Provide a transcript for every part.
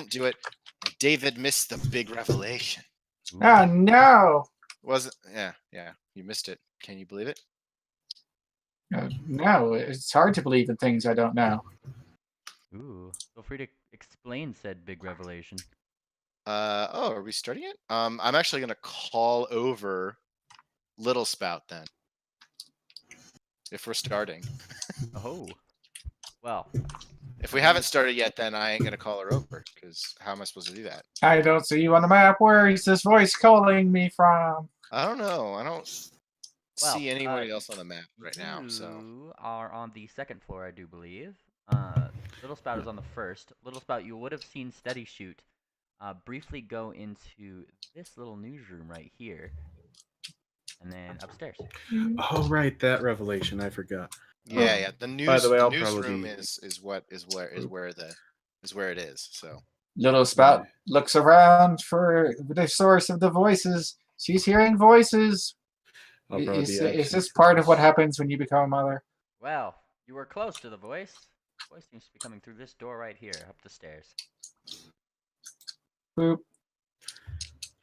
didn't do it. David missed the big revelation. Oh no! Wasn't? Yeah. You missed it. Can you believe it? No, it's hard to believe in things I don't know. Ooh, feel free to explain said big revelation. Oh, are we starting it? I'm actually gonna call over Little Spout then. If we're starting. Oh, well. If we haven't started yet, then I ain't gonna call her over, because how am I supposed to do that? I don't see you on the map. Where is this voice calling me from? I don't know. I don't see anybody else on the map right now. So You are on the second floor, I do believe. Little Spout is on the first. Little Spout, you would have seen Steady Shoot briefly go into this little newsroom right here, and then upstairs. Oh right, that revelation. I forgot. yeah. The newsroom is where it is. So Little Spout looks around for the source of the voices. She's hearing voices. Is this part of what happens when you become a mother? Well, you were close to the voice. The voice seems to be coming through this door right here, up the stairs. Boop.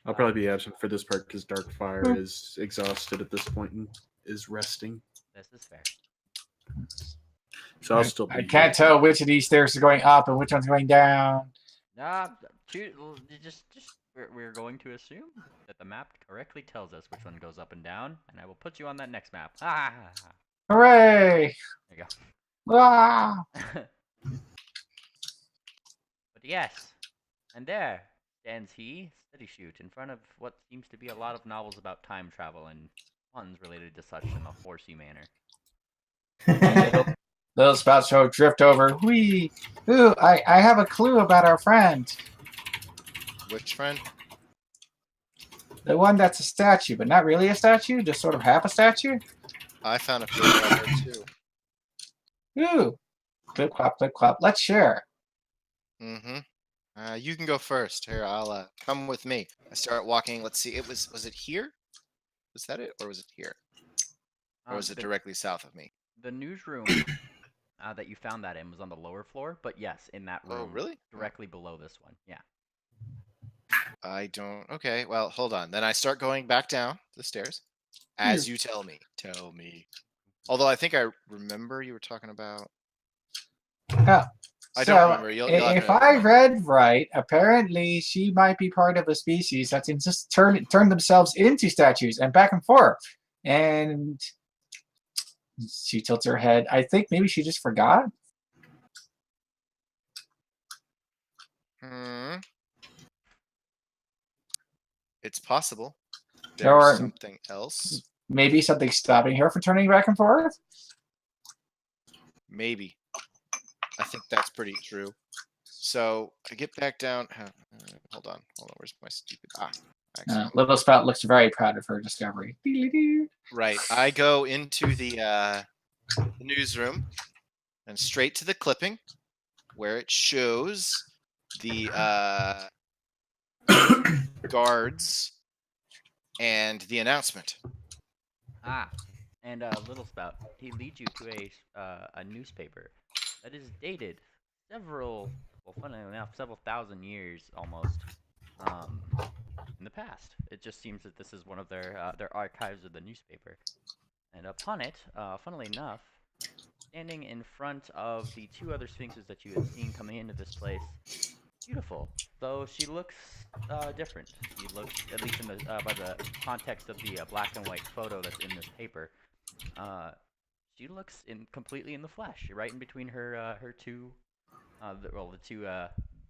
I'll probably be absent for this part because Darkfire is exhausted at this point and is resting. This is fair. So I'll still be I can't tell which of these stairs is going up and which one's going down. We're going to assume that the map correctly tells us which one goes up and down, and I will put you on that next map. Hooray! There you go. Ah! But yes, and there stands he, Steady Shoot, in front of what seems to be a lot of novels about time travel and puns related to such in a horsey manner. Little Spout show drift over. Whee! Ooh, I have a clue about our friend. Which friend? The one that's a statue, but not really a statue, just sort of half a statue. I found a clue about her too. Ooh. Clip clop, clip clop. Let's share. You can go first. Here, I'll come with me. I start walking. Let's see. Was it here? Was that it, or was it here? Or was it directly south of me? The newsroom that you found that in was on the lower floor, but yes, in that room. Oh, really? Directly below this one. Yeah. I don't. Okay, well, hold on. Then I start going back down the stairs, as you tell me. Tell me. Although I think I remember you were talking about. Oh, I don't remember. If I read right, apparently she might be part of a species that can just turn themselves into statues and back and forth. And she tilts her head. I think maybe she just forgot. It's possible. There's something else. Maybe something stopping her from turning back and forth? Maybe. I think that's pretty true. So I get back down. Hold on. Where's my stupid... Little Spout looks very proud of her discovery. Right. I go into the newsroom and straight to the clipping where it shows the guards and the announcement. And Little Spout, he leads you to a newspaper that is dated several thousand years almost in the past. It just seems that this is one of their archives of the newspaper. And upon it, funnily enough, standing in front of the two other sphinxes that you had seen coming into this place, beautiful, though she looks different. She looks, at least in the by the context of the black and white photo that's in this paper, she looks completely in the flesh, right in between her two, the two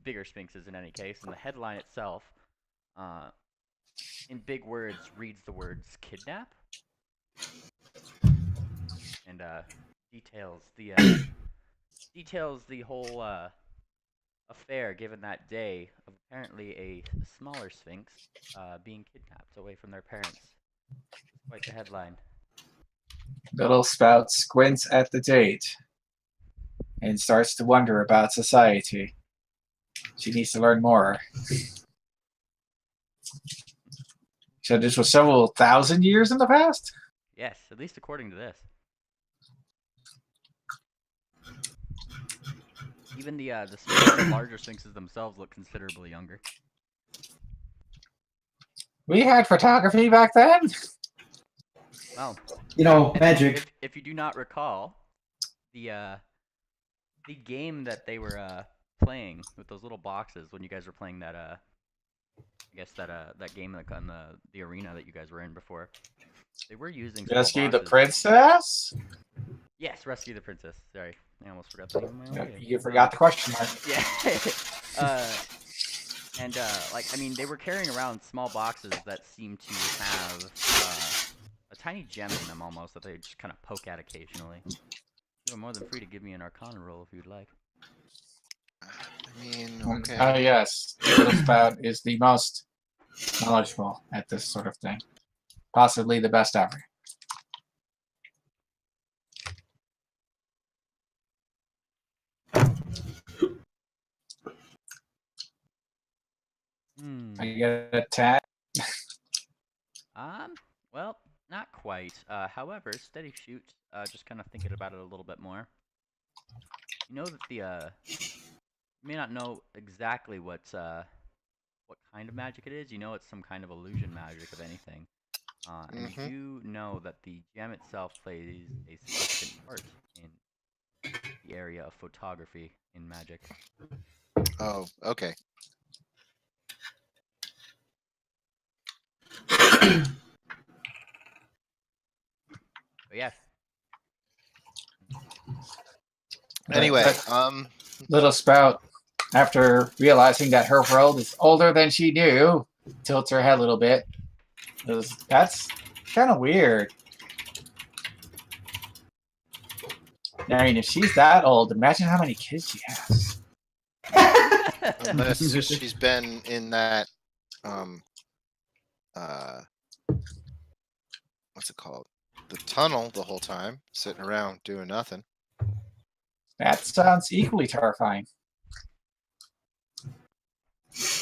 bigger sphinxes in any case, and the headline itself, in big words, reads the words "kidnap," and details the whole affair given that day of apparently a smaller sphinx being kidnapped away from their parents. Quite the headline. Little Spout squints at the date and starts to wonder about society. She needs to learn more. So this was several thousand years in the past? Yes, at least according to this. Even the larger sphinxes themselves look considerably younger. We had photography back then. Well, You know, if magic. if you do not recall, the game that they were playing with those little boxes when you guys were playing that I guess that game like on the arena that you guys were in before, they were using small Rescue the boxes. princess. Yes, Rescue the Princess. Sorry, I almost forgot the name of my own Yeah, game. you forgot the question mark. Yeah. And like I mean, they were carrying around small boxes that seemed to have a tiny gem in them almost that they just kind of poke at occasionally. You are more than free to give me an Arcana roll if you'd like. I mean, Oh okay. yes, Little Spout is the most knowledgeable at this sort of thing. Possibly the best ever. I get a 10. Well, not quite. However, steady shoot. Just kind of thinking about it a little bit more. You know that you may not know exactly what kind of magic it is. You know it's some kind of illusion magic of anything. And you do know that the gem itself plays a significant part in the area of photography in magic. Oh, okay. But yeah. Anyway, Little Spout, after realizing that her world is older than she knew, tilts her head a little bit. That's kind of weird. I mean, if she's that old, imagine how many kids she has. unless she's been in that, what's it called? The tunnel the whole time, sitting around doing nothing. That sounds equally terrifying.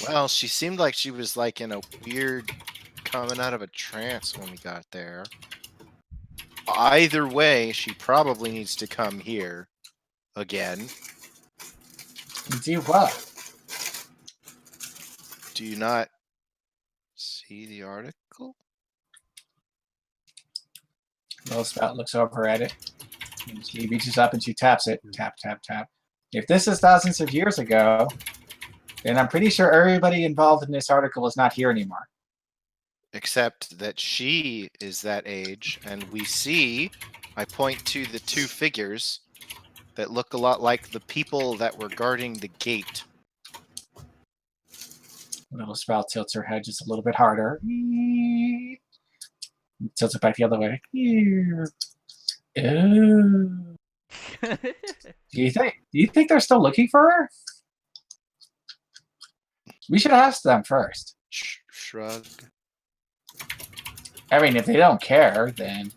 Well, she seemed like she was like in a weird, coming out of a trance when we got there. Either way, she probably needs to come here again. Do what? Do you not see the article? Little Spout looks over at it. And she reaches up and she taps it. Tap, tap, tap. If this is thousands of years ago, then I'm pretty sure everybody involved in this article is not here anymore. Except that she is that age, and we see, I point to the two figures that look a lot like the people that were guarding the gate. Little Spout tilts her head just a little bit harder. Tilts it back the other way. Oh. Do you think they're still looking for her? We should ask them first. Shrug. I mean, if they don't care, then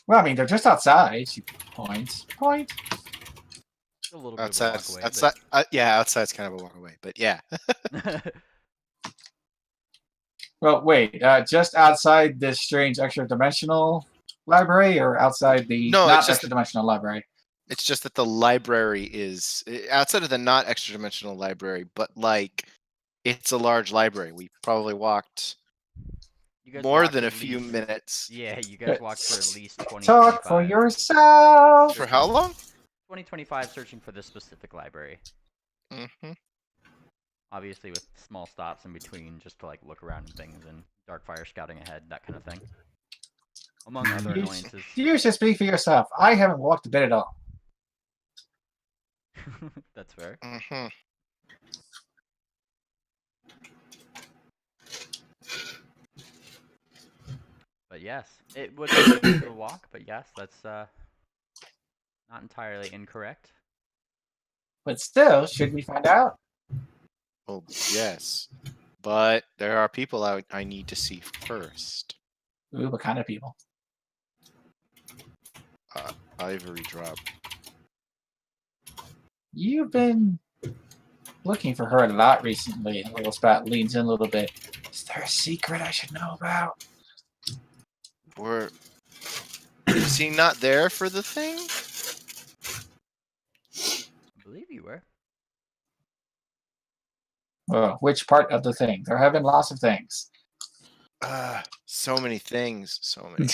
well, I mean, they're just outside. She points. Point. A little bit Outside, of a walk away. outside, yeah, outside's kind of a walk away, but yeah. Well, wait. Just outside this strange extra-dimensional library, or outside the not extra-dimensional library? It's just that the library is outside of the not extra-dimensional library, but like it's a large library. We probably walked more than a few minutes. Yeah, you guys walked for at least 20. Talk for yourself. For how long? 20-25 searching for this specific library. Obviously with small stops in between just to like look around and things, and Darkfire scouting ahead, that kind of thing. Among other annoyances. You should speak for yourself. I haven't walked a bit at all. That's fair. But yes, it would be a walk, but yes, that's not entirely incorrect. But still, should we find out? Well, yes. But there are people I need to see first. Ooh, what kind of people? Ivory Drop. You've been looking for her a lot recently. Little Spout leans in a little bit. Is there a secret I should know about? Is he not there for the thing? I believe you were. Which part of the thing? There have been lots of things. So many things. So many.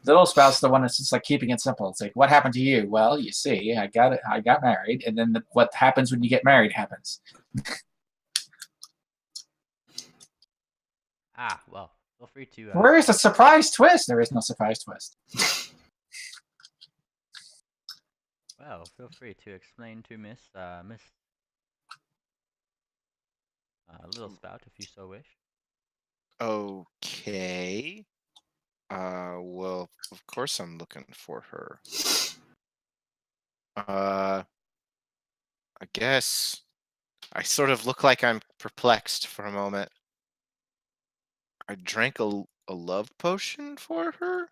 Little spouse, the one that's just like keeping it simple. It's like, what happened to you? Well, you see, I got married, and then what happens when you get married happens. Well, feel free to. Where is the surprise twist? There is no surprise twist. Well, feel free to explain to Miss Little Spout if you so wish. Okay. Well, of course I'm looking for her. I guess I sort of look like I'm perplexed for a moment. I drank a love potion for her?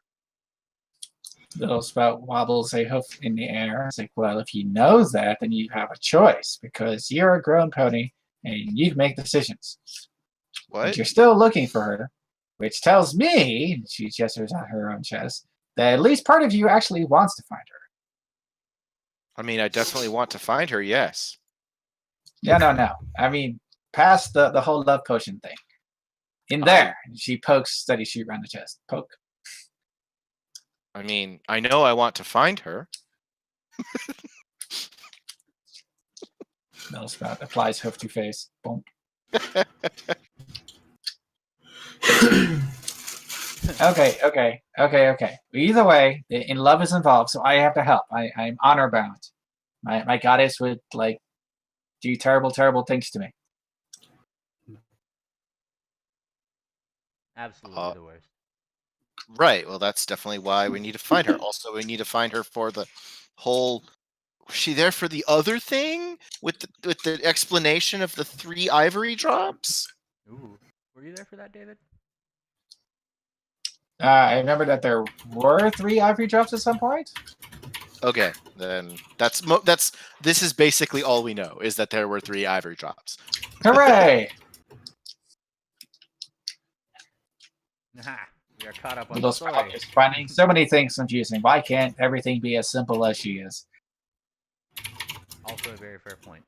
Little spout wobbles a hoof in the air. It's like, well, if you know that, then you have a choice because you're a grown pony and you can make decisions. What? But you're still looking for her, which tells me, she gestures at her own chest, that at least part of you actually wants to find her. I mean, I definitely want to find her, yes. No. I mean, past the whole love potion thing. In there, she pokes Steady Shoot around the chest. Poke. I mean, I know I want to find her. Little Spout applies hoof to face. Boom. Okay. Either way, in love is involved, so I have to help. I'm honor bound. My goddess would like do terrible things to me. Absolutely the worst. Right. Well, that's definitely why we need to find her. Also, we need to find her for the whole. Was she there for the other thing with the explanation of the 3 ivory drops? Ooh, were you there for that, David? I remember that there were 3 ivory drops at some point. Okay, then that's this is basically all we know is that there were 3 ivory drops. Hooray! We are caught up on Little the story. Spout is finding so many things confusing. Why can't everything be as simple as she is? Also a very fair point.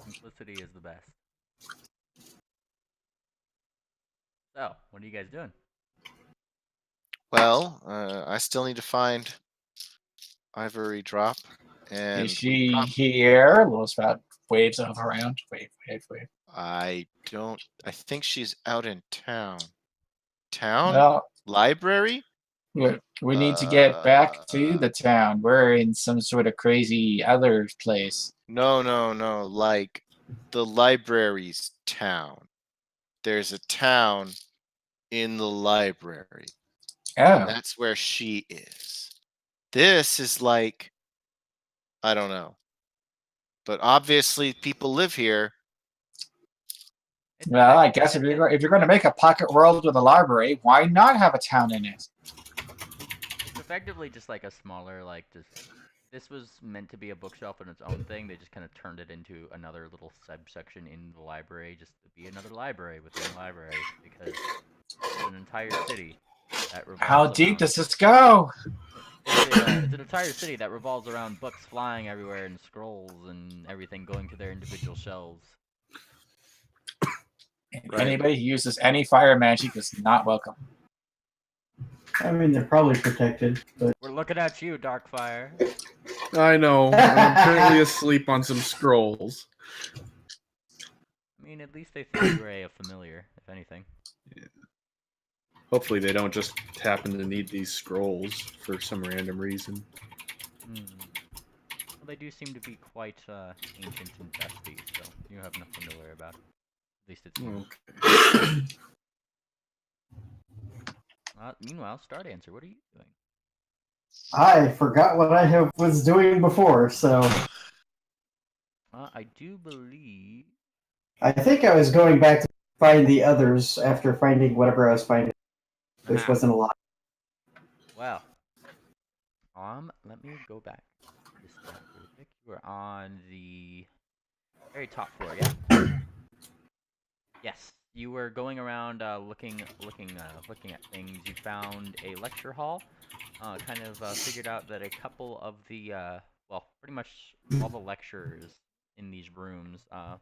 Simplicity is the best. So, what are you guys doing? Well, I still need to find Ivory Drop. And is she here? Little Spout waves of around. Wave. I think she's out in town. Town? Well, Library? we need to get back to the town. We're in some sort of crazy other place. No. Like the library's town. There's a town in the library. Oh. That's where she is. This is like, I don't know. But obviously people live here. Well, I guess if you're going to make a pocket world with a library, why not have a town in it? It's effectively just like a smaller, this was meant to be a bookshelf in its own thing. They just kind of turned it into another little subsection in the library, just to be another library within the library, because it's an entire city that revolves How deep around, does this go? it's an entire city that revolves around books flying everywhere and scrolls and everything going to their individual shelves. Right. Anybody who uses any fire magic is not welcome. I mean, they're probably protected, but We're looking at you, Darkfire. I know. I'm currently asleep on some scrolls. I mean, at least they think you're a familiar, if anything. Yeah. Hopefully they don't just happen to need these scrolls for some random reason. Well, they do seem to be quite ancient and dusty, so you have nothing to worry about. At least it seems. Okay. Meanwhile, Star Dancer, what are you doing? I forgot what I was doing before, so I do believe... I think I was going back to find the others after finding whatever I was finding, which wasn't a lot. Well, let me go back to this stat really quick. You were on the very top floor, yeah? Yes. You were going around looking at things. You found a lecture hall. Kind of figured out that a couple of the well, pretty much all the lecturers in these rooms, the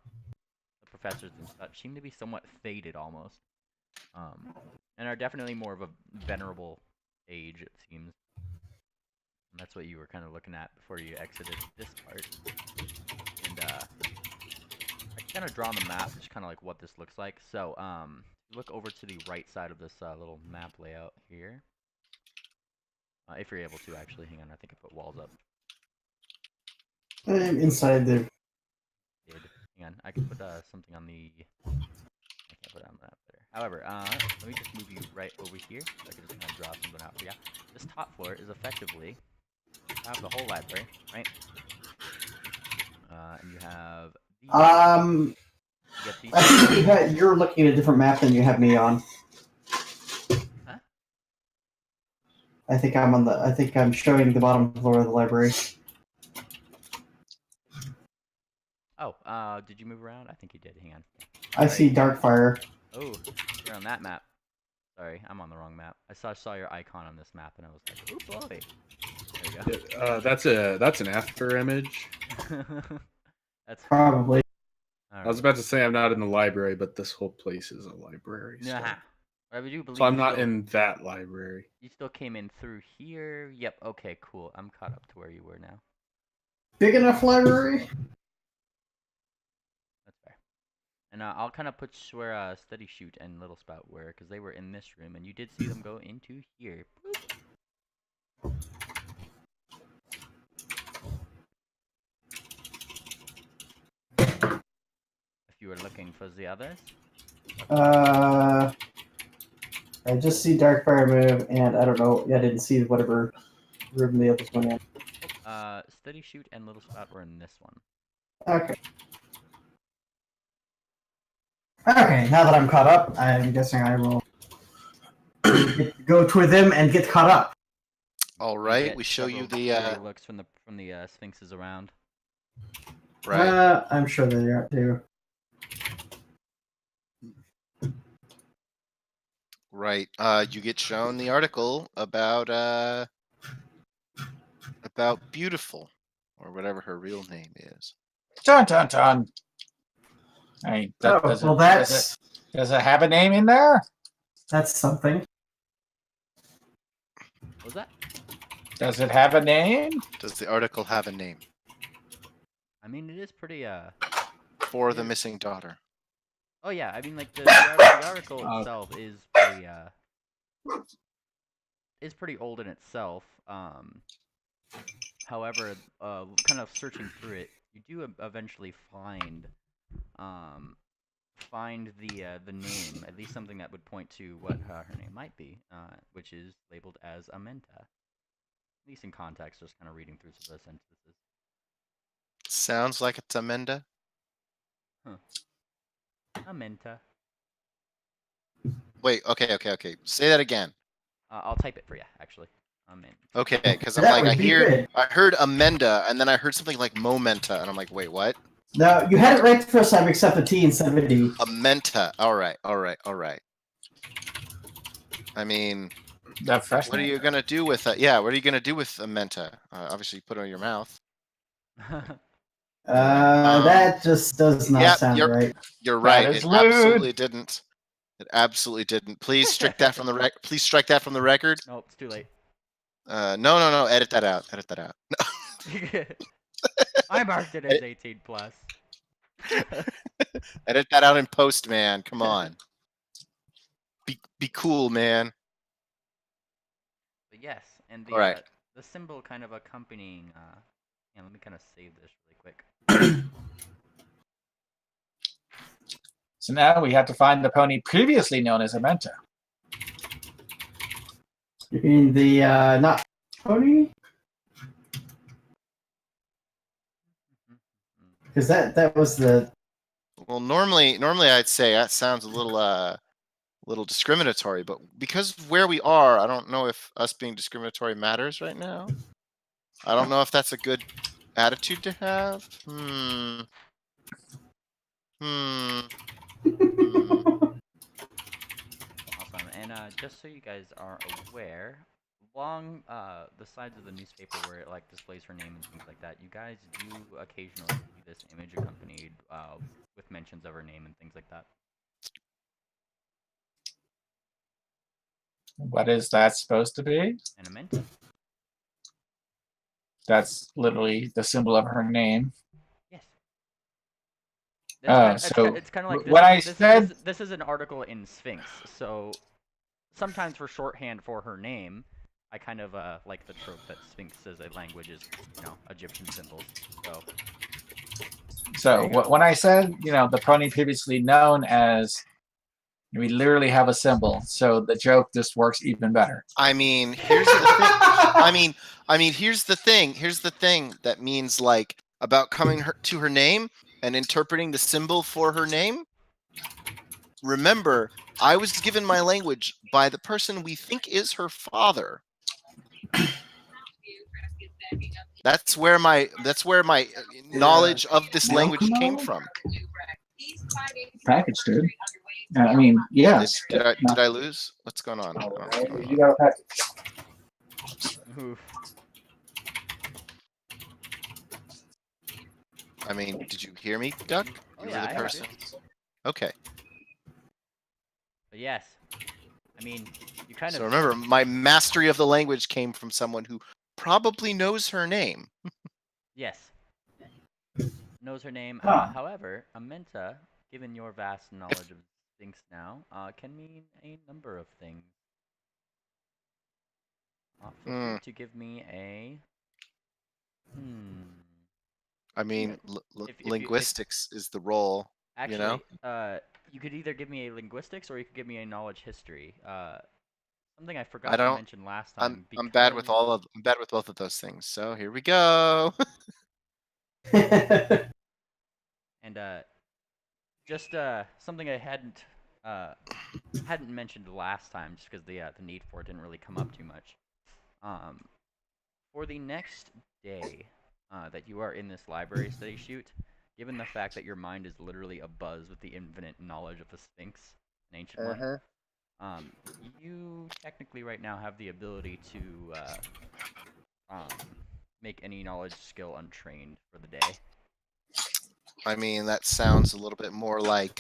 professors and such, seem to be somewhat faded almost, and are definitely more of a venerable age, it seems. And that's what you were kind of looking at before you exited this part. And I can kind of draw on the map just kind of like what this looks like. So look over to the right side of this little map layout here. If you're able to, actually. Hang on, I think I put walls up. I'm inside there. Hang on, I can put something on the... I can't put it on the map there. However, let me just move you right over here, so I can just kind of draw something out for you. This top floor is effectively... You have the whole library, right? And you have... I think you're looking at a different map than you have me on. Huh? I think I'm showing the bottom floor of the library. Oh, did you move around? I think you did. Hang on. I see Darkfire. Oh, you're on that map. Sorry, I'm on the wrong map. I saw your icon on this map, and I was like, oh boy. There you go. That's an after image. That's Probably. I was about to say I'm not in the library, but this whole place is a library. So, I do believe so I'm not in that library. You still came in through here. Yep. Okay. Cool. I'm caught up to where you were now. Big enough library? That's fair. And I'll kind of put where Steady Shoot and Little Spout were, because they were in this room, and you did see them go into here. Boop. If you were looking for the others. I just see Darkfire move, and I don't know. I didn't see whatever room the others went in. Steady Shoot and Little Spout were in this one. Okay. Okay, now that I'm caught up, I'm guessing I will go to them and get caught up. All right, we show you the looks from the sphinxes around. right. I'm sure they are too. Right. You get shown the article about Beautiful, or whatever her real name is. Dun dun dun. Hey, does it have a name in there? That's something. What was that? Does it have a name? Does the article have a name? I mean, it is pretty For the missing daughter. Oh yeah, I mean, like the article itself is pretty old in itself. However, kind of searching through it, you do eventually find the name, at least something that would point to what her name might be, which is labeled as Amenta. At least in context, just kind of reading through some of the sentences. Sounds like it's Amenda. Huh. Amenta. Wait, okay. Say that again. I'll type it for you, actually. Amenta. Okay, because I'm That like, would be good. I heard Amenda, and then I heard something like Momenta, and I'm like, wait, what? No, you had it right the first time, except the T instead of a D. Amenta. All right. I mean, what are you gonna do with that? Yeah, what are you gonna do with Amenta? Obviously, put it in your mouth. That just does not sound right. You're right. That is It lewd. absolutely didn't. It absolutely didn't. Please strike that from the record. Please strike that from the record. Nope, it's too late. No. Edit that out. Edit that out. I marked it as 18 plus. Edit that out in post, man. Come on. Be cool, man. But yes, and All right. the symbol kind of accompanying. Let me kind of save this really quick. So now we have to find the pony previously known as Amenta. You mean the not pony? Because that was the. Well, normally I'd say that sounds a little discriminatory, but because of where we are, I don't know if us being discriminatory matters right now. I don't know if that's a good attitude to have? Awesome. And just so you guys are aware, along the sides of the newspaper where it like displays her name and things like that, you guys do occasionally see this image accompanied with mentions of her name and things like that. What is that supposed to be? And a menta. That's literally the symbol of her name. Yes. So it's kind of like when I said this is an article in Sphinx. So sometimes for shorthand for her name, I kind of like the trope that Sphinx as a language is, Egyptian symbols. So when I said, the pony previously known as, we literally have a symbol, so the joke just works even better. I mean, here's the thing. Here's the thing. Here's the thing that means like about coming to her name and interpreting the symbol for her name. Remember, I was given my language by the person we think is her father. That's where my knowledge of this language came from. Package, dude. I mean, yes. Did I lose? What's going on? You got a package. Oof. I mean, did you hear me, Duck? Oh, You yeah, were the I heard person. you. Okay. But yes, I mean, you kind So of. remember, my mastery of the language came from someone who probably knows her name. Yes. Knows her name. Huh. However, a menta, given your vast knowledge of Sphinx now, can mean a number of things. Feel free to give me a. I mean, If linguistics is the role. Actually, you could either give me a linguistics or you could give me a knowledge history. Something I forgot to mention last time. I'm bad with I'm bad with both of those things. So here we go. And just something I hadn't mentioned last time, just because the need for it didn't really come up too much. For the next day that you are in this library study shoot, given the fact that your mind is literally abuzz with the infinite knowledge of the Sphinx, an ancient one, you technically right now have the ability to make any knowledge skill untrained for the day. I mean, that sounds a little bit more like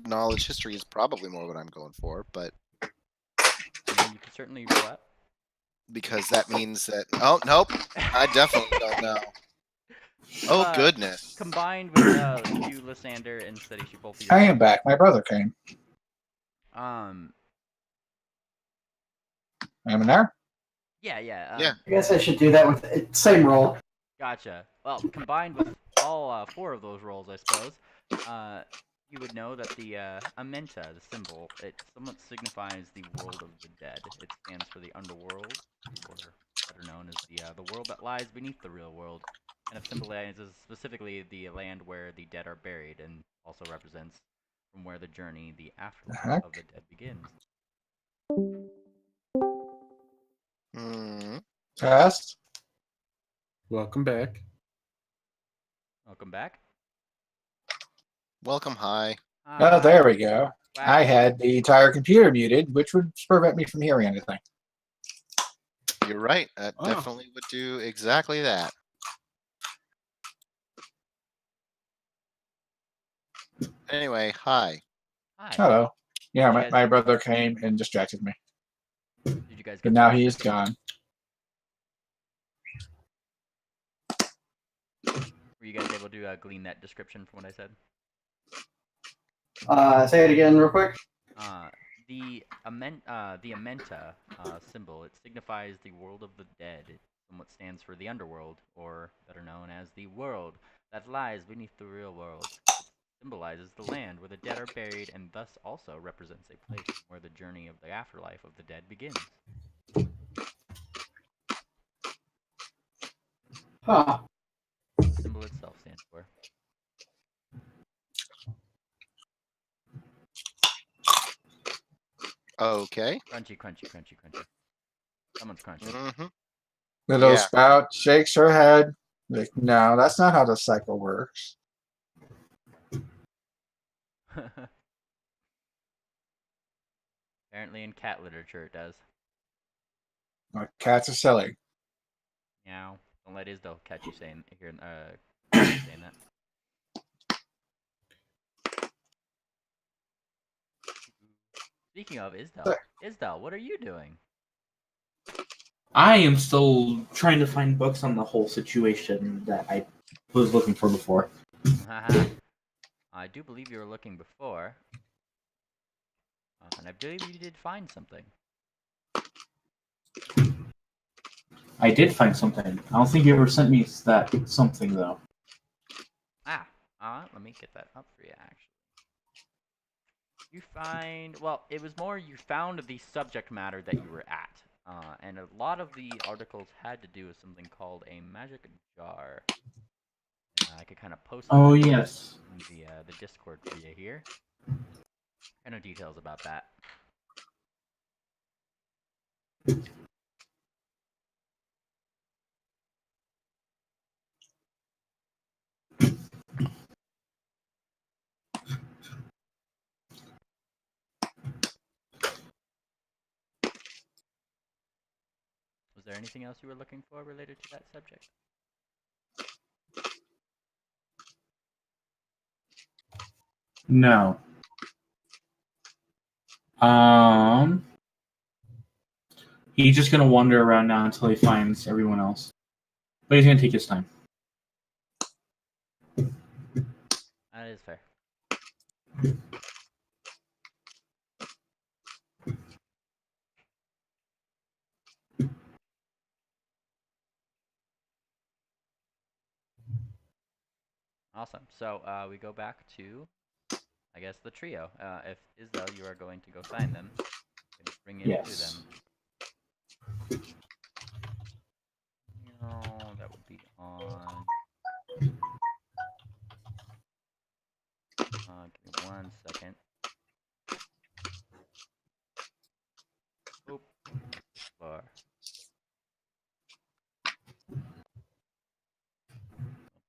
knowledge history is probably more what I'm going for, but I mean, you can certainly roll up. Because that means that. Oh nope, I definitely don't know. Oh goodness. Combined with you, Lysander, and Steady, she both. I am back. My brother came. Am I there? Yeah. Yeah. I guess I should do that with same roll. Gotcha. Well, combined with all 4 of those rolls, I suppose, you would know that the Amenta, the symbol, it somewhat signifies the world of the dead. It stands for the underworld, or better known as the world that lies beneath the real world, and it symbolizes specifically the land where the dead are buried, and also represents from where the journey, the afterlife of the dead begins. Test. Welcome back. Welcome back. Welcome, hi. Oh, there we go. Wow. I had the entire computer muted, which would prevent me from hearing anything. You're right. That definitely would do exactly that. Anyway, hi. Hi. Hello. Yeah, my brother came and distracted me. Did you guys? But now he is gone. Were you guys able to glean that description from what I said? Say it again real quick. The Amenta symbol, it signifies the world of the dead. It somewhat stands for the underworld, or better known as the world that lies beneath the real world. It symbolizes the land where the dead are buried, and thus also represents a place where the journey of the afterlife of the dead begins. Huh. The symbol itself stands for. Okay. Crunchy. Someone's crunchy. Little spout shakes her head. Like, no, that's not how the cycle works. Apparently, in cat literature, it does. Cats are silly. Meow. Don't let Isdale catch you saying saying that. Speaking of Isdale, what are you doing? I am still trying to find books on the whole situation that I was looking for before. Haha. I do believe you were looking before, and I believe you did find something. I did find something. I don't think you ever sent me that something though. Let me get that up for you. Actually, you find it was more you found the subject matter that you were at, and a lot of the articles had to do with something called a magic jar. I could kind of post Oh that yes. in the Discord for you here. I know details about that. Was there anything else you were looking for related to that subject? No. He's just gonna wander around now until he finds everyone else. But he's gonna take his time. That is fair. Awesome. So we go back to, I guess, the trio. If Isdale, you are going to go find them, and bring it to Yes. them. No, that would be on. Give me 1 second. Oop. Bar. I'll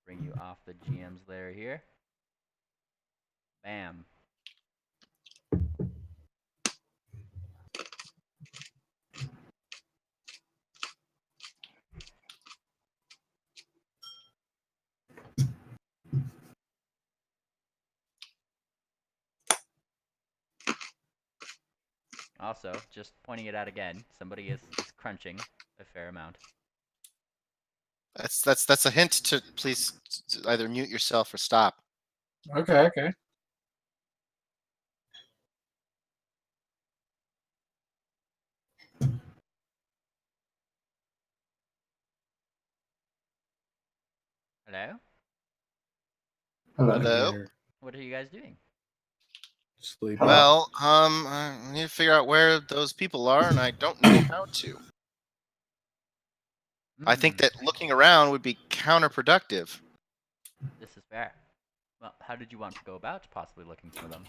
bring you off the GM's layer here. Bam. Also, just pointing it out again, somebody is crunching a fair amount. That's a hint to please either mute yourself or stop. Okay. Hello? Hello? What are you guys doing? Sleep. Well, I need to figure out where those people are, and I don't know how to. I think that looking around would be counterproductive. This is fair. Well, how did you want to go about possibly looking for them?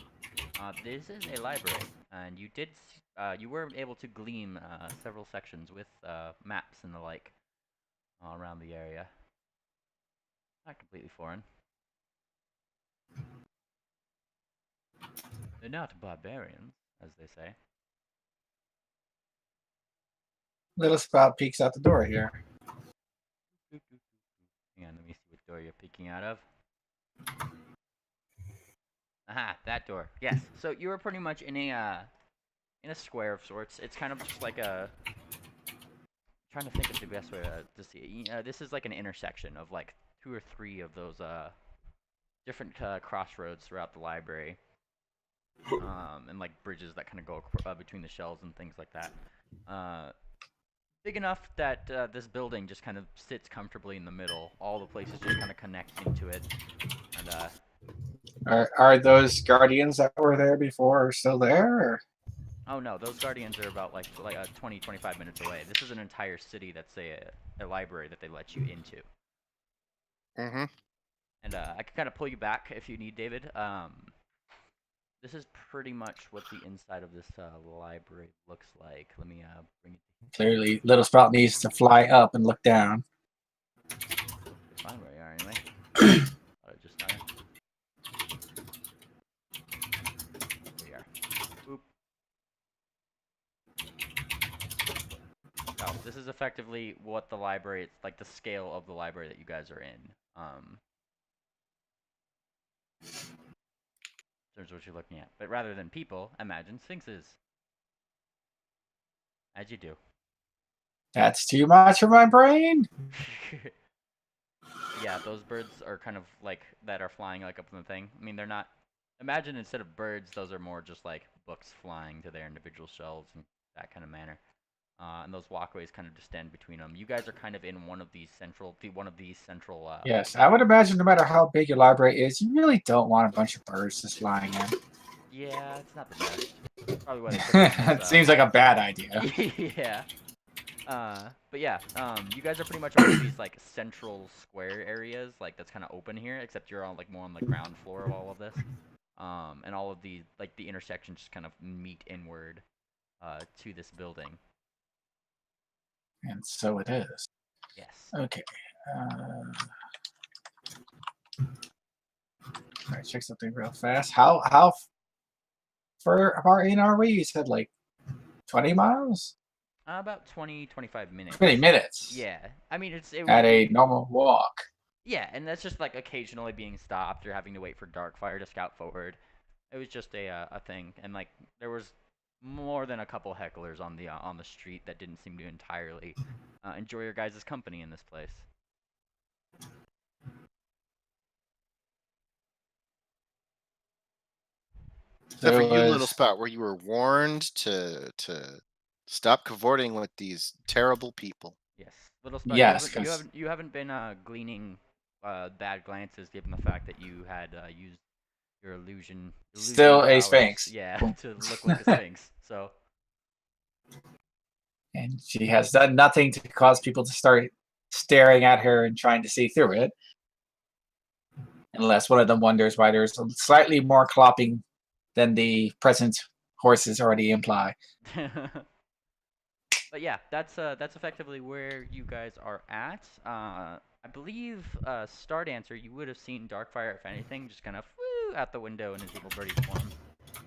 This is a library, and you were able to glean several sections with maps and the like around the area. Not completely foreign. They're not barbarians, as they say. Little Sprout peeks out the door here. Hang on, let me see what door you're peeking out of. Aha, that door. Yes. So you were pretty much in a square of sorts. It's kind of just like a. Trying to think of the best way to see it. This is like an intersection of like 2 or 3 of those different crossroads throughout the library, and like bridges that kind of go between the shelves and things like that. Big enough that this building just kind of sits comfortably in the middle. All the places just kind of connect into it, and Are those guardians that were there before still there? Or? oh no, those guardians are about like 20, 25 minutes away. This is an entire city that's a library that they let you into. Mm-hmm. And I can kind of pull you back if you need, David. This is pretty much what the inside of this library looks like. Let me bring it. Clearly, Little Sprout needs to fly up and look down. find where you are anyway. Thought I just saw you. There you are. Boop. So this is effectively what the library, it's like the scale of the library that you guys are in. There's what you're looking at. But rather than people, imagine sphinxes. As you do. That's too much for my brain. Yeah, those birds are kind of like that are flying like up in the thing. I mean, they're not. Imagine instead of birds, those are more just like books flying to their individual shelves and that kind of manner. And those walkways kind of extend between them. You guys are kind of in one of these central. Yes, I would imagine no matter how big your library is, you really don't want a bunch of birds just flying in. Yeah, it's not the best. Probably why they put it in this, It seems like a bad idea. yeah. But yeah, you guys are pretty much on these like central square areas, like that's kind of open here, except you're on like more on the ground floor of all of this. And all of the like the intersections just kind of meet inward, to this building. And so it is. Yes. Okay. Alright, check something real fast. How far in are we? You said like 20 miles? About 20-25 minutes. 20 minutes. Yeah. I mean, it would At a be, normal walk. yeah, and that's just like occasionally being stopped or having to wait for Darkfire to scout forward. It was just a thing, and like there was more than a couple hecklers on the street that didn't seem to entirely enjoy your guys' company in this place. Except for There you, Little was- Spout, where you were warned to stop cavorting with these terrible people. Yes, Little Spot. Yes, you haven't been gleaning bad glances given the fact that you had used your illusion Still a powers, sphinx. yeah, to look like a sphinx. So And she has done nothing to cause people to start staring at her and trying to see through it. Unless one of them wonders why there's slightly more clopping than the present horses already imply. But yeah, that's effectively where you guys are at. I believe Stardancer, you would have seen Darkfire, if anything, just kind of out the window in his little birdie form.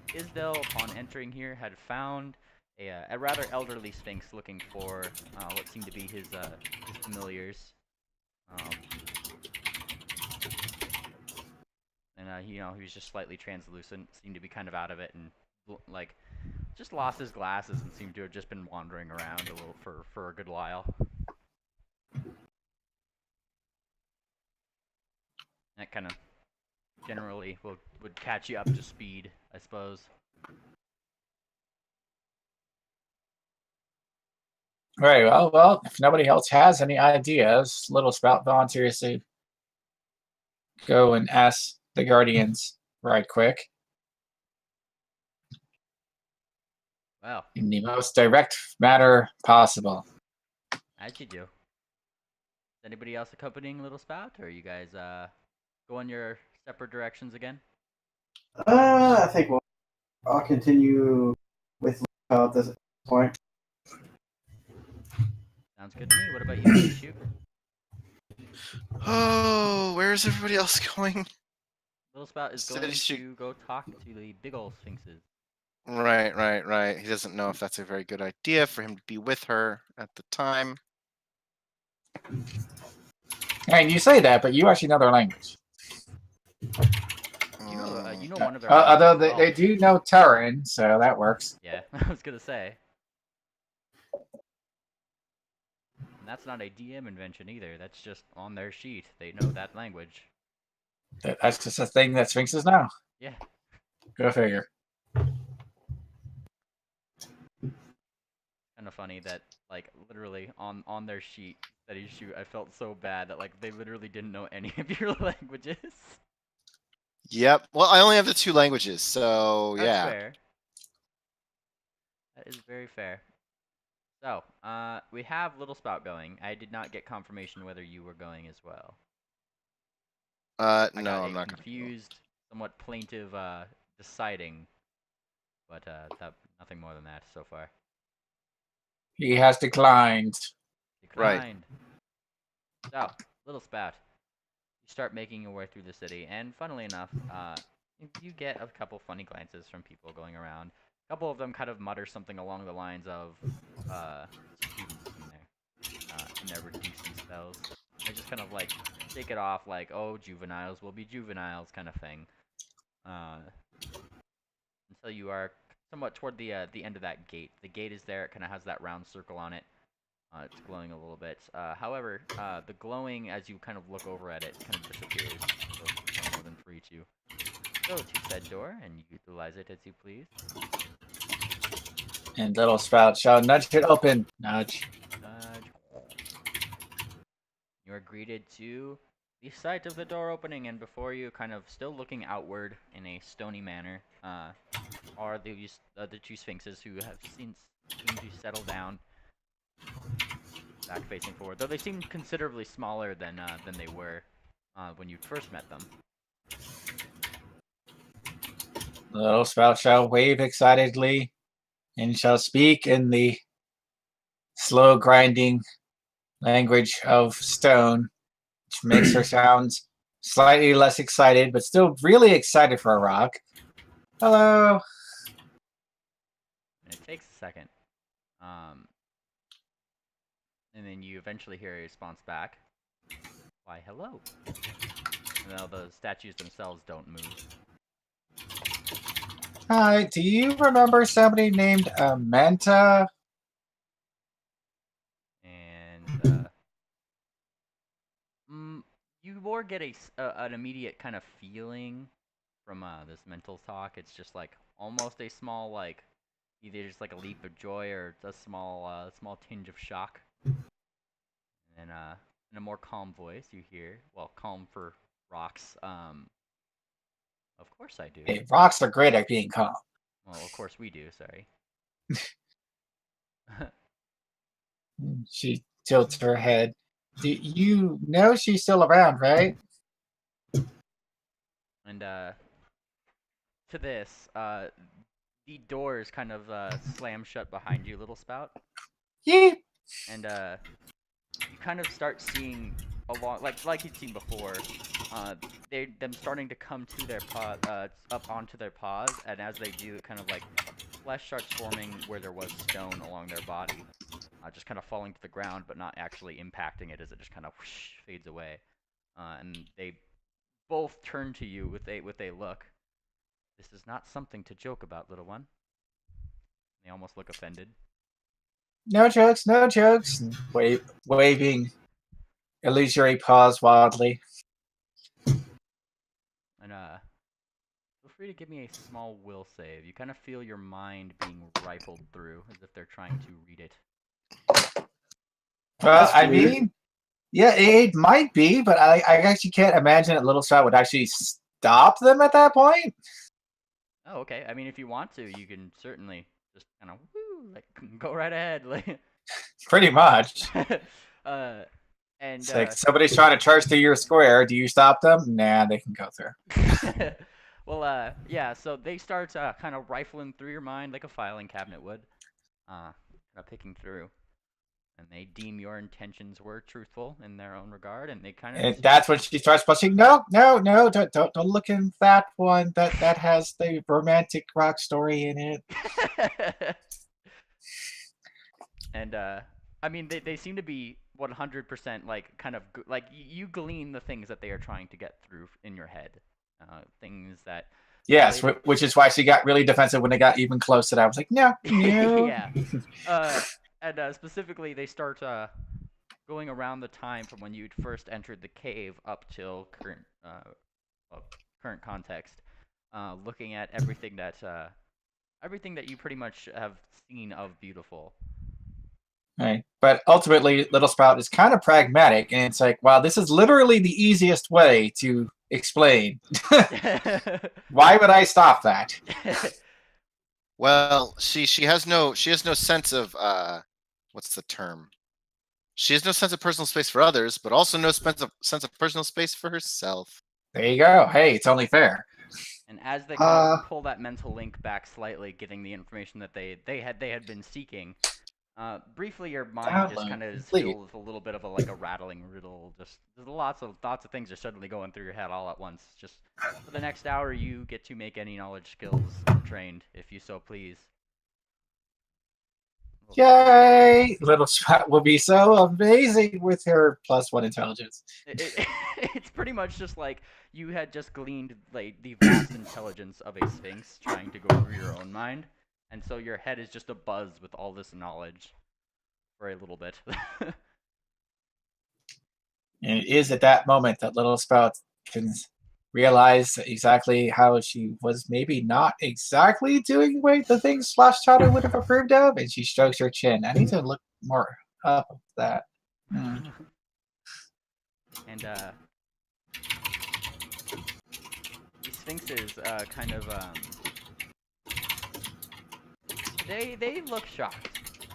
Isdell, upon entering here, had found a rather elderly sphinx looking for what seemed to be his familiars. And he was just slightly translucent, seemed to be kind of out of it, and like just lost his glasses and seemed to have just been wandering around a little for a good while. That kind of generally would catch you up to speed, I suppose. Very well. Well, if nobody else has any ideas, Little Spout volunteers to go and ask the Guardians right quick Well, in the most direct manner possible. as you do. Is anybody else accompanying Little Spout, or are you guys going your separate directions again? I think I'll continue with at this point. Sounds good to me. What about you, Shoot? Oh, where is everybody else going? Little Spout is Steady going shoot. to go talk to the big ol' sphinxes. Right. He doesn't know if that's a very good idea for him to be with her at the time. And you say that, but you actually know their language. You know one of their Although languages they well. do know Terran, so that works. Yeah, I was gonna say. And that's not a DM invention either. That's just on their sheet. They know that language. That's just a thing that Sphinxes know. Yeah. Go figure. Kind of funny that, like, literally on their sheet that he shoot, I felt so bad that, like, they literally didn't know any of your languages. Yep. Well, I only have the 2 languages, so That's yeah. fair. That is very fair. So, we have Little Spout going. I did not get confirmation whether you were going as well. I No, got I'm a not confused, somewhat plaintive deciding, but nothing more than that so far. He has declined. Right. Declined. So, Little Spout, start making your way through the city, and funnily enough, you get a couple funny glances from people going around. A couple of them kind of mutter something along the lines of students in their reducing spells. They just kind of like shake it off like, oh, juveniles will be juveniles kind of thing. Until you are somewhat toward the end of that gate. The gate is there. It kind of has that round circle on it. It's glowing a little bit. However, the glowing, as you kind of look over at it, kind of disappears. So no more than free to go to said door and utilize it as you please. And Little Sprout shall nudge it open. Nudge. You are greeted to the sight of the door opening, and before you, kind of still looking outward in a stony manner, are the two sphinxes who have since seemed to settle down, back facing forward. Though they seem considerably smaller than they were when you first met them. Little Sprout shall wave excitedly and shall speak in the slow grinding language of stone, which makes her sound slightly less excited, but still really excited for a rock. Hello. And it takes a second. And then you eventually hear a response back. Why, hello. And now the statues themselves don't move. Hi, do you remember somebody named Manta? And you more get an immediate kind of feeling from this mental talk. It's just like almost a small, like, either just like a leap of joy or a small tinge of shock. And in a more calm voice, you hear, well, calm for rocks. Of course I do. Hey, rocks are great at being calm. Well, of course we do. Sorry. She tilts her head. Do you know she's still around, right? And to this, the doors kind of slam shut behind you, Little Spout. Yeah. And you kind of start seeing along, like you'd seen before, them starting to come to their up onto their paws, and as they do, kind of like flesh starts forming where there was stone along their body, just kind of falling to the ground, but not actually impacting it as it just kind of whoosh, fades away. And they both turn to you with a look. This is not something to joke about, little one. They almost look offended. No jokes, no jokes. Waving illusory paws wildly. And feel free to give me a small will save. You kind of feel your mind being rifled through as if they're trying to read it. Well, I mean, yeah, it might be, but I actually can't imagine that Little Sprout would actually stop them at that point. Oh, okay. I mean, if you want to, you can certainly just kind of like go right ahead. Like, pretty much. and It's like somebody's trying to charge through your square. Do you stop them? Nah, they can go through. Well, yeah. So they start kind of rifling through your mind like a filing cabinet would, kind of picking through. And they deem your intentions were truthful in their own regard, and they kind of. And that's when she starts pushing. No, don't look in that one. That has the romantic rock story in it. And I mean, they seem to be 100% like kind of like you glean the things that they are trying to get through in your head, things that. Yes, which is why she got really defensive when they got even close. And I was like, no. Yeah. And specifically, they start going around the time from when you'd first entered the cave up till current context, looking at everything that you pretty much have seen of beautiful. Right. But ultimately, Little Sprout is kind of pragmatic, and it's like, wow, this is literally the easiest way to explain. Why would I stop that? Well, she has no sense of what's the term? She has no sense of personal space for others, but also no sense of personal space for herself. There you go. Hey, it's only fair. And as they kind of pull that mental link back slightly, getting the information that they had been seeking, Briefly, your mind just Download kind of is complete. filled with a little bit of a rattling riddle. Just there's lots of things are suddenly going through your head all at once. Just for the next hour, you get to make any knowledge skills untrained, if you so please. Yay! Little Spot will be so amazing with her +1 intelligence. It's pretty much just like you had just gleaned like the vast intelligence of a sphinx trying to go through your own mind, and so your head is just abuzz with all this knowledge for a little bit. And it is at that moment that Little Spout can realize exactly how she was maybe not exactly doing the things Splash Chatter would have approved of, and she strokes her chin. I need to look more up of that. And these sphinxes kind of they look shocked.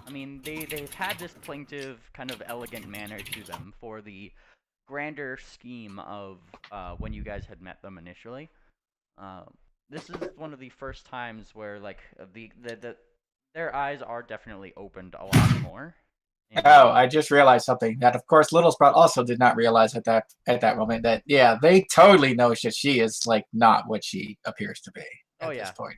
I mean, they've had this plaintive kind of elegant manner to them for the grander scheme of when you guys had met them initially. This is one of the first times where like their eyes are definitely opened a lot more. And, Oh, I just realized something that, of course, Little Sprout also did not realize at that moment. That yeah, they totally know that she is like not what she appears to be at this point.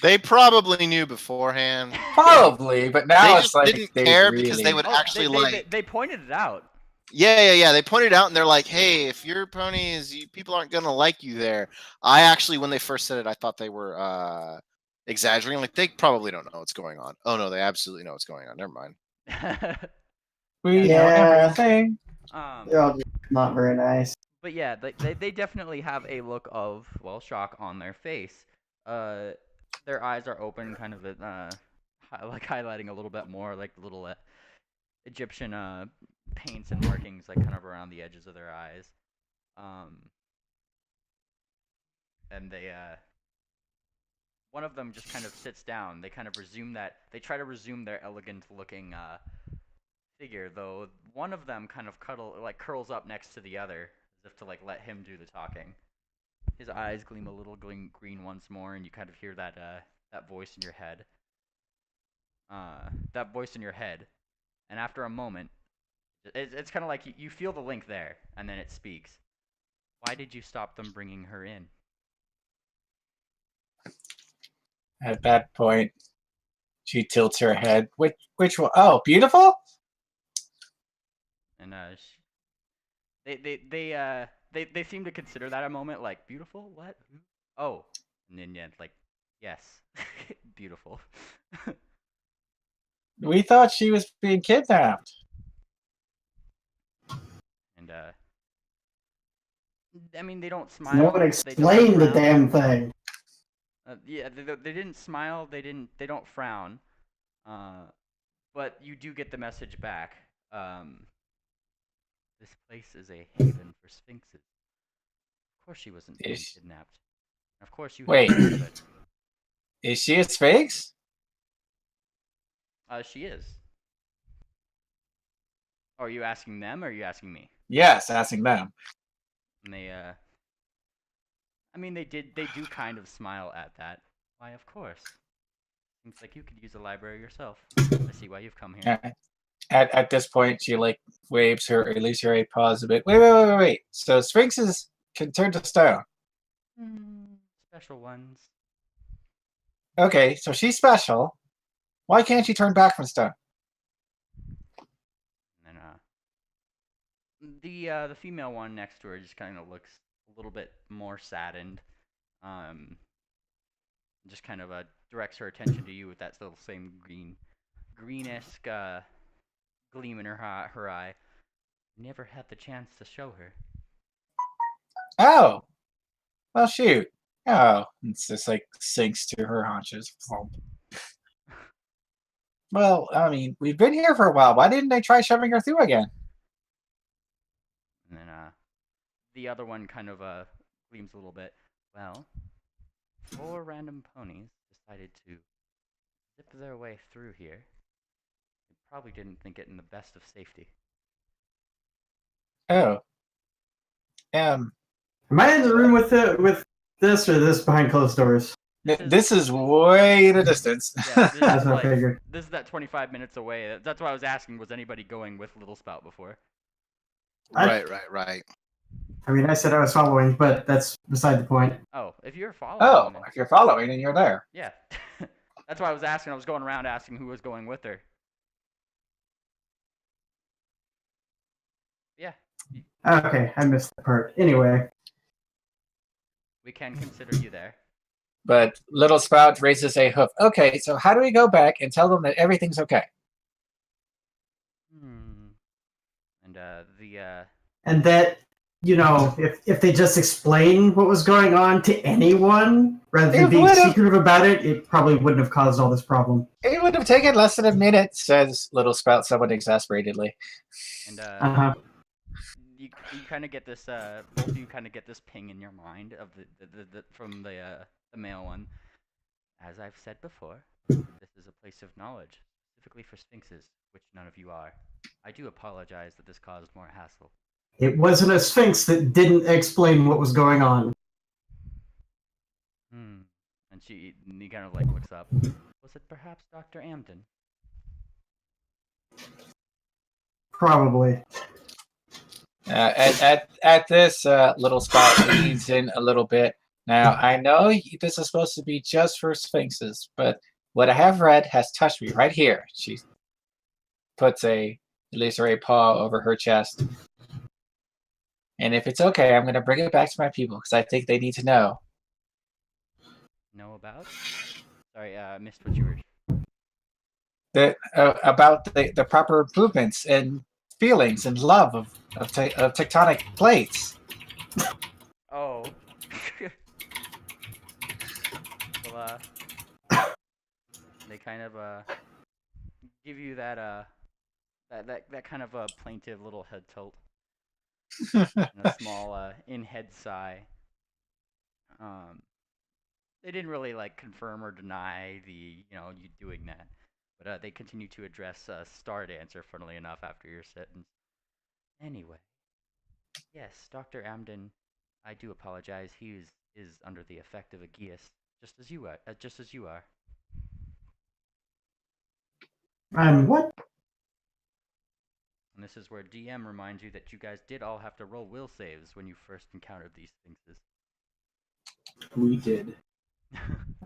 They probably knew beforehand. Probably, but now They it's just like didn't they care really... because they would actually they pointed it out. Yeah. They pointed it out and they're like, "Hey, if your pony is, people aren't gonna like you there." I actually, when they first said it, I thought they were exaggerating. Like they probably don't know what's going on. Oh no, they absolutely know what's going on. Never mind. We know everything. They're all just not very nice. But yeah, they definitely have a look of, well, shock on their face. Their eyes are open, kind of like highlighting a little bit more, like little Egyptian paints and markings, like kind of around the edges of their eyes. And one of them just kind of sits down. They kind of they try to resume their elegant looking figure, though one of them kind of curls up next to the other, as if to like let him do the talking. His eyes gleam a little green once more, and you kind of hear that voice in your head. That voice in your head, and after a moment, it's kind of like you feel the link there, and then it speaks. Why did you stop them bringing her in? At that point, she tilts her head. Which one? Oh, beautiful. And they seem to consider that a moment, like, beautiful. What? Oh, and then like, yes, beautiful. We thought she was being kidnapped. And I mean, they don't smile. No one explained the damn thing. Yeah, they didn't smile. They don't frown. But you do get the message back. This place is a haven for sphinxes. Of course, she wasn't being kidnapped. Of course, you. Wait, is she a sphinx? She is. Oh, are you asking them or are you asking me? Yes, asking them. And they I mean, they do kind of smile at that. Why, of course. Seems like you could use a library yourself. I see why you've come here. At this point, she like waves her illusory paws a bit. Wait. So sphinxes can turn to stone. Special ones. Okay, so she's special. Why can't she turn back from stone? And the female one next to her just kind of looks a little bit more saddened. Just kind of directs her attention to you with that little same greenish gleam in her eye. Never had the chance to show her. Oh, well, shoot. Oh, it's just like sinks to her haunches. Well, I mean, we've been here for a while. Why didn't they try shoving her through again? And then the other one kind of gleams a little bit. Well, 4 random ponies decided to zip their way through here. They probably didn't think it in the best of safety. Oh. Am I in the room with this or this behind closed doors? This is way in the distance. Yeah, this That's is what I like figured. this is that 25 minutes away. That's why I was asking. Was anybody going with Little Spout before? I- Right. I mean, I said I was following, but that's beside the point. Oh, if you're following, Oh, then if you're following, then you're there. yeah. That's why I was asking. I was going around asking who was going with her. Yeah, Okay, I missed the part. Anyway, we can consider you there. But Little Spout raises a hoof. Okay, so how do we go back and tell them that everything's okay? And and that, you know, if they just explained what was going on to anyone rather than It being would've- secretive about it, it probably wouldn't have caused all this problem. It would have taken less than a minute, says Little Spout somewhat exasperatedly. and you kind of get this both of you kind of get this ping in your mind of the from the male one. As I've said before, this is a place of knowledge, specifically for sphinxes, which none of you are. I do apologize that this caused more hassle. It wasn't a sphinx that didn't explain what was going on. And he kind of like looks up. Was it perhaps Dr. Amden? Probably. At this, Little Spout leans in a little bit. Now, I know this is supposed to be just for sphinxes, but what I have read has touched me right here. She puts a illusory paw over her chest. And if it's okay, I'm going to bring it back to my people because I think they need to know. Know about? Sorry, I missed what you were. About the proper movements and feelings and love of tectonic plates. Oh. Well, they kind of give you that that kind of a plaintive little head tilt and a small in-head sigh. They didn't really like confirm or deny you doing that, but they continue to address Star Dancer, funnily enough, after your sentence. Anyway, yes, Dr. Amden, I do apologize. He is under the effect of a geas, just as you are. What? And this is where DM reminds you that you guys did all have to roll will saves when you first encountered these sphinxes. We did.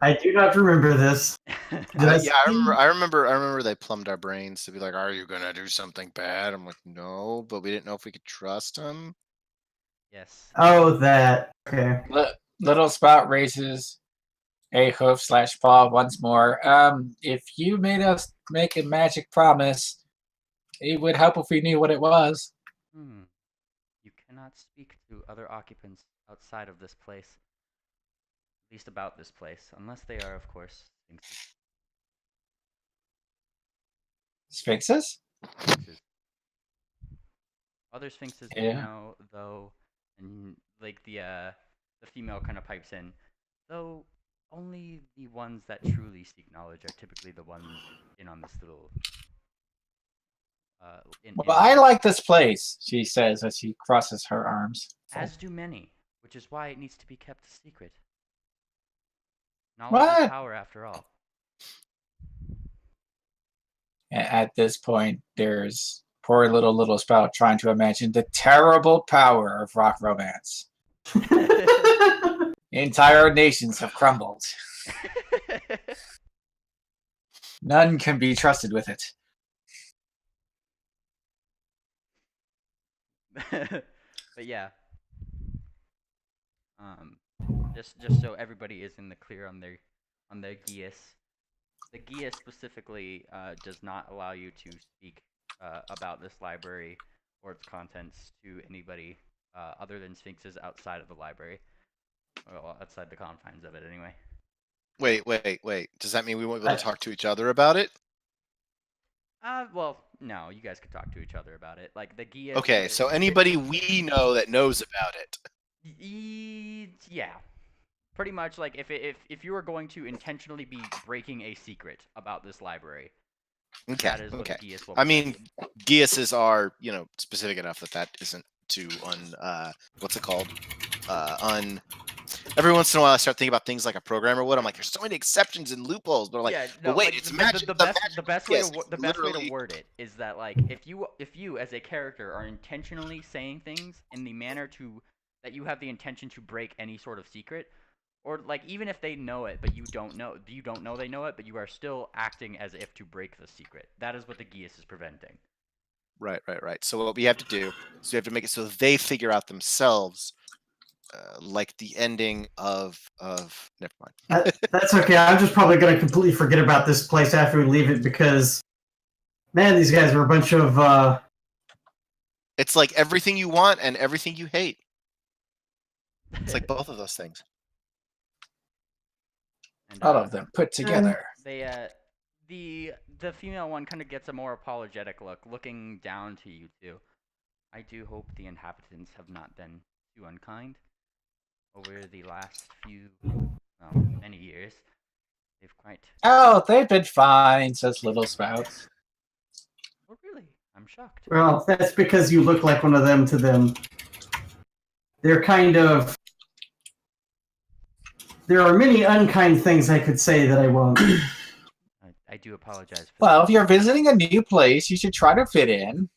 I do not remember this. Yeah, I remember they plumbed our brains to be like, "Are you gonna do something bad?" I'm like, "No," but we didn't know if we could trust him. Yes. Oh, that. Okay. Little Spout raises a hoof/paw once more. If you made us make a magic promise, it would help if we knew what it was. You cannot speak to other occupants outside of this place. At least about this place, unless they are, of course, sphinxes. Sphinxes? Sphinxes. Other sphinxes we Yeah. know, though, and like the female kind of pipes in, though only the ones that truly seek knowledge are typically the ones in on this little. Well, I like this place, she says as she crosses her arms. As do many, which is why it needs to be kept a secret. Knowledge is power, after all. At this point, there's poor Little Spout trying to imagine the terrible power of rock romance. Entire nations have crumbled. None can be trusted with it. But yeah. Just so everybody is in the clear on their geas. The geas specifically does not allow you to speak about this library or its contents to anybody other than sphinxes outside of the library. Well, outside the confines of it, anyway. Wait. Does that mean we won't be able to talk to each other about it? Well, no, you guys could talk to each other about it. Like the geas. Okay, so anybody we know that knows about it. Yeah. Pretty much, like if you were going to intentionally be breaking a secret about this library, that is what Geas will. I mean, Geases are specific enough that isn't too what's it called? every once in a while I start thinking about things like a programmer would. I'm like, there's so many exceptions and loopholes, but I'm like, Yeah, but no, wait, like it's the magic. the best way to yes, it's the best way to literally- word it is that like if you as a character are intentionally saying things in the manner to that you have the intention to break any sort of secret, or like even if they know it but you don't know they know it, but you are still acting as if to break the secret. That is what the Geas is preventing. Right. So what we have to do is we have to make it so they figure out themselves, like the ending of never mind. That's okay. I'm just probably going to completely forget about this place after we leave it because, man, these guys are a bunch of. It's like everything you want and everything you hate. It's like both of those things. And All of them put together. they the female one kind of gets a more apologetic look, looking down to you two. I do hope the inhabitants have not been too unkind over the last many years. They've quite. Oh, they've been fine, says Little Spout. Oh, really? I'm shocked. Well, that's because you look like one of them to them. They're kind of. There are many unkind things I could say that I won't. I do apologize for Well, that. if you're visiting a new place, you should try to fit in.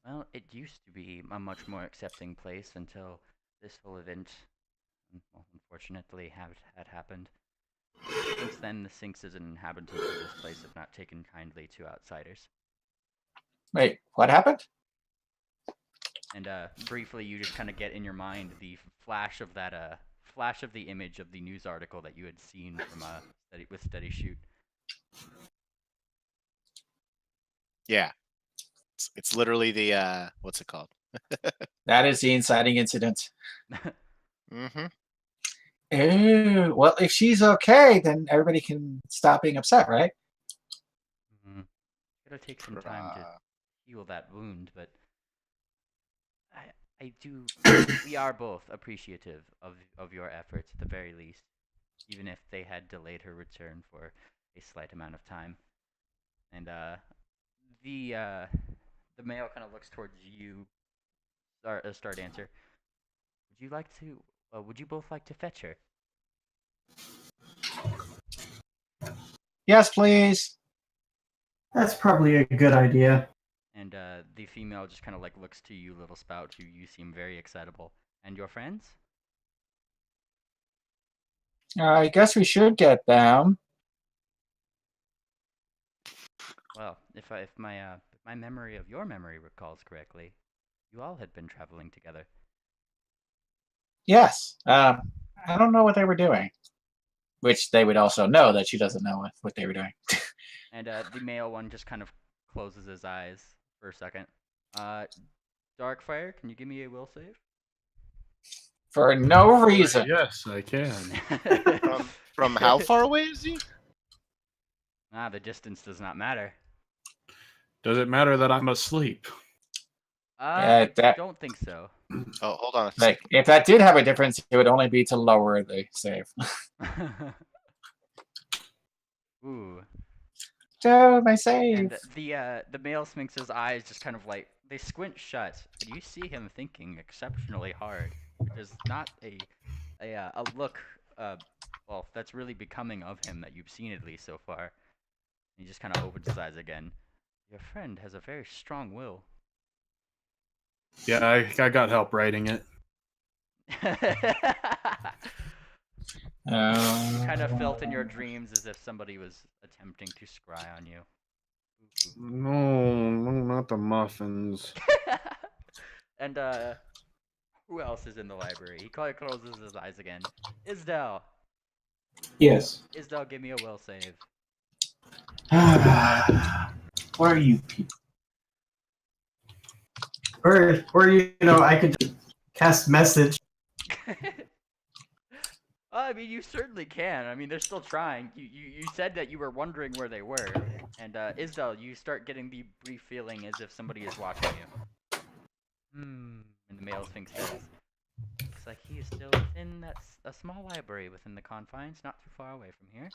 Well, it used to be a much more accepting place until this whole event, unfortunately, had happened. Since then, the Sphinxes and inhabitants of this place have not taken kindly to outsiders. Wait, what happened? And briefly, you just kind of get in your mind the flash of the image of the news article that you had seen from with Steady Shoot. Yeah, it's literally the what's it called? That is the inciting incident. Mm-hmm. Ew. Well, if she's okay, then everybody can stop being upset, right? It'll take some time to heal that wound, but I do. We are both appreciative of your efforts at the very least, even if they had delayed her return for a slight amount of time. And the male kind of looks towards you, Star Dancer. Would you like to? Would you both like to fetch her? Yes, please. That's probably a good idea. And the female just kind of like looks to you, Little Spout, who you seem very excitable. And your friends? I guess we should get them. Well, if my memory of your memory recalls correctly, you all had been traveling together. Yes. I don't know what they were doing. Which they would also know that she doesn't know what they were doing. And the male one just kind of closes his eyes for a second. Darkfire, can you give me a will save? For no reason. Yes, I can. From how far away is he? The distance does not matter. Does it matter that I'm asleep? I don't think so. Oh, hold on a Like, second. if that did have a difference, it would only be to lower the save. Ooh. So my save. And the male Sphinx's eyes just kind of like they squint shut, and you see him thinking exceptionally hard, which is not a look well that's really becoming of him that you've seen at least so far. He just kind of opens his eyes again. Your friend has a very strong will. Yeah, I got help writing it. Kind of felt in your dreams as if somebody was attempting to scry on you. No, not the muffins. And who else is in the library? He closes his eyes again. Isdell. Yes. Isdell, give me a will save. Where are you people? Or I could just cast message. I mean, you certainly can. I mean, they're still trying. You said that you were wondering where they were, and Isdell, you start getting the brief feeling as if somebody is watching you. And the male Sphinx says, "Looks like he is still within a small library within the confines, not too far away from here."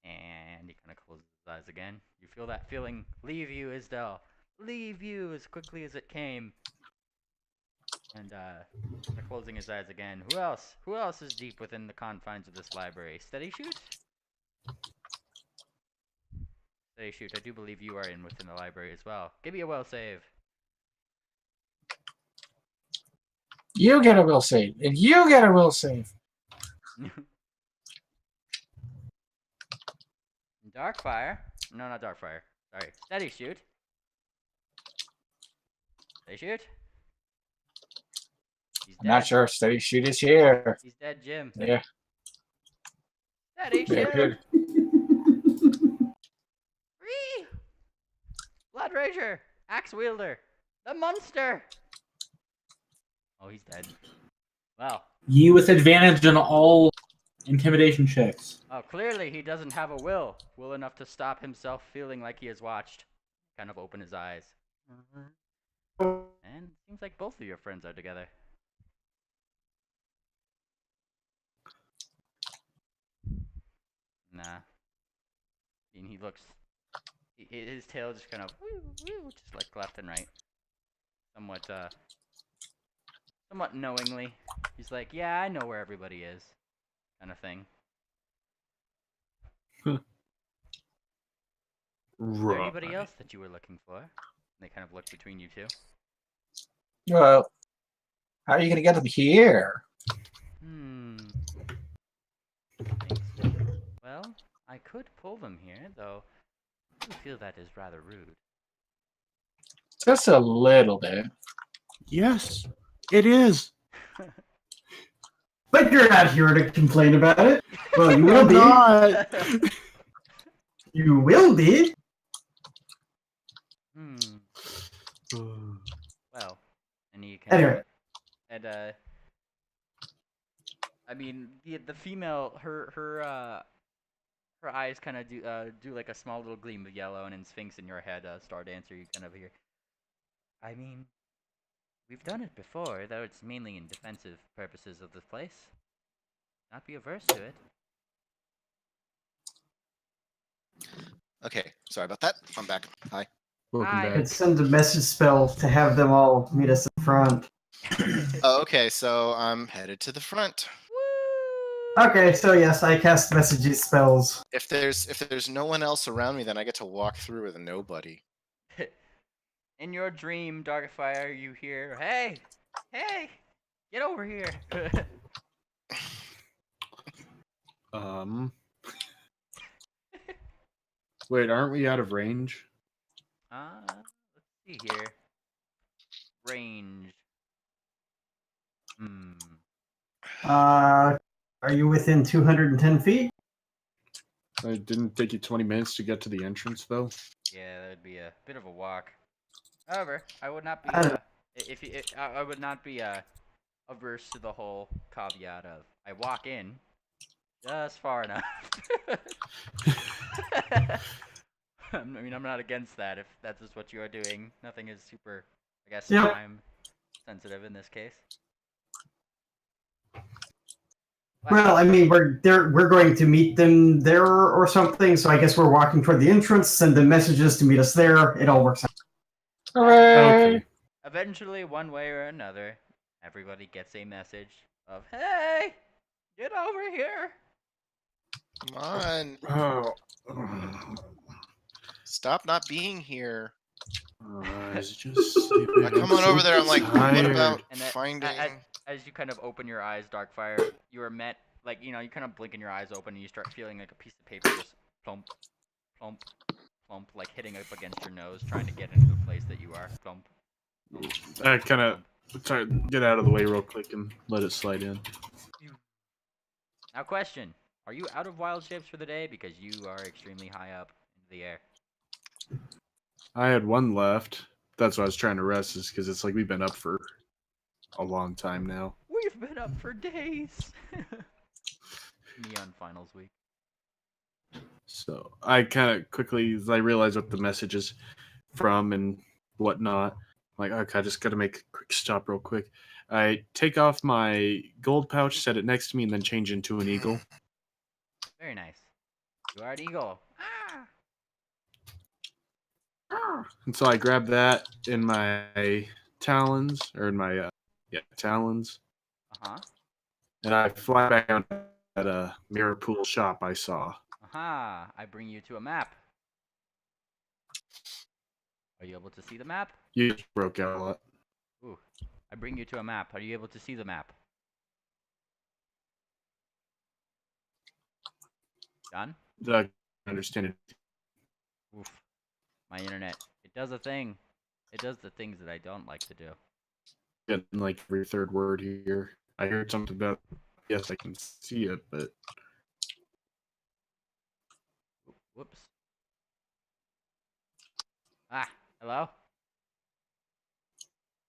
And he kind of closes his eyes again. You feel that feeling leave you, Isdell. Leave you as quickly as it came. And closing his eyes again. Who else? Who else is deep within the confines of this library? Steady shoot. Steady shoot. I do believe you are in within the library as well. Give me a will save. You get a will save. And you get a will save. Darkfire. No, not Darkfire. Sorry. Steady shoot. Steady shoot. He's I'm dead. not sure. Steady shoot is here. He's dead, Jim. Yeah. Steady Yeah, shoot. here. Free. Blood Rager. Axe wielder. The monster. Oh, he's dead. Well. You with advantage on all intimidation checks. Oh, clearly he doesn't have a will. Will enough to stop himself feeling like he is watched. Kind of open his eyes. And seems like both of your friends are together. Nah. And he looks... His tail just kind of... just like left and right. Somewhat knowingly. He's like, yeah, I know where everybody is. Kind of thing. Is there anybody else that you were looking for? They kind of look between you two. Well, how are you going to get them here? Well, I could pull them here, though I do feel that is rather rude. Just a little bit. Yes, it is. But you're not here to complain about it. Well, you will be. Not. You will be. Well, and he can. Anyway. And I mean, the female, her eyes kind of do like a small little gleam of yellow, and in Sphinx in your head, Star Dancer, you kind of hear. I mean, we've done it before, though it's mainly in defensive purposes of this place. Not be averse to it. Okay, sorry about that. I'm back. Hi. Welcome Hi. back. Could send a message spell to have them all meet us in front. Oh, okay, so I'm headed to the front. Okay, so yes, I cast messages spells. If there's no one else around me, then I get to walk through with nobody. In your dream, Darkfire, you hear, "Hey, hey, get over here." Wait, aren't we out of range? Let's see here. Range. Are you within 210 feet? It didn't take you 20 minutes to get to the entrance, though. Yeah, that'd be a bit of a walk. However, I would not be I would not be averse to the whole caveat of I walk in just far enough. I mean, I'm not against that if that's just what you are doing. Nothing is super, I guess, Yep. time sensitive in this case. Well, I mean, we're going to meet them there or something, so I guess we're walking toward the entrance, send them messages to meet us there. It all works out. Hooray! Okay. Eventually, one way or another, everybody gets a message of, "Hey, get over here." Come on. Oh. Stop not being here. I was just sleeping. I come on over there, I'm like, what about And that- finding... As you kind of open your eyes, Darkfire, you are met, like, you kind of blink and your eyes open and you start feeling like a piece of paper just plump, plump, plump, like hitting up against your nose, trying to get into the place that you are. Plump. Plump, I kind of plump. try to get out of the way real quick and let it slide in. Now, question. Are you out of wild shapes for the day? Because you are extremely high up into the air. I had one left. That's why I was trying to rest, is because it's like we've been up for a long time now. We've been up for days. Neon Finals week. So I kind of quickly, as I realized what the message is from and whatnot, I'm like, okay, I just got to make a quick stop real quick. I take off my gold pouch, set it next to me, and then change into an eagle. Very nice. You are an eagle. Ah! And so I grab that in my talons, or in my talons, Uh-huh. and I fly back down at a mirror pool shop I saw. Aha. I bring you to a map. Are you able to see the map? You just broke out a lot. Ooh. I bring you to a map. Are you able to see the map? John? I understand it. Oof. My internet. It does a thing. It does the things that I don't like to do. Getting like every third word here. I heard something about. Yes, I can see it, but Whoops. Ah, hello?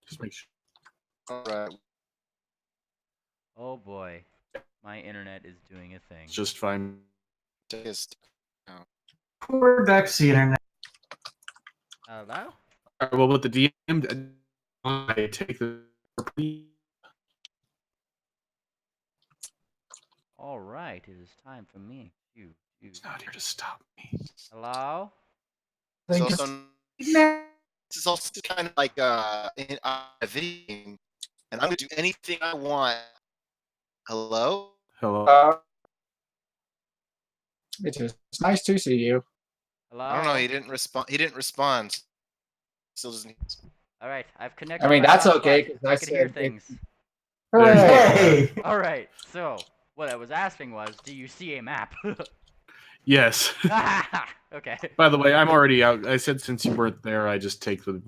just make sure. All right. Oh boy. My internet is doing a thing. It's just fine. Just, Poor Dexy internet. Hello? All right, well, with the DM, I take the. Alright, it is time for me. He's not here to stop me. Hello? it's Like, also, this is also kind of like a video game, and I'm gonna do anything I want. Hello? Hello. It's nice to see you. Hello? I don't know. He didn't respond. He didn't respond. Still doesn't. Alright, I've connected I mean, my that's hotspot. okay, 'cause I can hear said things. Hooray! Hey! Alright, so what I was asking was, do you see a map? Yes. Okay. By the way, I'm already out. I said since you weren't there, I just take the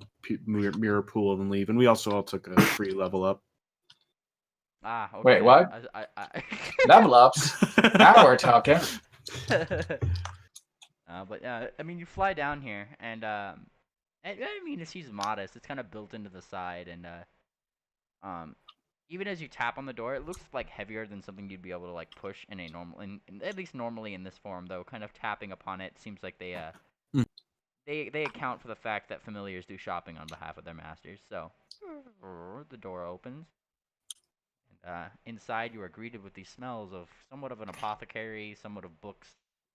mirror pool and leave. And we also all took a free level up. Ah, okay. Wait, what? I Level ups. Now we're talking. But I mean, you fly down here, and I mean, she's modest. It's kind of built into the side, and um, even as you tap on the door, it looks like heavier than something you'd be able to like push in a normal, at least normally in this form. Though, kind of tapping upon it seems like they account for the fact that familiars do shopping on behalf of their masters. So the door opens. Inside, you are greeted with the smells of somewhat of an apothecary, somewhat of books,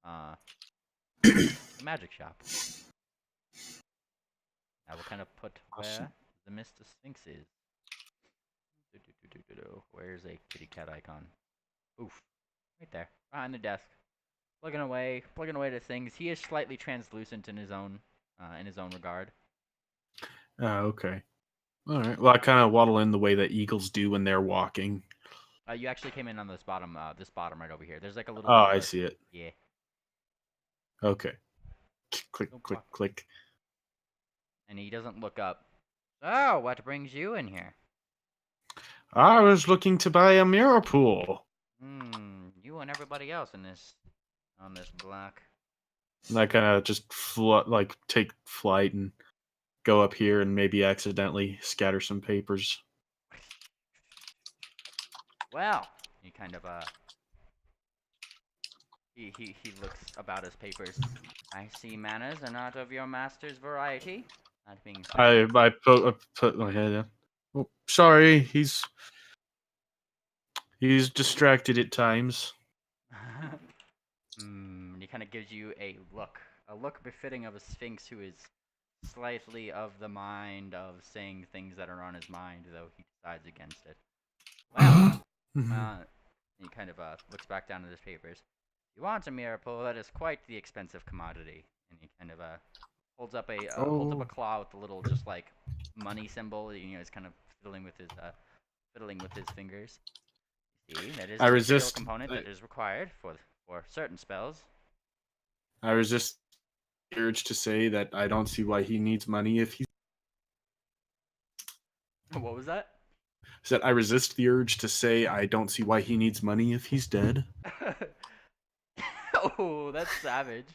a magic shop. I will kind of put Awesome. where the Mr. Sphinx is. Where's a kitty cat icon? Oof. Right there, behind the desk. Plugging away to things. He is slightly translucent in his own regard. Okay. All right. Well, I kind of waddle in the way that eagles do when they're walking. You actually came in on this bottom right over here. There's like a little Oh, door. I see it. Yeah. Okay. Click, No click, problem. click. And he doesn't look up. So, what brings you in here? I was looking to buy a mirror pool. You and everybody else on this block. And I kind of just take flight and go up here and maybe accidentally scatter some papers. Well, he kind of he looks about his papers. I see manners are not of your master's variety. That being said, I put my head in. Oh, sorry, he's distracted at times. he kind of gives you a look befitting of a sphinx who is slightly of the mind of saying things that are on his mind, though he decides against it. Well, he kind of looks back down at his papers. You want a mirror pool? That is quite the expensive commodity. And he kind of holds up a claw with a little just like money symbol. You know, he's kind of fiddling with his fingers. See, that is I a material resist. component that is required for certain spells. I resist the urge to say that I don't see why he needs money if he's. What was that? Said I resist the urge to say I don't see why he needs money if he's dead. Oh, that's savage.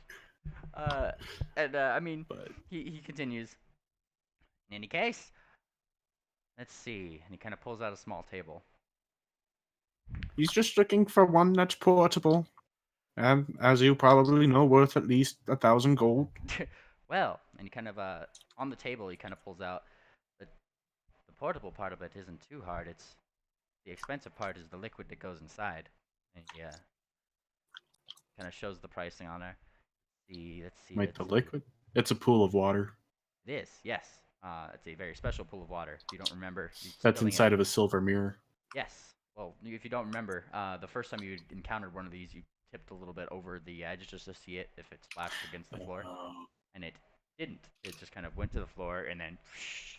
I mean, But he continues. In any case, let's see. And he kind of pulls out a small table. he's just looking for one that's portable, and as you probably know, worth at least 1,000 gold. Well, and he kind of on the table he kind of pulls out the portable part of it isn't too hard. It's the expensive part is the liquid that goes inside. And he kind of shows the pricing on there. Let's see. Like the liquid? It's a pool of water. It is, yes. It's a very special pool of water. If you don't remember, That's spilling inside it. of a silver mirror. Yes. Well, if you don't remember, the first time you encountered one of these, you tipped a little bit over the edge just to see it if it splashed against the floor, and it didn't. It just kind of went to the floor and then just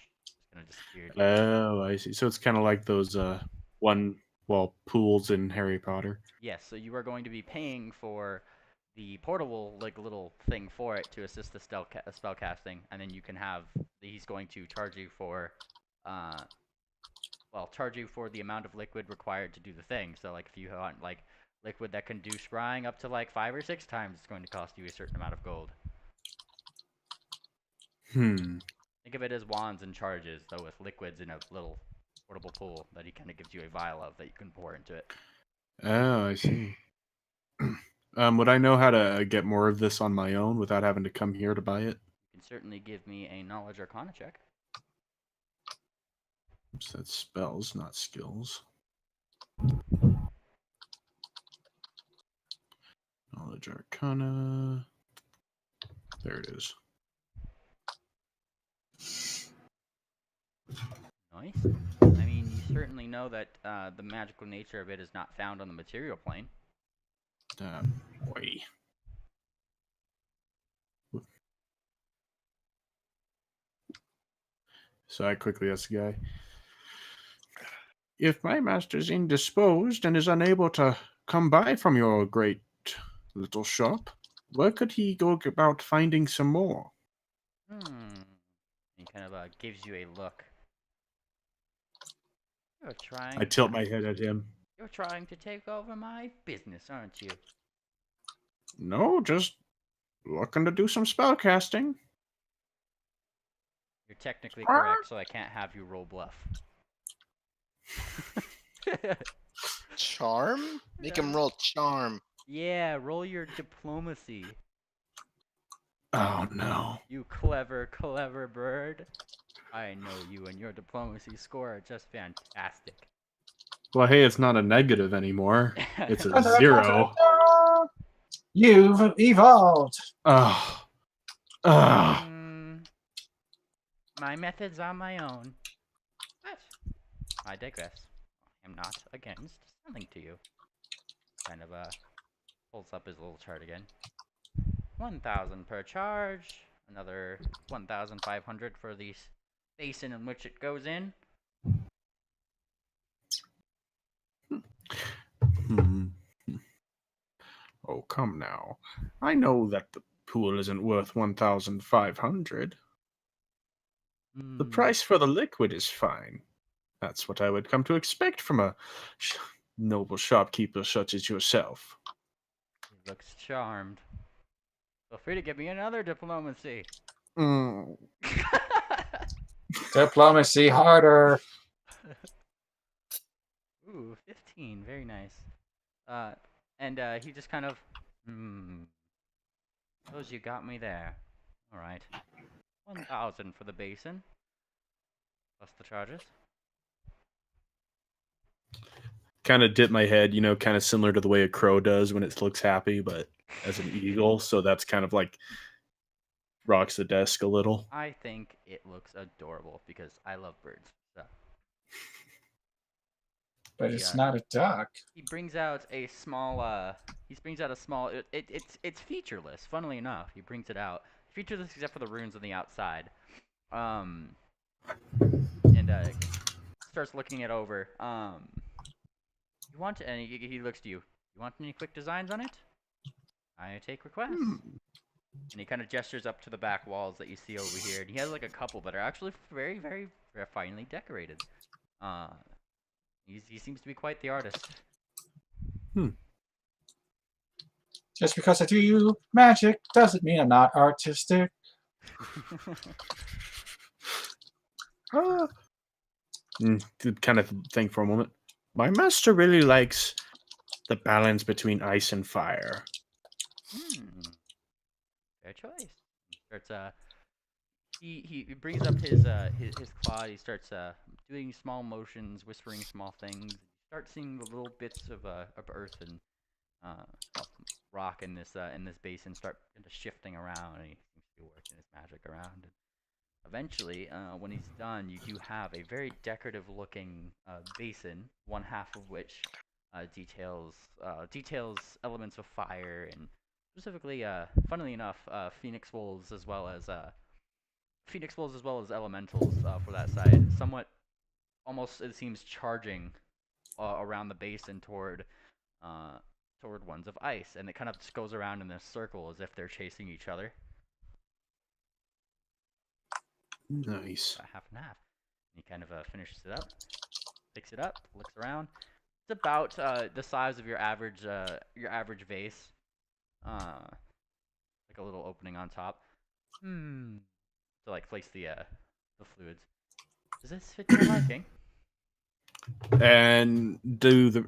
kind of disappeared. Oh, I see. So it's kind of like those pools in Harry Potter. Yes. So you are going to be paying for the portable like little thing for it to assist the spell casting, and then you can have. He's going to charge you for, charge you for the amount of liquid required to do the thing. So like if you want like liquid that can do scrying up to like 5 or 6 times, it's going to cost you a certain amount of gold. Think of it as wands and charges, though with liquids in a little portable pool that he kind of gives you a vial of that you can pour into it. Oh, I see. Would I know how to get more of this on my own without having to come here to buy it? You can certainly give me a knowledge arcana check. Oops, that's spells, not skills. Knowledge arcana. There it is. Nice. I mean, you certainly know that the magical nature of it is not found on the material plane. Boy. So I quickly asked the guy, if my master's indisposed and is unable to come by from your great little shop, where could he go about finding some more? He kind of gives you a look. You're trying. I tilt my head at him. You're trying to take over my business, aren't you? No, just looking to do some spell casting. You're technically correct, so I can't have you roll bluff. Charm? Make him roll charm. Yeah, roll your diplomacy. Oh no. You clever, clever bird. I know you and your diplomacy score are just fantastic. Well, hey, it's not a negative anymore. It's a 0. You've evolved. Oh. My methods are my own. But I digress. I am not against selling to you. Kind of pulls up his little chart again. 1,000 per charge. Another 1,500 for the basin in which it goes in. Oh, come now. I know that the pool isn't worth 1,500. The price for the liquid is fine. That's what I would come to expect from a noble shopkeeper such as yourself. He looks charmed. Feel free to give me another diplomacy. Diplomacy harder. Ooh, 15. Very nice. And he just kind of, Suppose you got me there. Alright. 1,000 for the basin. Plus the charges. Kind of dip my head, kind of similar to the way a crow does when it looks happy, but as an eagle. So that's kind of like rocks the desk a little. I think it looks adorable because I love birds. So. But it's not a duck. He brings out a small. It's featureless. Funnily enough, he brings it out. Featureless except for the runes on the outside. And starts looking it over. You want? And he looks to you. You want any quick designs on it? I take requests. And he kind of gestures up to the back walls that you see over here. And he has like a couple that are actually very, very, very finely decorated. He seems to be quite the artist. Just because I do magic doesn't mean I'm not artistic. Kind of think for a moment. My master really likes the balance between ice and fire. Fair choice. Starts he brings up his claw. He starts doing small motions, whispering small things. You start seeing the little bits of earth and rock in this basin start shifting around, and he seems to be working his magic around. And Eventually, when he's done, you do have a very decorative-looking basin, one half of which details elements of fire and specifically, funnily enough, phoenix wolves as well as elementals for that side. Somewhat, almost it seems charging around the basin toward ones of ice, and it kind of just goes around in this circle as if they're chasing each other. Nice. About half and half. He kind of finishes it up, picks it up, looks around. It's about the size of your average vase. Like a little opening on top. To like place the fluids. Does this fit your liking? And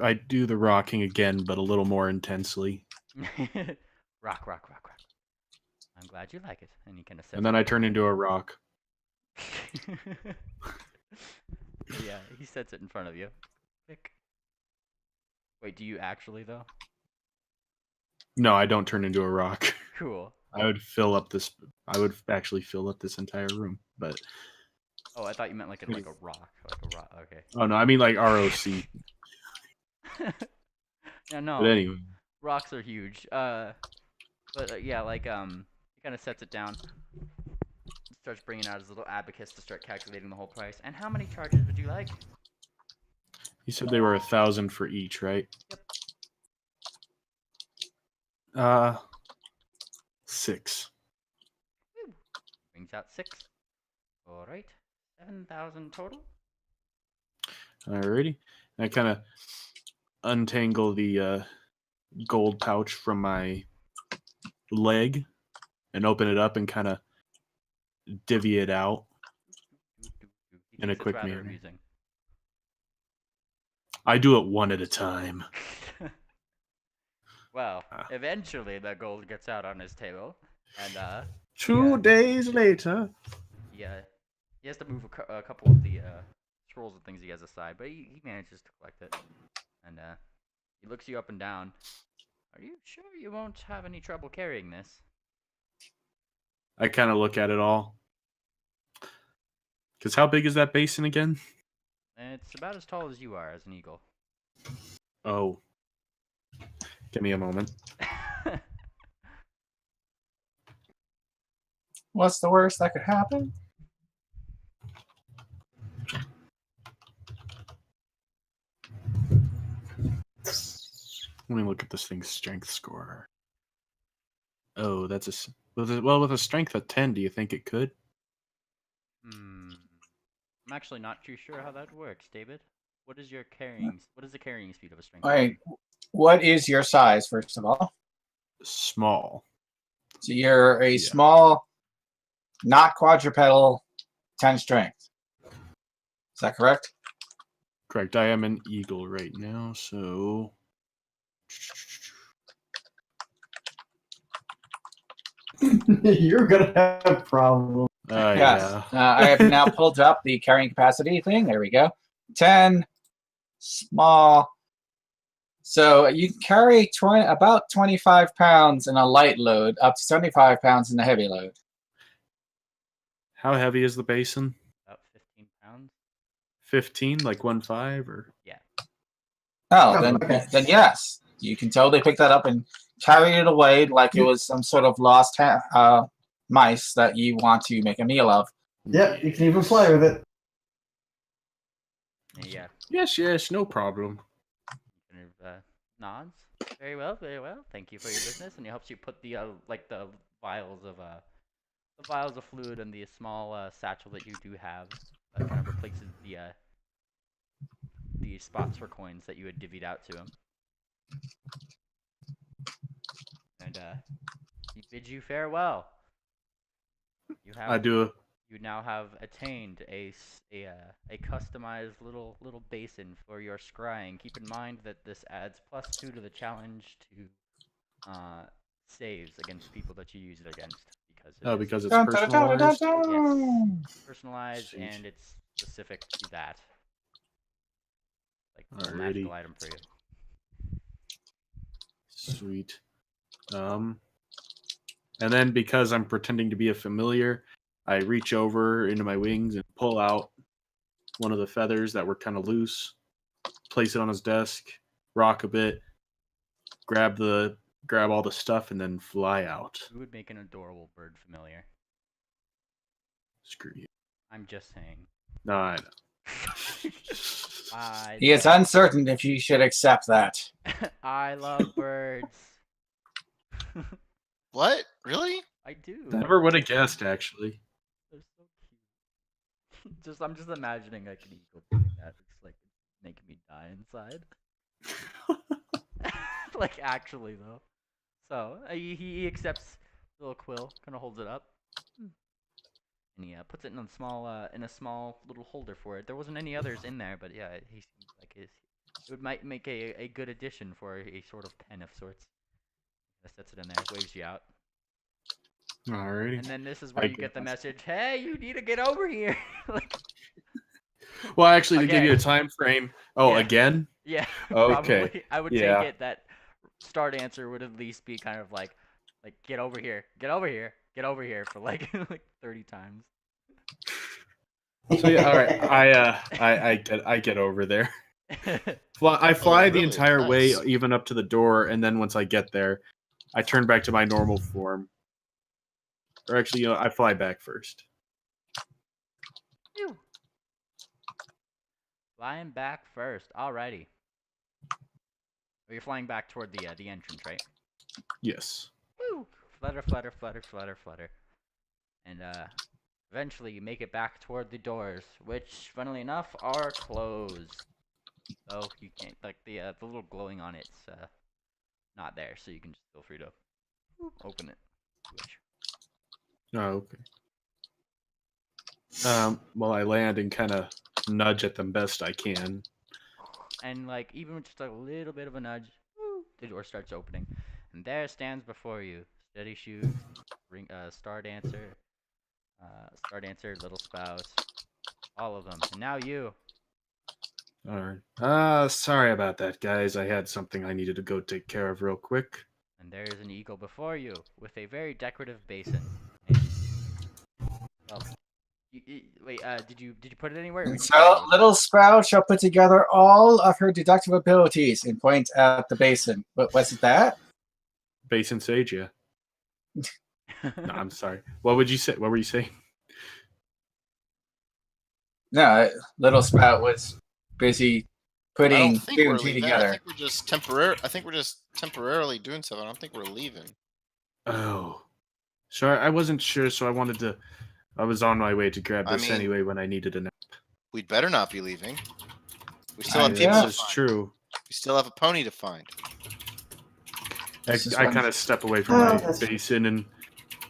I do the rocking again, but a little more intensely. Rock. I'm glad you like it. And he kind of says. And then I turn into a rock. Yeah, he sets it in front of you. Pick. Wait, do you actually though? No, I don't turn into a rock. Cool. I would actually fill up this entire room, but. Oh, I thought you meant like a rock. Okay. Oh no, I mean like ROC. Yeah, no. But anyway. Rocks are huge. Yeah, like he kind of sets it down. Starts bringing out his little abacus to start calculating the whole price. And how many charges would you like? You said they were 1,000 for each, right? Yep. 6. Woo. Brings out 6. All right, 7,000 total. Alrighty. I kind of untangle the gold pouch from my leg and open it up and kind of divvy it out in a quick manner. Amusing. I do it one at a time. Well, eventually that gold gets out on his table, and 2 days later. Yeah, he has to move a couple of the scrolls and things he has aside, but he manages to collect it, and he looks you up and down. Are you sure you won't have any trouble carrying this? I kind of look at it all. Because how big is that basin again? It's about as tall as you are as an eagle. Oh. Give me a moment. What's the worst that could happen? Let me look at this thing's strength score. Oh, that's with a strength of 10, do you think it could? I'm actually not too sure how that works, David. What is the carrying speed of a strength? All right. What is your size, first of all? Small. So you're a small, not quadrupedal, 10 strength. Is that correct? Correct. I am an eagle right now, so... You're gonna have problems. Yes. Yeah. I have now pulled up the carrying capacity thing. There we go. 10, small. So you can carry about 25 pounds in a light load, up to 75 pounds in a heavy load. How heavy is the basin? About 15 pounds. 15, like 1.5, or? Yeah. Oh, then yes. You can totally pick that up and carry it away like it was some sort of lost mice that you want to make a meal of. Yeah, you can even fly with it. Yeah. Yes, no problem. Nods. Very well. Thank you for your business, and he helps you put the the vials of fluid in the small satchel that you do have. That kind of replaces the spots for coins that you had divvied out to him. And he bids you farewell. You now have attained a customized little basin for your scrying. Keep in mind that this adds +2 to the challenge to saves against people that you use it against, because it's personalized. Yes, personalized. Sweet. And it's specific to that, like a Alrighty. magical item for you. Sweet. And then because I'm pretending to be a familiar, I reach over into my wings and pull out one of the feathers that were kind of loose, place it on his desk, rock a bit, grab all the stuff, and then fly out. Who would make an adorable bird familiar? Screw you. I'm just saying. No, I know. He is uncertain if you should accept that. I love birds. What? Really? I do. Never would have guessed, actually. They're so cute. I'm just imagining like an eagle doing that. It's like making me die inside. Like actually though. So he accepts the little quill, kind of holds it up, and he puts it in a small little holder for it. There wasn't any others in there, but yeah, he seems like it might make a good addition for a sort of pen of sorts. Sets it in there, waves you out. Alrighty. And then this is where you get the message, hey, you need to get over here. Like, well, actually, to give you a again. time frame. Oh, Yeah. again? Yeah, Okay. probably. I would Yeah. take it that start answer would at least be kind of like get over here, get over here, get over here for like 30 times. So yeah, all right. I get over there. I fly the really? entire way, Nice. even up to the door, and then once I get there, I turn back to my normal form. Or actually, I fly back first. Phew. Flying back first. Alrighty. Oh, you're flying back toward the entrance, right? Yes. Woo! Flutter, flutter, flutter, flutter, flutter. And eventually you make it back toward the doors, which, funnily enough, are closed. So you can't, like, the little glowing on it's not there, so you can just feel free to open it. Which... Oh, okay. Well, I land and kind of nudge at them best I can. And, like, even with just a little bit of a nudge, the door starts opening. And there stands before you, Steady Shoes, Star Dancer, Little Spout, all of them. And now you. All right. Sorry about that, guys. I had something I needed to go take care of real quick. And there is an eagle before you with a very decorative basin. And, well, wait. Did you put it anywhere? Or did you So, find it? Little Sprout shall put together all of her deductive abilities and point at the basin. What was it that? Basin Sage, yeah. No, I'm sorry. What would you say? What were you saying? No, Little Sprout was busy I putting don't think two we're and two leaving. I together. think we're just temporarily doing something. I don't think we're leaving. Oh. Sorry, I wasn't sure, so I was on my way to grab I this mean- anyway when I needed a nap. We'd better not be leaving. We still have I people guess. to This is find. true. We still have a pony to find. This is I one- kind of step away from Oh, my that's- basin and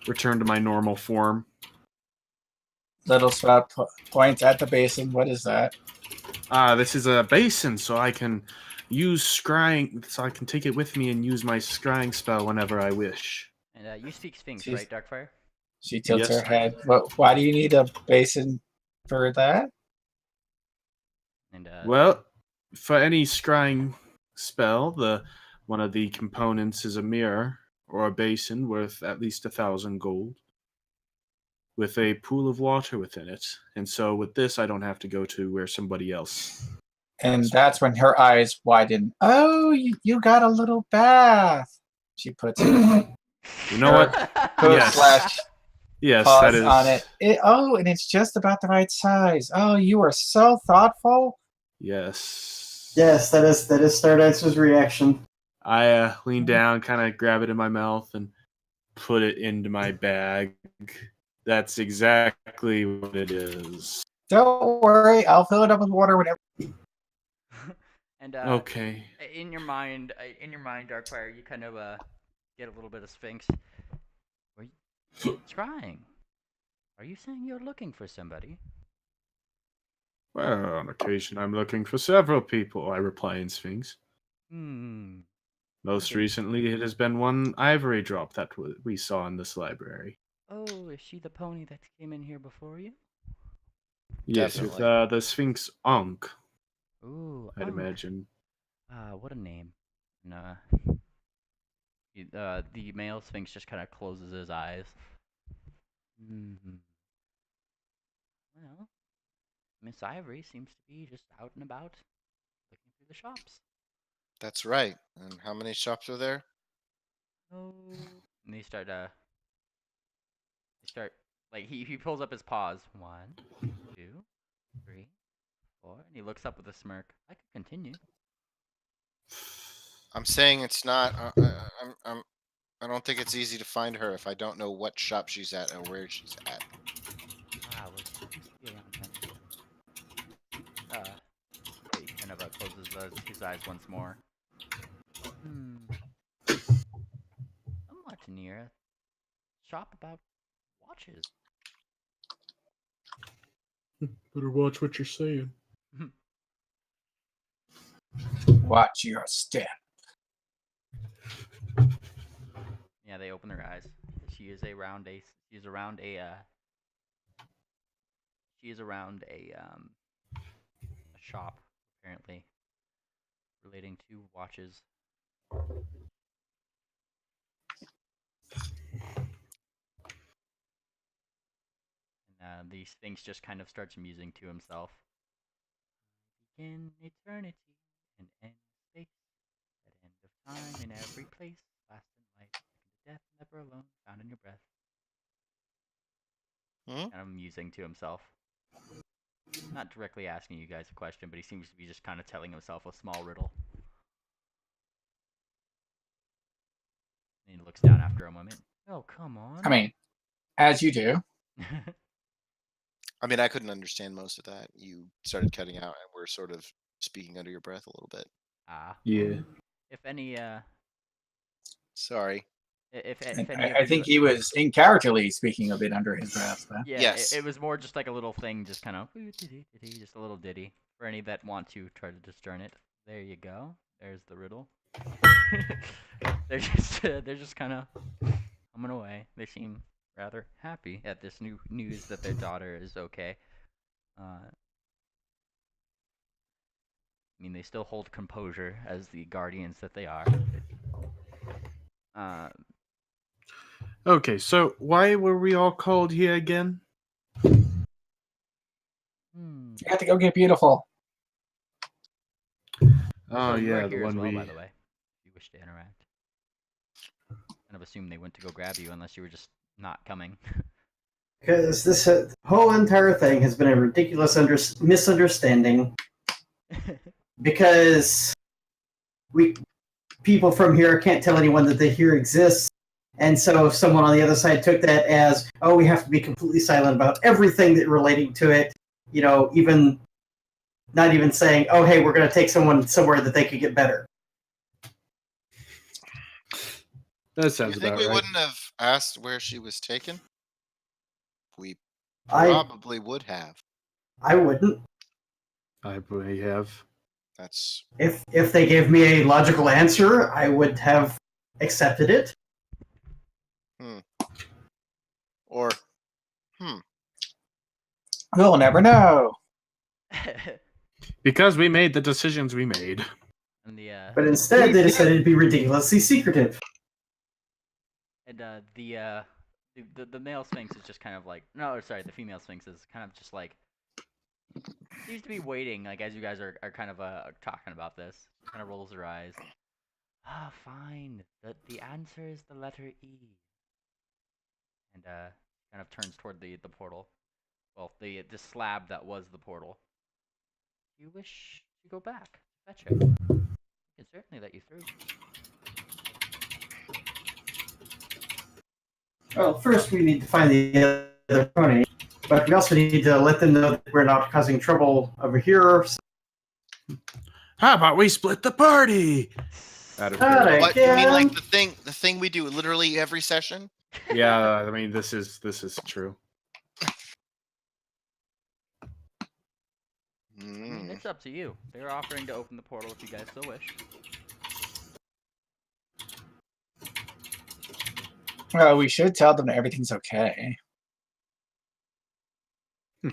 return to my normal form. Little Sprout points at the basin. What is that? This is a basin, so I can use scrying, so I can take it with me and use my scrying spell whenever I wish. And you speak Sphinx, She's- right, Darkfire? She tilts Yes. her head. Why do you need a basin for that? And Well, for any scrying spell, one of the components is a mirror or a basin worth at least 1,000 gold, with a pool of water within it. And so with this, I don't have to go to where somebody else. And that's when her eyes widen. Oh, you got a little bath. She puts her You know what? foot Yes. slash Yes, paws that is. on it. Oh, and it's just about the right size. Oh, you are so thoughtful. Yes. Yes, that is Stardancer's reaction. I lean down, kind of grab it in my mouth, and put it into my bag. That's exactly what it is. Don't worry, I'll fill it up with water whenever. and Okay. in your mind, Darkfire, you kind of get a little bit of Sphinx. Were you scrying? Are you saying you're looking for somebody? Well, on occasion, I'm looking for several people, I reply in Sphinx. Most Okay. recently, it has been one Ivory Drop that we saw in this library. Oh, is she the pony that came in here before you? Yes, with Definitely. the Sphinx Ankh, Ooh, I'd Ankh. imagine. What a name. No. The male Sphinx just kind of closes his eyes. Well, Miss Ivory seems to be just out and about, looking through the shops. That's right. And how many shops are there? Oh. And like he pulls up his paws. 1, 2, 3, 4, and he looks up with a smirk. I could continue. I'm saying it's not. I don't think it's easy to find her if I don't know what shop she's at or where she's at. Well, she seems to be around town. He kind of closes his eyes once more. Somewhat near a shop about watches. Better watch what you're saying. Watch your step. Yeah, they open their eyes. She is around a shop apparently relating to watches. And the Sphinx just kind of starts musing to himself. Begin eternity and end space. At end of time in every place. Last in life, second to death, never alone, found in your breath. Kind of musing to himself. Not directly asking you guys a question, but he seems to be just kind of telling himself a small riddle. And he looks down after a moment. Oh, come on. I mean, as you do. I mean, I couldn't understand most of that. You started cutting out, and we're sort of speaking under your breath a little bit. Yeah. If any, Sorry. if any of I think you, he was in characterly speaking a bit under his breath. But... yeah, Yes. it was more just like a little thing, just kind of, just a little ditty. For any that want to try to discern it, there you go. There's the riddle. they're just kind of humming away. They seem rather happy at this new news that their daughter is okay. I mean, they still hold composure as the guardians that they are. Okay, so why were we all called here again? You have to go get beautiful. Oh, So you yeah, are the here as one well, we... by the way, if you wish to interact. Kind of assume they went to go grab you unless you were just not coming. Because this whole entire thing has been a ridiculous misunderstanding. Because people from here can't tell anyone that they here exists. And so someone on the other side took that as, oh, we have to be completely silent about everything that relating to it. You know, even not even saying, oh, hey, we're going to take someone somewhere that they could get better. That sounds You think about we right. wouldn't have asked where she was taken? We I probably would have. I wouldn't. I may have. That's If they gave me a logical answer, I would have accepted it. or We'll never know. And Because we made the decisions we made. But instead, they decided to be ridiculously secretive. And the male Sphinx is just kind of like, no, sorry, the female Sphinx is kind of just like, seems to be waiting, like as you guys are kind of talking about this. Kind of rolls her eyes. Ah, fine. The answer is the letter E. And kind of turns toward the portal. Well, the slab that was the portal. Do you wish to go back? Fetch her. I can certainly let you through. Well, first we need to find the other pony, but we also need to let them know that we're not causing trouble over here. How about we split the party? Out of Alright. here. what? You mean like Again? the thing we do literally every session? Yeah, I mean this is true. I mean, it's up to you. They're offering to open the portal if you guys so wish. Well, we should tell them that everything's okay.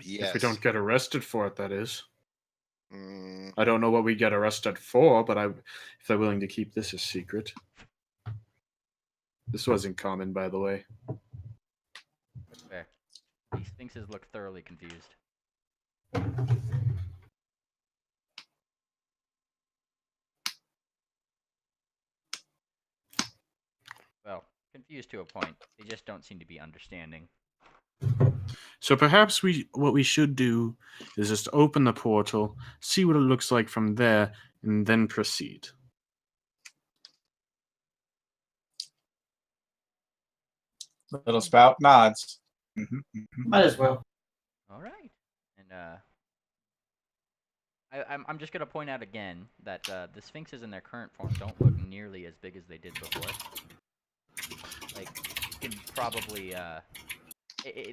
Yes. If we don't get arrested for it, that is. Mm, I don't know what we get arrested for, but if they're willing to keep this a secret. This wasn't common, by the way. Fair. These Sphinxes look thoroughly confused. Well, confused to a point. They just don't seem to be understanding. So perhaps what we should do is just open the portal, see what it looks like from there, and then proceed. Little spout nods. Might as well. All right. And I'm just gonna point out again that the Sphinxes in their current form don't look nearly as big as they did before. Like, you can probably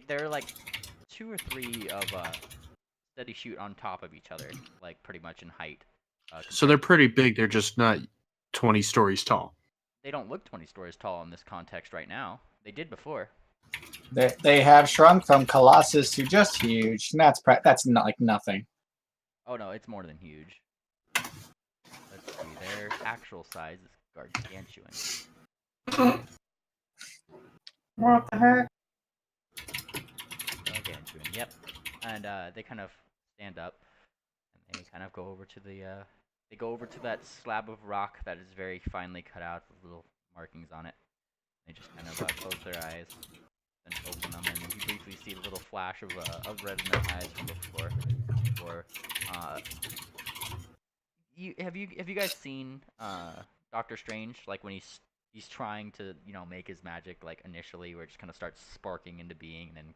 they're like 2 or 3 of steady shoot on top of each other, like pretty much in height. So they're pretty big. They're just not 20 stories tall. They don't look 20 stories tall in this context right now. They did before. They have shrunk from Colossus to just huge. And that's not like nothing. Oh no, it's more than huge. Let's see, their actual size is gargantuan. What the heck? Gargantuan, yep. And they kind of stand up, and they kind of go over to they go over to that slab of rock that is very finely cut out with little markings on it. They just kind of close their eyes, then open them, and you briefly see a little flash of red in their eyes from before. Have you guys seen Doctor Strange? Like when he's trying to make his magic like initially, where it just kind of starts sparking into being, and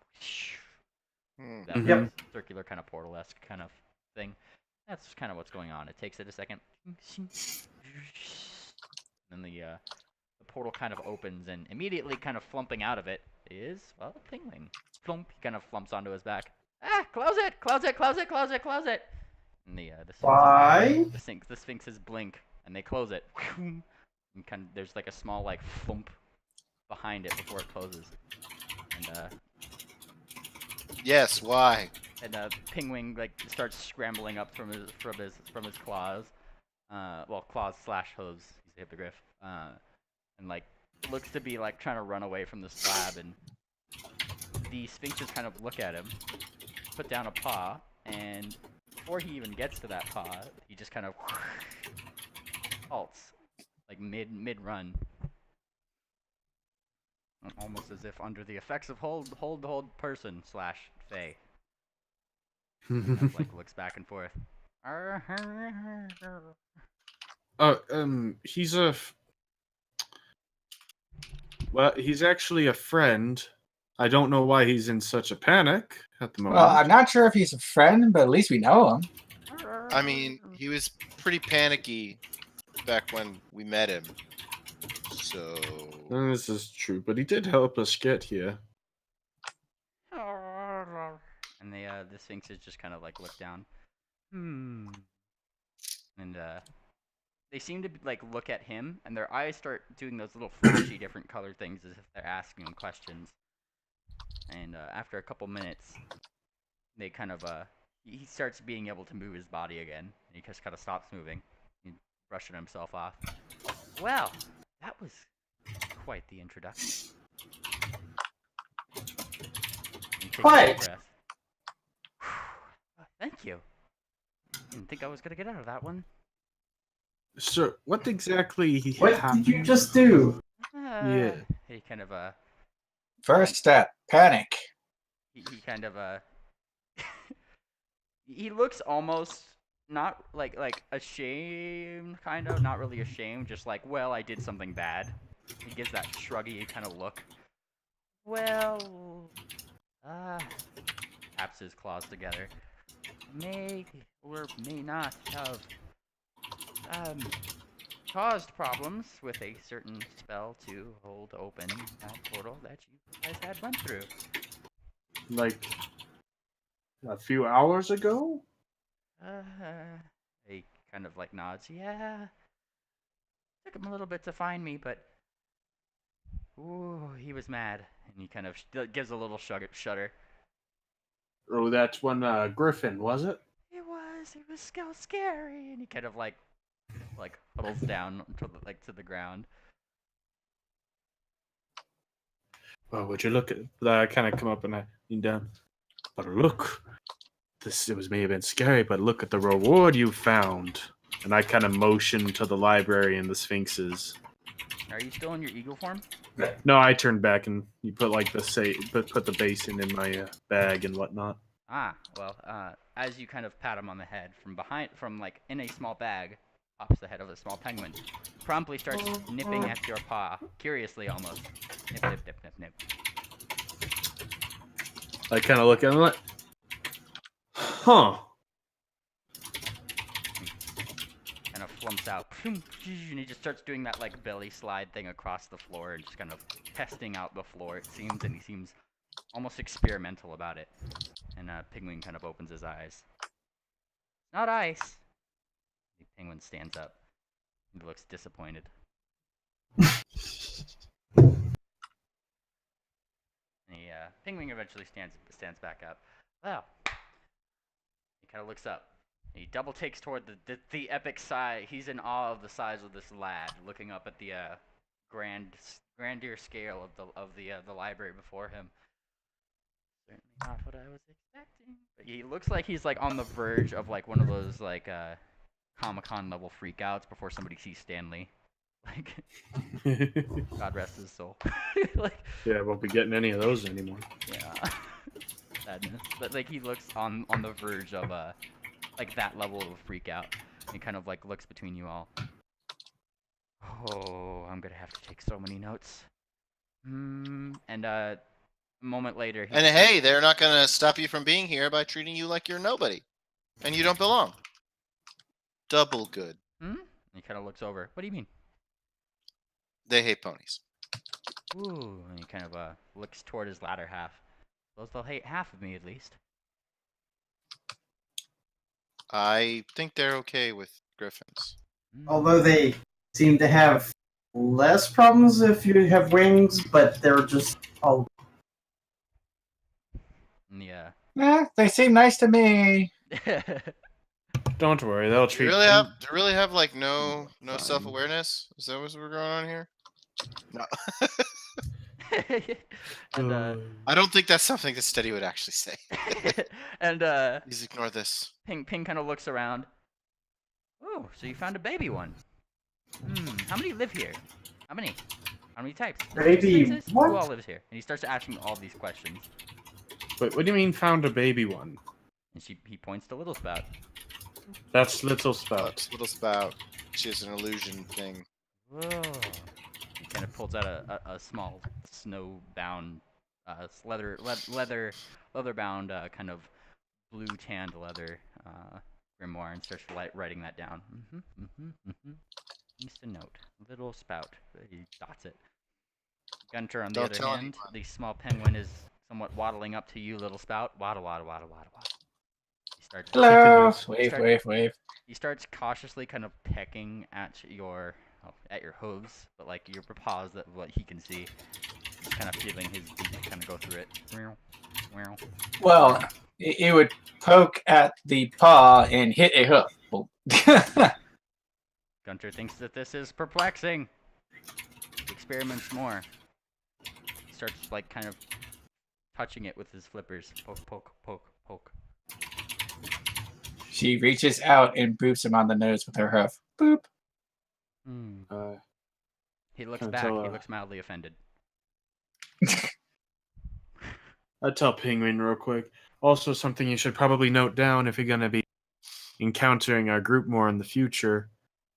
then that Yep. circular kind of portal-esque kind of thing. That's kind of what's going on. It takes it a second, and then the portal kind of opens, and immediately kind of flumping out of it is, well, a Pingwing. Flump, he kind of flumps onto his back. Ah, close it, close it, close it, close it, close it. And the Why? the Sphinxes blink, and they close it. And kind of, there's like a small like thump behind it before it closes. And Yes, why? Pingwing like starts scrambling up from his claws. Well, claws / hooves. He's a hippogriff. And like looks to be like trying to run away from the slab, and the Sphinxes kind of look at him, put down a paw, and before he even gets to that paw, he just kind of halts, like mid run, almost as if under the effects of hold person / Fae. Kind of like looks back and forth. He's actually a friend. I don't know why he's in such a panic at the moment. Well, I'm not sure if he's a friend, but at least we know him. I mean, he was pretty panicky back when we met him. So This is true, but he did help us get here. And the Sphinxes just kind of like look down. And they seem to like look at him, and their eyes start doing those little flashy different color things as if they're asking him questions. And after a couple minutes, they kind of he starts being able to move his body again, and he just kind of stops moving. He's brushing himself off. Well, that was quite the introduction. Quite. Thank you. Didn't think I was gonna get out of that one. So, what exactly What happened? did you just do? Yeah. He kind of First step, panic. he kind of he looks almost not like ashamed, kind of not really ashamed, just like, well, I did something bad. He gives that shruggy kind of look. Well, taps his claws together. May or may not have caused problems with a certain spell to hold open that portal that you guys had run through. Like a few hours ago? He kind of like nods. Yeah, took him a little bit to find me, but ooh, he was mad, and he kind of gives a little shudder. Oh, that's when Griffin, was it? It was so scary, and he kind of like huddles down to the ground. Well, would you look at that? I kind of come up and I lean down. But look, may have been scary, but look at the reward you found. And I kind of motion to the library and the sphinxes. Are you still in your eagle form? No, I turned back and you put like put the basin in my bag and whatnot. Ah, well, as you kind of pat him on the head from like in a small bag, pops the head of a small penguin. Promptly starts nipping at your paw, curiously almost. Nip, nip, nip, nip, nip. I kind of look at him like, huh. Kind of flumps out, and he just starts doing that like belly slide thing across the floor and just kind of testing out the floor, it seems, and he seems almost experimental about it. And Penguin kind of opens his eyes. Not ice. The penguin stands up. He looks disappointed. The penguin eventually stands back up. Wow. He kind of looks up. He double takes toward the epic size. He's in awe of the size of this lad, looking up at the grandeur scale of the library before him. Certainly not what I was expecting. But he looks like he's like on the verge of like one of those like Comic-Con level freakouts before somebody sees Stanley. Like, God rest his soul. Like, Yeah, won't be getting any of those anymore. yeah, sadness. But like he looks on the verge of like that level of freak out. He kind of like looks between you all. Oh, I'm gonna have to take so many notes. And a moment later. And hey, they're not going to stop you from being here by treating you like you're nobody. And you don't belong. Double good. He kind of looks over. What do you mean? They hate ponies. Ooh, and he kind of looks toward his latter half. Suppose they'll hate half of me at least. I think they're okay with griffins. Although they seem to have less problems if you have wings, but they're just all. Yeah. They seem nice to me. Don't worry, they'll Do treat you really have like no Fine. self-awareness? Is that what's going on here? No. And I don't think that's something that Steady would actually say. and Please ignore this. Ping kind of looks around. Oh, so you found a baby one. How many live here? How many? How many types? Baby, Sphinxes? what? Who all lives here? And he starts asking all these questions. Wait, what do you mean found a baby one? And he points to Little Spout. That's Little Oh, Spout. it's Little Spout. She has an illusion thing. Whoa. He kind of pulls out a small snow-bound, leather-bound, kind of blue-tanned leather grimoire and starts writing that down. Just a note. Little Spout. He dots it. Gunter, on the Don't other tell hand, anyone. the small penguin is somewhat waddling up to you, Little Spout. Waddle, waddle, waddle, waddle, waddle. He starts. Hello. Keeping Wave. He starts cautiously kind of pecking at your hooves, but like your paws, that what he can see. He's kind of feeling his beak kind of go through it. Meow. Well, it would poke at the paw and hit a hoof. Gunter thinks that this is perplexing. He experiments more. He starts like kind of touching it with his flippers. Poke, poke, poke, poke. She reaches out and boops him on the nose with her hoof. Boop. He looks Can't back. tell, He looks mildly offended. I tell Penguin real quick. Also, something you should probably note down if you're going to be encountering our group more in the future.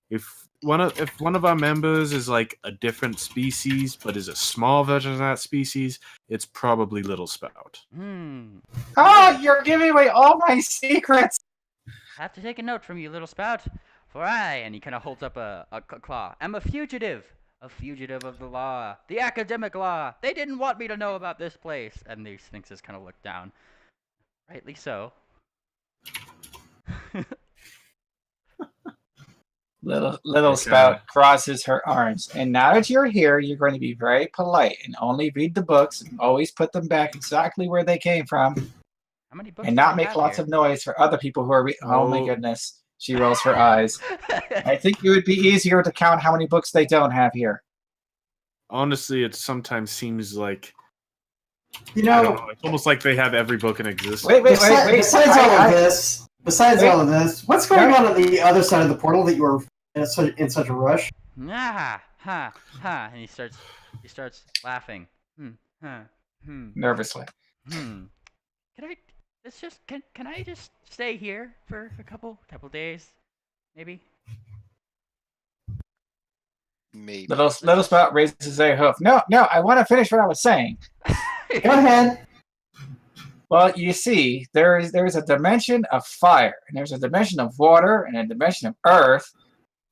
If one of our members is like a different species, but is a small version of that species, it's probably Little Spout. Oh, you're giving away all my secrets. Have to take a note from you, Little Spout. For I, and he kind of holds up a claw, am a fugitive of the law, the academic law. They didn't want me to know about this place. And the sphinxes kind of look down. Rightly so. Little Spout crosses her arms. And now that you're here, you're going to be very polite and only read the books and always put them back exactly where they came from. How many books And do not they make have lots here? of noise for other people who are oh my Oh. goodness. She rolls her eyes. I think it would be easier to count how many books they don't have here. Honestly, it sometimes seems like You I don't know, know. It's almost like they have every book in existence. Wait. besides Wait. all of this, what's going on the other side of the portal that you were in such a rush? Ah, ha, ha, and he starts laughing. Hmm. Nervously. Can I? Let's just can I just stay here for a couple days, maybe? Maybe. Little Spout raises a hoof. No, I want to finish what I was saying. Go ahead. Well, you see, there's a dimension of fire, and there's a dimension of water, and a dimension of earth,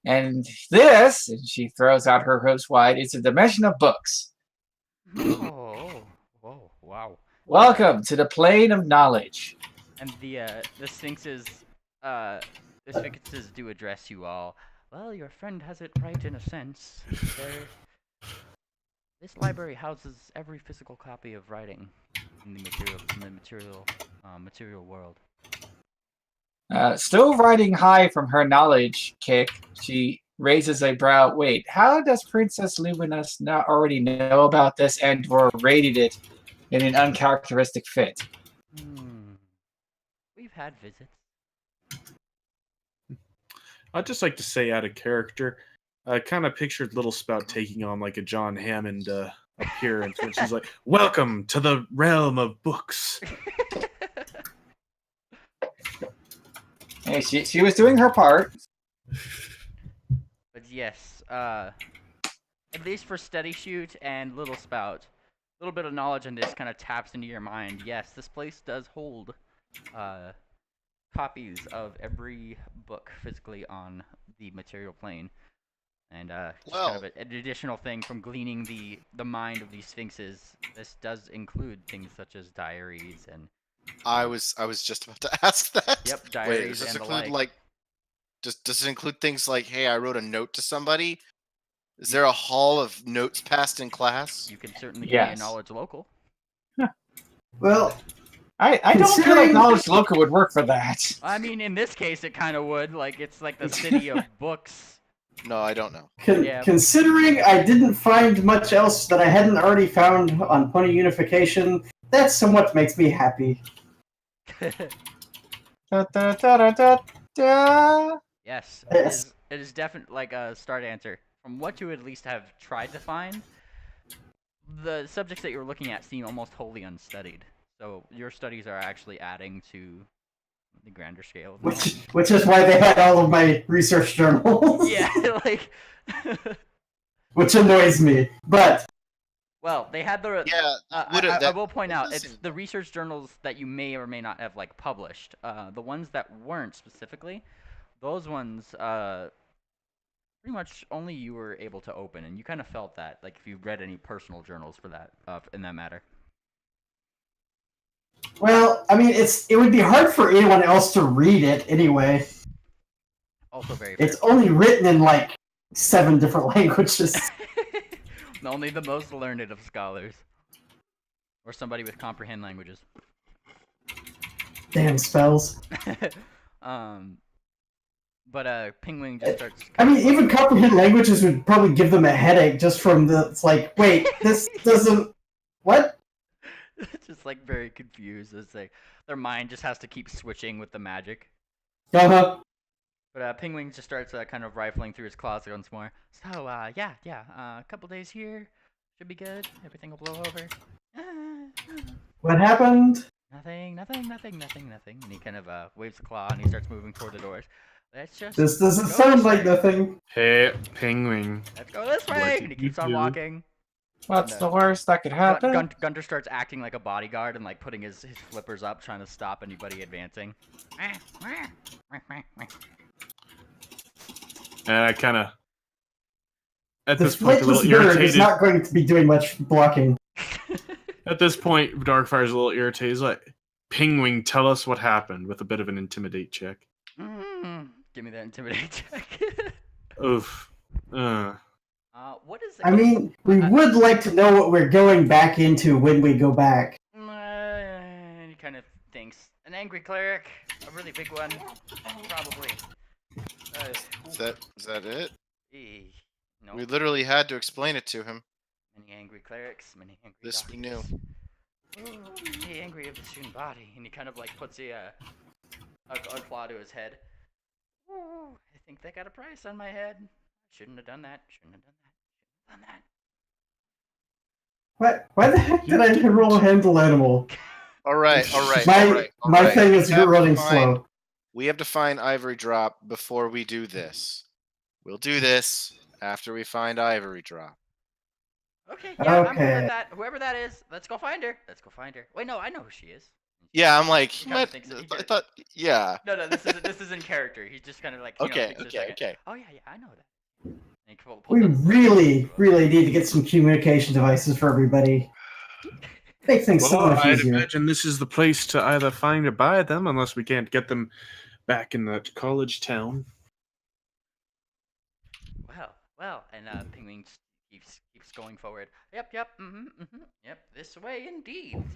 and this, and she throws out her hooves wide, it's a dimension of books. Oh, wow. Welcome to the plane of knowledge. And the sphinxes do address you all. Well, your friend has it right in a sense. This library houses every physical copy of writing in the material world. Still riding high from her knowledge kick, she raises a brow. Wait, how does Princess Luminous not already know about this and or rated it in an uncharacteristic fit? We've had visits. I'd just like to say, out of character, I kind of pictured Little Spout taking on like a John Hammond appearance, when she's like, "Welcome to the realm of books." Hey, she was doing her part. But yes, at least for Steady Shoot and Little Spout, a little bit of knowledge on this kind of taps into your mind. Yes, this place does hold copies of every book physically on the material plane. And just kind of an additional thing from gleaning the mind of these sphinxes, this does include things such as diaries and... I was just about to ask that. Yep, diaries. Wait, does this and include the like. does it include things like, hey, I wrote a note to somebody? Is there a hall of notes passed in class? You can certainly gain Yes. knowledge local. Well, I don't feel like knowledge local would work for that. I mean, in this case, it kind of would. Like, it's like the city of books. No, I don't know. Yeah. Considering I didn't find much else that I hadn't already found on Pony Unification, that somewhat makes me happy. Da, da, da, da, da, da. Yes, Yes. it is definitely like a start answer. From what you at least have tried to find, the subjects that you're looking at seem almost wholly unstudied. So your studies are actually adding to the grander scale of knowledge. Which is why they had all of my research journals. Yeah, like... Which annoys me. But Well, they had the... Yeah, I will point out, does it's seem- the research journals that you may or may not have, like, published. The ones that weren't, specifically, those ones, pretty much only you were able to open, and you kind of felt that, like, if you read any personal journals for that, in that matter. well, I mean, it would be hard for anyone else to read it anyway. Also very fair. It's only written in like 7 different languages. Only the most learned of scholars. Or somebody with comprehend languages. Damn spells. But Penguin just starts... I mean, even comprehend languages would probably give them a headache just from the. It's like, wait, this doesn't. What? just like very confused. It's like their mind just has to keep switching with the magic. Uh huh. But Penguin just starts kind of rifling through his closet once more. So, yeah, a couple days here. Should be good. Everything will blow over. What happened? Nothing. And he kind of waves a claw and he starts moving toward the doors. Let's just... This doesn't go sound this like way. nothing. Hey, Penguin. Let's go this way! And he keeps on do? walking. What's the worst that could happen? Gunter starts acting like a bodyguard and like putting his flippers up, trying to stop anybody advancing. And I kind of, at This this point, a flightless little bird irritated. is not going to be doing much blocking. At this point, Darkfire's a little irritated. He's like, "Penguin, tell us what happened," with a bit of an intimidate check. Give me that intimidate check. Oof. What is it? I mean, we would like to know what we're going back into when we go back. He kind of thinks. An angry cleric, a really big one, probably. Is that it? No. We literally had to explain it to him. Many angry clerics, many angry This we knew. doctors. The angry of the student body, and he kind of like puts a claw to his head. Ooh, I think they got a price on my head. Shouldn't have done that. Shouldn't have done that. Shouldn't have done that. What? Why the heck did I roll a handle animal? All right, all right, My all right. all my right. thing We is have to running find- slow. We have to find Ivory Drop before we do this. We'll do this after we find Ivory Drop. Okay, yeah, I'm good Okay. with that. Whoever that is, let's go find her. Let's go find her. Wait, no, I know who she is. Yeah, I'm like, He kinda thinks that he I did. thought, yeah. No, this is in character. He's just kind of like, Okay, thinks for a okay, second. okay. Oh yeah, I know that. And he pulls We out his book. really need to get some communication devices for everybody. Make things so Well, much I'd easier. imagine this is the place to either find or buy them, unless we can't get them back in that college town. Well, and Penguin keeps going forward. Yep, yep, this way indeed. Looks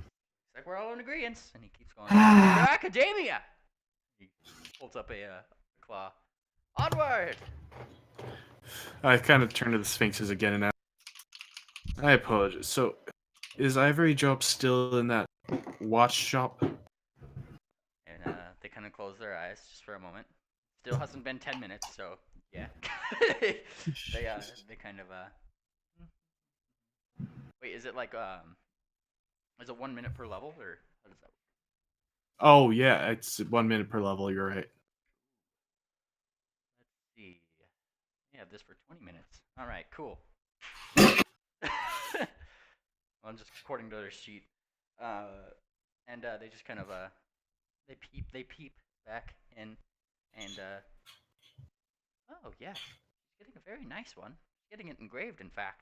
like we're all in agreement. And he keeps going. To academia. He holds up a claw. Onward. I kind of turn to the Sphinxes again and ask, I apologize. So, is Ivory Drop still in that watch shop? And they kind of close their eyes just for a moment. Still hasn't been 10 minutes, so yeah. they kind of Wait, is it like is it 1 minute per level, or how does that work? Oh, yeah, it's 1 minute per level, you're right. Let's see. Yeah, this for 20 minutes. All right, cool. I'm just according to their sheet. And they just kind of they peep back in, and oh yeah, she's getting a very nice one. She's getting it engraved, in fact.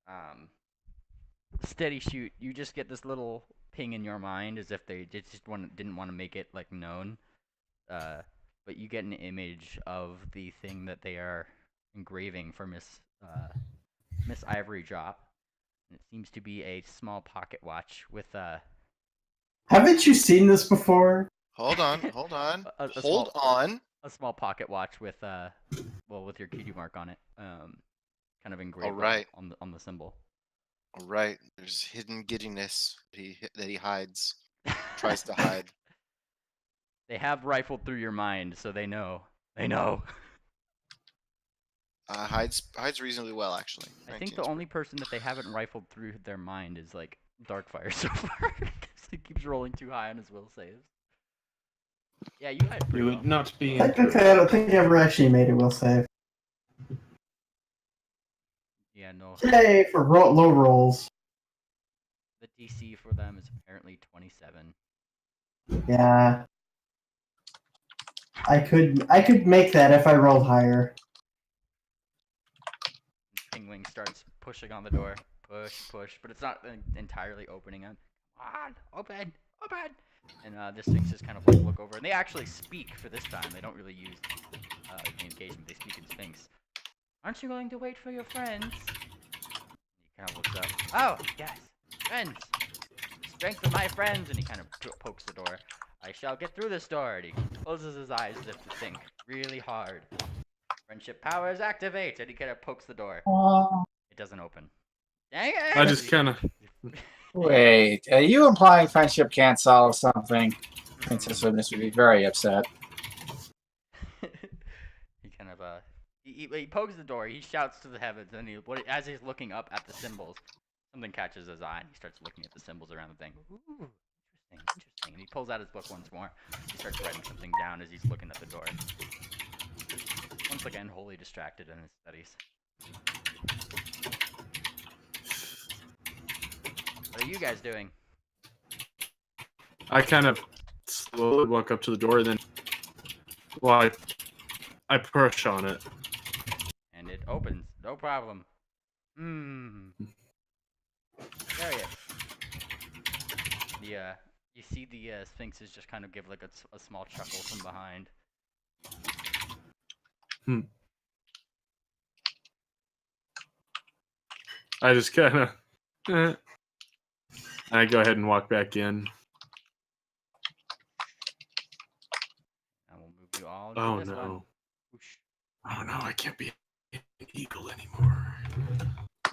Um, steady shoot. You just get this little ping in your mind, as if they just didn't want to make it like known. But you get an image of the thing that they are engraving for Miss Ivory Drop. And it seems to be a small pocket watch with Haven't you seen this before? Hold on. Hold on. a small pocket watch with with your cutie mark on it, kind of engraved right. on the symbol. All right. There's hidden giddiness that he hides. Tries to hide. They have rifled through your mind, so they know. They know. Hides reasonably well, actually. I think 19's the only person that they haven't rifled through their mind is like Darkfire so far. 'Cause he keeps rolling too high on his will saves. Yeah, you hide pretty You well. would not be Technically, I don't think I ever actually made a will save. Yeah, no. Yay for low rolls. The DC for them is apparently 27. Yeah. I could make that if I rolled higher. Penguin starts pushing on the door. Push, but it's not entirely opening up. Come on, open. And the Sphinx just kind of like look over, and they actually speak for this time. They don't really use communication. They speak in Sphinx. Aren't you going to wait for your friends? He kind of looks up. Oh, yes, friends. Strength of my friends. And he kind of pokes the door. I shall get through this door. And he closes his eyes as if to think really hard. Friendship powers activate. And he kind of pokes the door. It doesn't open. Dang it! I just kind of. Wait, are you implying friendship can't solve something? Princess Goodness would be very upset. He kind of he pokes the door. He shouts to the heavens, and as he's looking up at the symbols, something catches his eye, and he starts looking at the symbols around the thing. Ooh, interesting. And he pulls out his book once more. He starts writing something down as he's looking at the door. Once again, wholly distracted in his studies. What are you guys doing? I kind of slowly walk up to the door, then. Well, I push on it. And it opens. No problem. Curious. You see the Sphinxes just kind of give like a small chuckle from behind. I just kind of. I go ahead and walk back in. And we'll move you all to Oh this one. no. Whoosh. Oh no, I can't be an eagle anymore.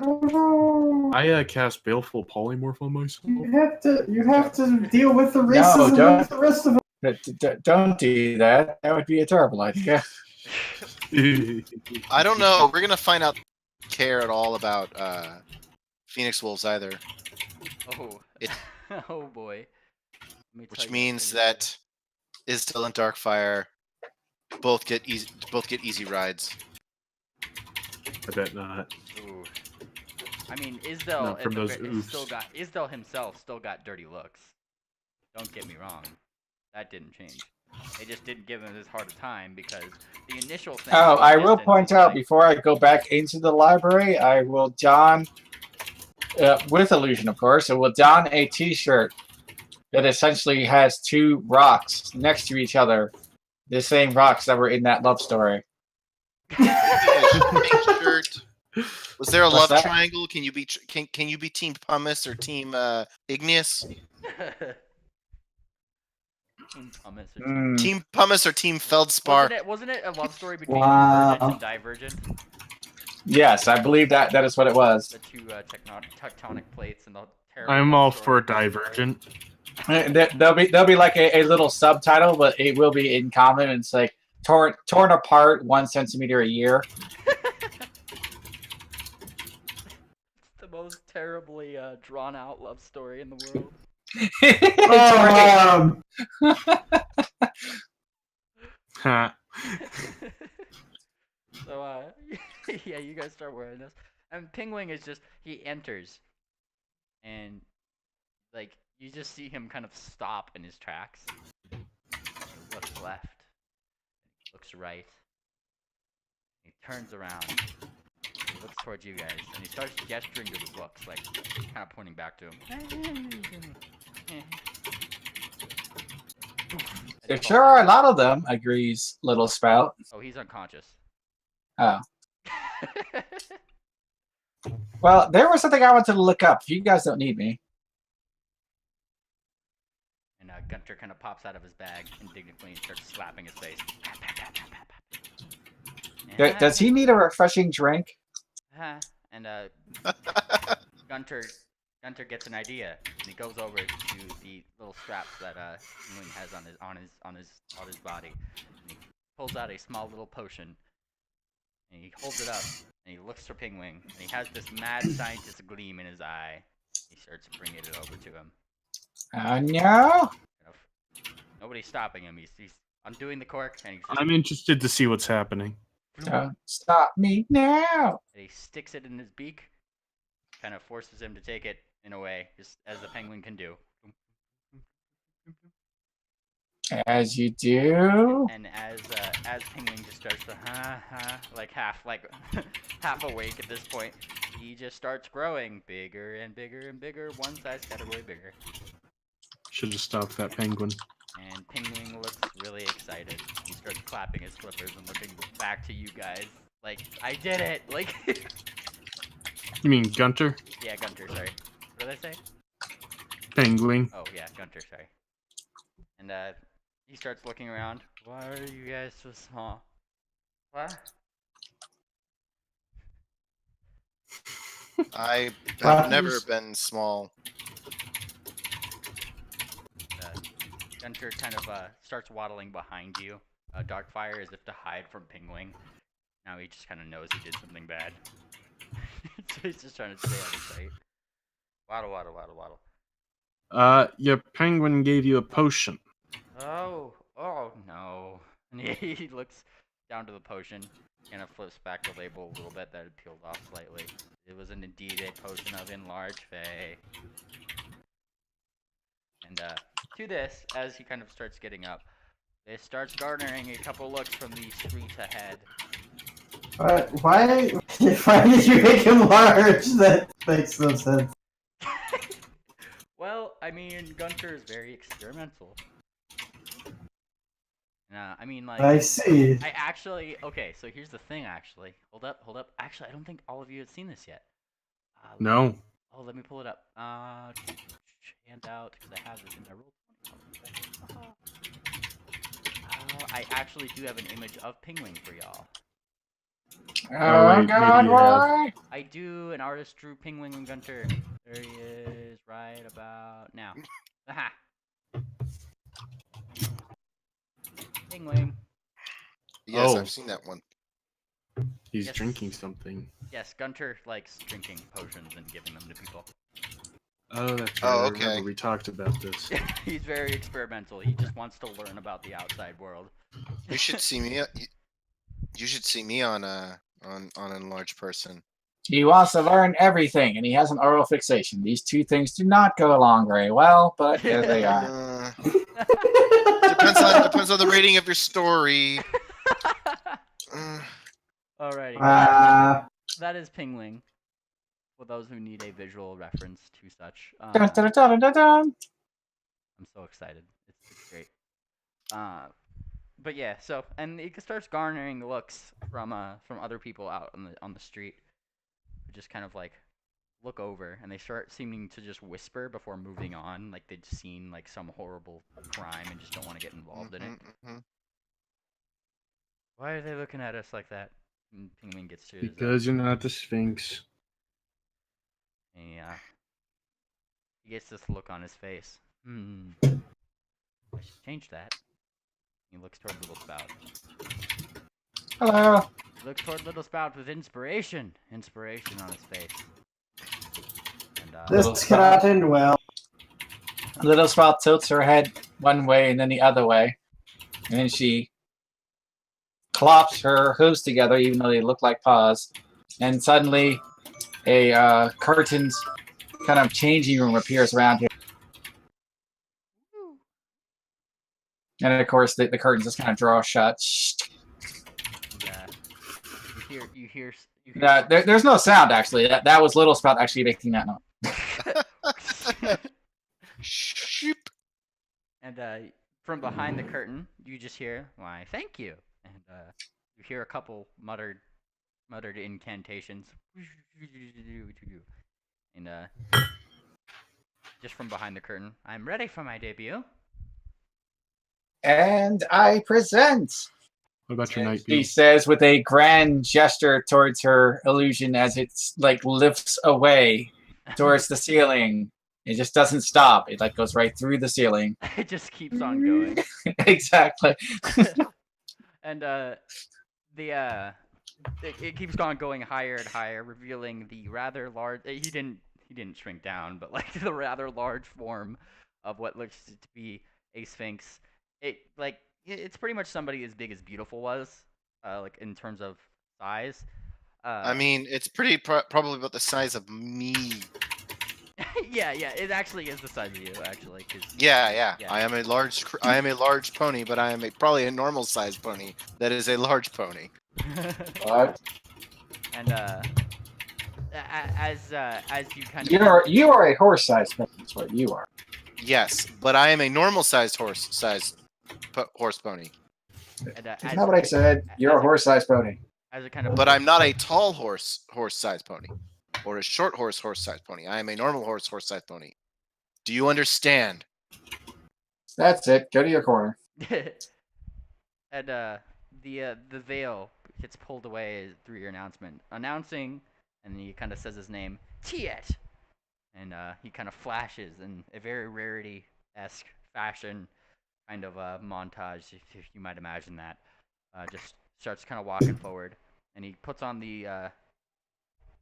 Oh, I cast Baleful Polymorph on myself. you have to deal with the No, racism don't. of the rest of them. Don't do that. That would be a terrible idea. I don't know. We're gonna find out care at all about Phoenix Wolves either, Oh. It- Oh boy. Let me tell which you means what that Isdal and Darkfire both get easy rides. I bet not. Ooh. I mean, Isdell Not from those oofs. Isdell himself still got dirty looks. Don't get me wrong. That didn't change. They just didn't give him as hard a time because the initial thing. Oh, from a I will distance point was out like, before I go back into the library, I will don, with illusion, of course, I will don a T-shirt that essentially has two rocks next to each other, the same rocks that were in that love story. Pink shirt. Was there a What's love that? triangle? Can you be can you be Team Pumice or Team Igneous? Team Pumice or Team. Team Pumice or Team Feldspar? Wasn't it a love story between Wow. Convergent and Divergent? Yes, I believe that is what it was. The two tectonic plates and the terrible. I'm love all story. for Divergent. There'll be like a little subtitle, but it will be in common. And it's like torn apart 1 centimeter a year. It's the most terribly drawn out love story in the world. It's Ha. So yeah, you guys start wearing this. And Pingwing is just he enters, and like you just see him kind of stop in his tracks. He looks left, looks right. He turns around. He looks towards you guys, and he starts gesturing to the books, like kind of pointing back to him. There sure are a lot of them, agrees Little Spout. Oh, he's unconscious. Oh. Well, there was something I wanted to look up. You guys don't need me. And Gunter kind of pops out of his bag indignantly and starts slapping his face. Does he need a refreshing drink? And Gunter gets an idea, and he goes over to the little straps that Pingwing has on his body. And he pulls out a small little potion, and he holds it up, and he looks for Pingwing, and he has this mad scientist gleam in his eye. He starts bringing it over to him. Oh no! Nobody's stopping him. He's undoing the cork, and he's just, I'm interested to see what's happening. Don't stop me now! and he sticks it in his beak, kind of forces him to take it in a way, just as the penguin can do. As you do. And as Pingwing just starts to like half awake at this point, he just starts growing bigger and bigger and bigger, one size category bigger. Should have stopped that penguin. And Pingwing looks really excited. He starts clapping his flippers and looking back to you guys, like, I did it! Like, You mean Gunter? yeah, Gunter, sorry. What did I say? Penguin. Oh yeah, Gunter, sorry. And he starts looking around. Why are you guys so small? What? I have never been small. Gunter kind of starts waddling behind you. Darkfire as if to hide from Pingwing. Now he just kind of knows he did something bad. So he's just trying to stay out of sight. Waddle, waddle, waddle, waddle. Your penguin gave you a potion. Oh no. And he looks down to the potion, kind of flips back the label a little bit that had peeled off slightly. It was indeed a potion of enlarged Fae. And to this, as he kind of starts getting up, it starts garnering a couple looks from the street ahead. Why did you make him large? That makes no sense. Well, I mean, Gunter is very experimental. I mean, like... I see. I actually... Okay, so here's the thing, actually. Hold up. Actually, I don't think all of you have seen this yet. No. Oh, let me pull it up. Handout, because I have this in my roll. I actually do have an image of Pingwing for y'all. Oh, wait, God, maybe you have. why? I do. An artist drew Penguin and Gunter. There he is, right about now. Aha! Penguin. Yes, Oh. I've seen that one. He's Yes. drinking something. Yes, Gunter likes drinking potions and giving them to people. Oh, that's right. Oh, I okay. remember we talked about this. He's very experimental. He just wants to learn about the outside world. You should see me. You should see me on an enlarged person. He wants to learn everything, and he has an oral fixation. These two things do not go along very well, but there they are. Depends on the rating of your story. Alrighty. That is Pingling. For those who need a visual reference to such. Dun, dun, dun, dun, dun, dun. I'm so excited. It's great. But yeah, so and it starts garnering looks from other people out on the street, who just kind of like look over and they start seeming to just whisper before moving on, like they'd seen like some horrible crime and just don't want to get involved in it. Why are they looking at us like that? And Penguin gets to his Because you're not the Sphinx. yeah. He gets this look on his face. I should change that. He looks toward Little Spout. Hello. He looks toward Little Spout with inspiration. Inspiration on his face. And, This cannot end well. Little Spout tilts her head one way and then the other way. And then she clops her hooves together, even though they look like paws. And suddenly, a curtained kind of changing room appears around here. And of course, the curtains just kind of draw shut. and, you hear. There's no sound, actually. That was Little Spout actually making that noise. Shoop. And from behind the curtain, you just hear, "Why, thank you." And you hear a couple muttered incantations. And just from behind the curtain, "I'm ready for my debut." And I present. What about your night She view? says with a grand gesture towards her illusion as it's like lifts away towards the ceiling. It just doesn't stop. It like goes right through the ceiling. It just keeps on going. Exactly. And it keeps on going higher and higher, revealing the rather large. He didn't shrink down, but like the rather large form of what looks to be a sphinx. It's pretty much somebody as big as Beautiful was, like in terms of size. I mean, it's pretty probably about the size of me. yeah, it actually is the size of you, actually. Yeah. Yeah. I am a large pony, but I am probably a normal sized pony. That is a large pony. What? And as you kind of You are a horse-sized pony. That's what you are. Yes, but I am a normal sized horse pony. and, That's not what I said. You're a horse-sized pony. as a kind of But I'm not a tall horse-sized pony, or a short horse-sized pony. I am a normal horse-sized pony. Do you understand? That's it. Go to your corner. and the veil gets pulled away through your announcing, and he kind of says his name, Tiet, and he kind of flashes in a very Rarity-esque fashion, kind of a montage, if you might imagine that. Just starts kind of walking forward, and he puts on the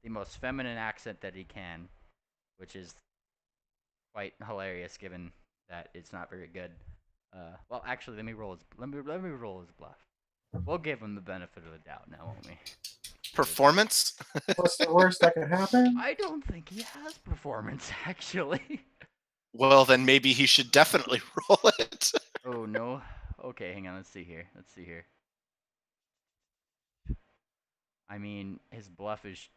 most feminine accent that he can, which is quite hilarious given that it's not very good. Well, actually, let me roll his bluff. We'll give him the benefit of the doubt now, won't we? Performance? What's the worst that could happen? I don't think he has performance, actually. Well, then maybe he should definitely roll it. Oh no. Okay, hang on. Let's see here. I mean, his bluff is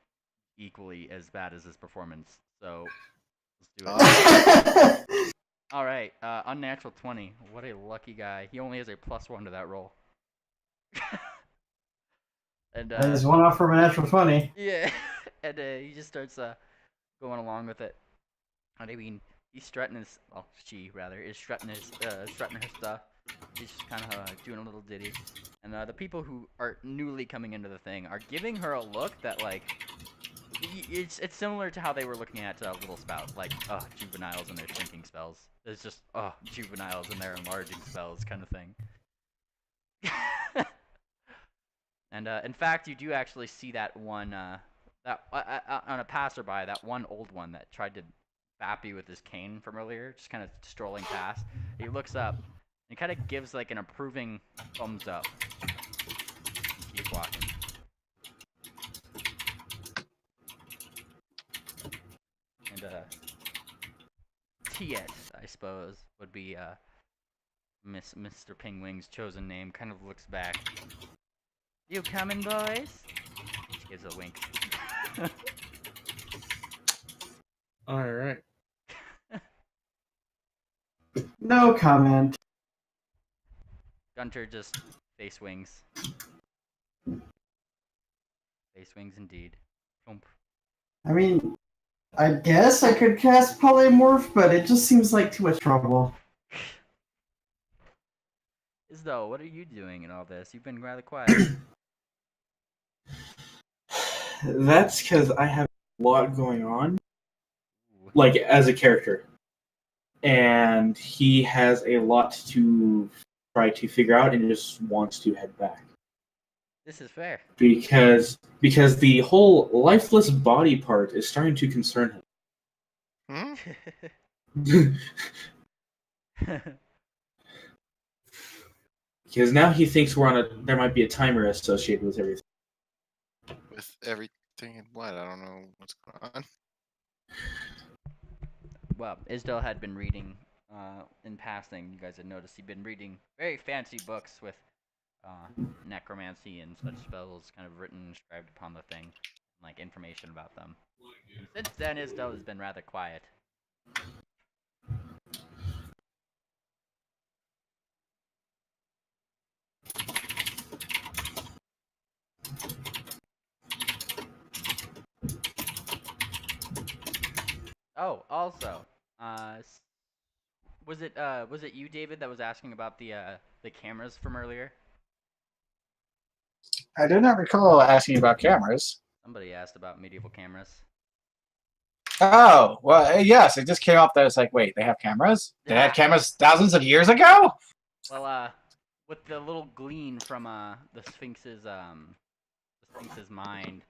equally as bad as his performance, so let's do it. All right, unnatural 20. What a lucky guy. He only has a +1 to that roll. And That is one off from a natural 20. yeah, and he just starts going along with it. I mean, he's strutting his, well, she rather is strutting her stuff, She's just kind of doing a little ditty. And the people who are newly coming into the thing are giving her a look that, like, it's similar to how they were looking at Little Spout, like, juveniles and their shrinking spells. It's just, juveniles and their enlarging spells kind of thing. And in fact, you do actually see that one, on a passerby, that one old one that tried to bap you with his cane from earlier, just kind of strolling past. He looks up and kind of gives like an approving thumbs up. And keeps walking. And Tiet, I suppose, would be Mr. Pingwing's chosen name. Kind of looks back. You coming, boys? She gives a wink. All right. No comment. Gunter just face wings. Face wings indeed. Chomp. I mean, I guess I could cast polymorph, but it just seems like too much trouble. Isdo, what are you doing in all this? You've been rather quiet. That's because I have a lot going on, Ooh. like as a character, and he has a lot to try to figure out, and just wants to head back This is fair. because the whole lifeless body part is starting to concern Hmm? him. Because now he thinks there might be a timer associated with everything. With everything and what? I don't know what's going on. Well, Isdell had been reading, in passing, you guys had noticed he'd been reading very fancy books with necromancy and such spells kind of written and inscribed upon the thing, like information about them. And since then, Isdell has been rather quiet. Oh, also, was it you, David, that was asking about the cameras from earlier? I do not recall asking about cameras. Somebody asked about medieval cameras. Oh, well, yes, it just came up that it's like, wait, they have cameras? They had cameras thousands of years ago? Well, with the little glean from the Sphinx's mind,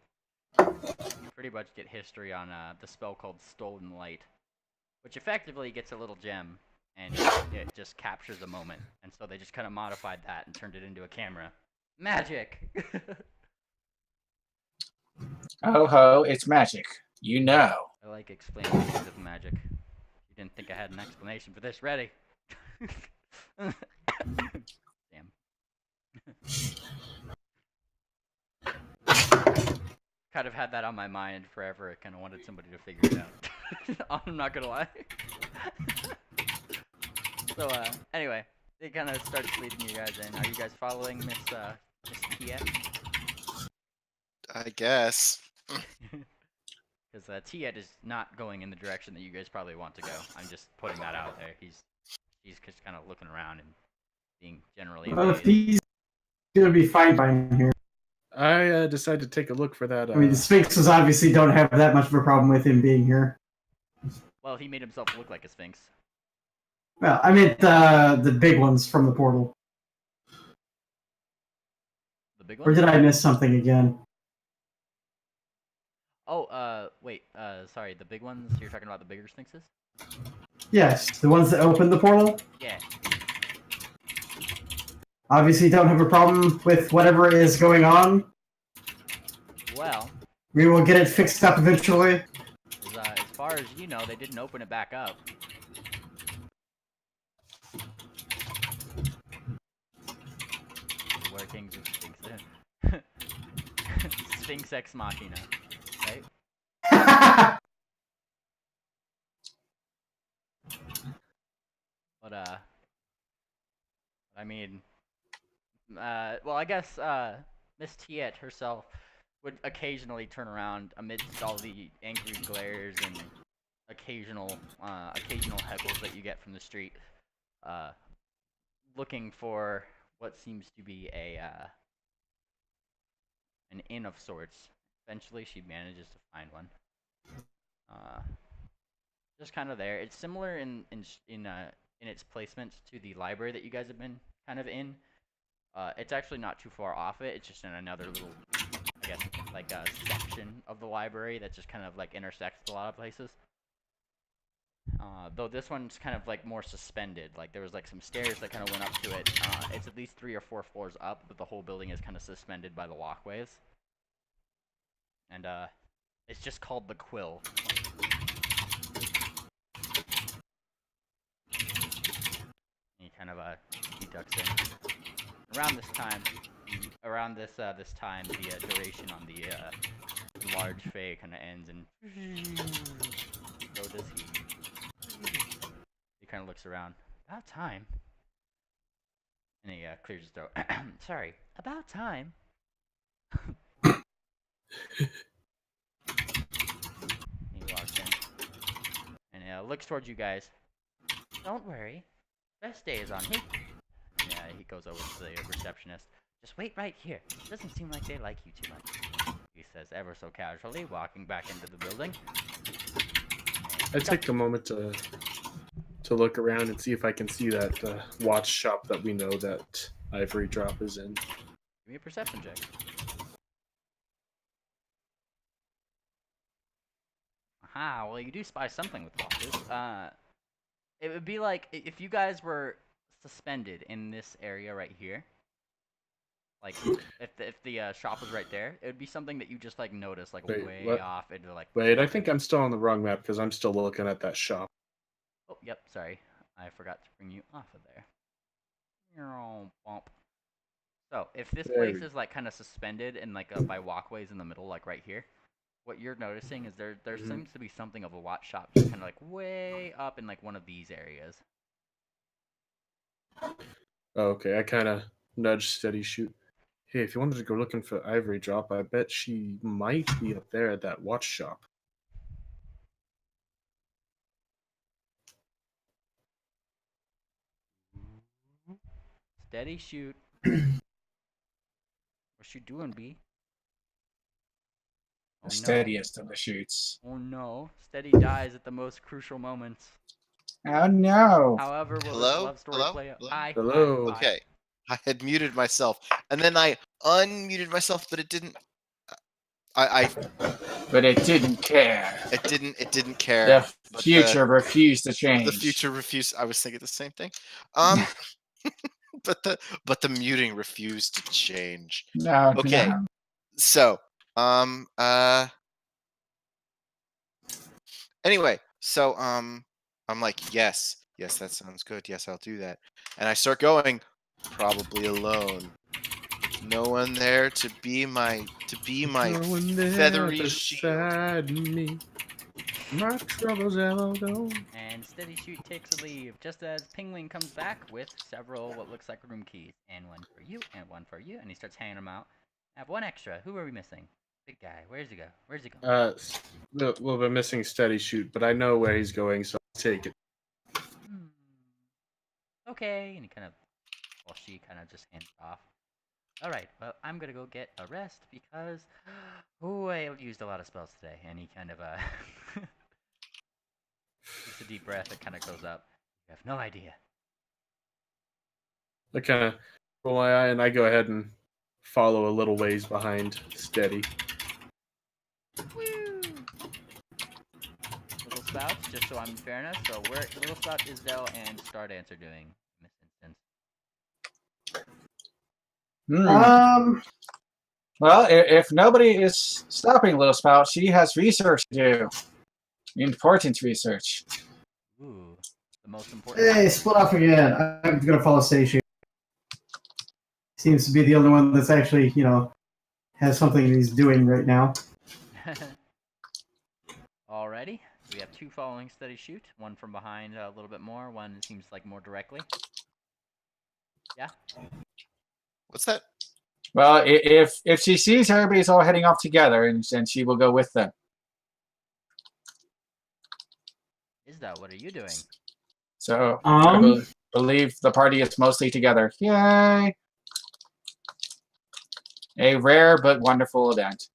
you pretty much get history on the spell called Stolen Light, which effectively gets a little gem, and it just captures a moment. And so they just kind of modified that and turned it into a camera. Magic! Oh ho, it's magic. You know. I like explaining things with magic. You didn't think I had an explanation for this ready. Damn. Kind of had that on my mind forever. I kind of wanted somebody to figure it out. I'm not gonna lie. So, anyway, they kind of started leading you guys in. Are you guys following Miss Tia? I guess. Because Tiet is not going in the direction that you guys probably want to go. I'm just putting that out there. He's just kind of looking around and being generally Well, if amazed. he's gonna be fine by here. I decided to take a look for that. I mean, the Sphinxes obviously don't have that much of a problem with him being here. Well, he made himself look like a sphinx. Well, I meant the big ones from the portal. The big Or one? did I miss something again? Oh, wait, sorry, the big ones? You're talking about the bigger sphinxes? Yes, the ones that opened the portal. Yeah. Obviously don't have a problem with whatever is going on. Well, We will get it fixed up eventually. as far as you know, they didn't open it back up. The workings of Sphinx. Sphinx ex machina, right? But, I mean, well, I guess, Miss Tiet herself would occasionally turn around amidst all the angry glares and occasional heckles that you get from the street, looking for what seems to be an inn of sorts. Eventually, she manages to find one. Just kind of there. It's similar in its placement to the library that you guys have been kind of in. It's actually not too far off it. It's just in another little, I guess, like a section of the library that just kind of like intersects a lot of places. Though this one's kind of like more suspended. Like there was like some stairs that kind of went up to it. It's at least 3 or 4 floors up, but the whole building is kind of suspended by the walkways. And it's just called the Quill. He kind of he ducks in. Around this time, this time, the duration on the large Fae kind of ends, and so does he. He kind of looks around. About time. And he clears his throat. Sorry, about time. He walks in and looks towards you guys. Don't worry, best day is on me. Yeah, he goes over to the receptionist. Just wait right here. Doesn't seem like they like you too much, he says ever so casually, walking back into the building. I take a moment to look around and see if I can see that watch shop that we know that Ivory Drop is in. Give me a perception check. Aha, well you do spy something with watches. It would be like if you guys were suspended in this area right here. Like if the shop was right there, it would be something that you just like notice like way what? off into like. Wait, I think I'm still on the wrong map because I'm still looking at that shop. Oh, yep, sorry. I forgot to bring you off of there. Bump. So, if this place is like kind of suspended and like by walkways in the middle, like right here, what you're noticing is there seems to be something of a watch shop just kind of like way up in like one of these areas. Oh, okay, I kind of nudge Steady Shoot. Hey, if you wanted to go looking for Ivory Drop, I bet she might be up there at that watch shop. Steady Shoot. What you doing, B? The steadiest of the shoots. Oh no, Steady dies at the most crucial moments. Oh no! However, will Hello? this love story Hello? play out? Hello? Hello. Okay. I had muted myself, and then I unmuted myself, but it didn't. But it didn't care. It didn't care. The but future refused to change. The future refused. I was thinking the same thing. But the muting refused to change. No. Okay. No. So, anyway, so I'm like, yes, that sounds good. Yes, I'll do that. And I start going, probably alone. No one there to be my feathery shield. Me. My troubles all gone. And Steady Shoot takes a leave just as Pingwing comes back with several what looks like room keys. And one for you, and one for you. And he starts handing them out. I have one extra. Who are we missing? Big guy. Where's he go? Where's he going? Well, we're missing Steady Shoot, but I know where he's going, so I'll take it. Okay. And he kind of, well, she kind of just hands it off. Alright, well, I'm gonna go get a rest because, oh, I used a lot of spells today. And he kind of, takes a deep breath and kind of goes up. You have no idea. I kind of roll my eye and I go ahead and follow a little ways behind Steady. Woo! Little Spouts, just so I'm in fairness. So, where Little Spout, Isdell, and Stardancer doing in this instance? Well, if nobody is stopping Little Spout, she has research to do. Important research. Ooh, the most important. Hey, split off again. I'm gonna follow Steady Shoot. Seems to be the only one that's actually, has something he's doing right now. Alrighty, we have 2 following Steady Shoot. One from behind a little bit more. One seems like more directly. Yeah. What's that? Well, if she sees everybody's all heading off together, and she will go with them. Isdell, what are you doing? So, Um, believe the party is mostly together. Yay! A rare but wonderful event.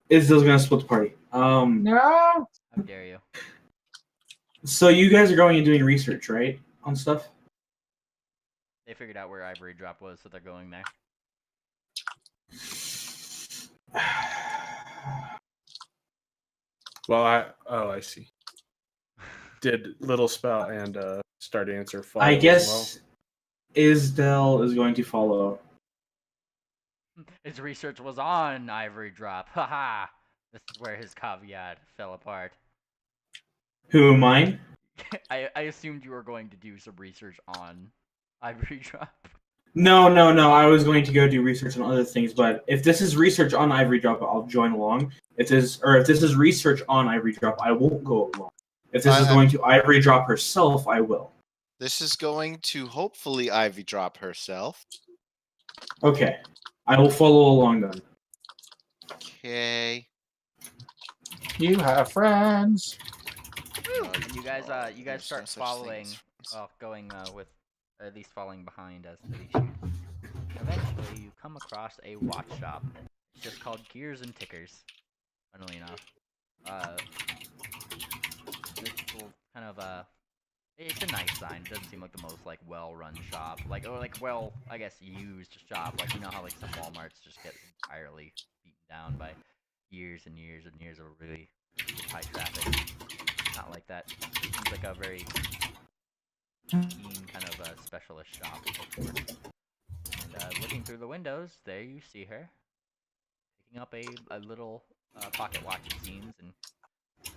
Isdale's gonna split the party. No. How dare you? So you guys are going and doing research, right, on stuff? They figured out where Ivory Drop was, so they're going there. Well, I see. Did Little Spout and Star Dancer follow I as guess Isdale is going to follow. His research was on Ivory Drop. Haha. This is where his caveat fell apart. Who, mine? I assumed you were going to do some research on Ivory Drop. No. I was going to go do research on other things, but if this is research on Ivory Drop, I'll join along. If this is research on Ivory Drop, I won't go along. If this is going to Ivory Drop herself, I will. This is going to hopefully Ivy Drop herself. Okay, I will follow along then. Okay. You have friends. You guys There's start no such thing following, as friends. going with, or at least falling behind as they shoot. Eventually, you come across a watch shop. It's just called Gears and Tickers. Funnily enough, this little kind of it's a nice sign. It doesn't seem like the most like well-run shop, I guess used shop. Like you know how like some WalMarts just get entirely beaten down by years and years and years of really high traffic. Not like that. It seems like a very keen kind of a specialist shop of sorts. And looking through the windows, there you see her picking up a little pocket watch, it seems, and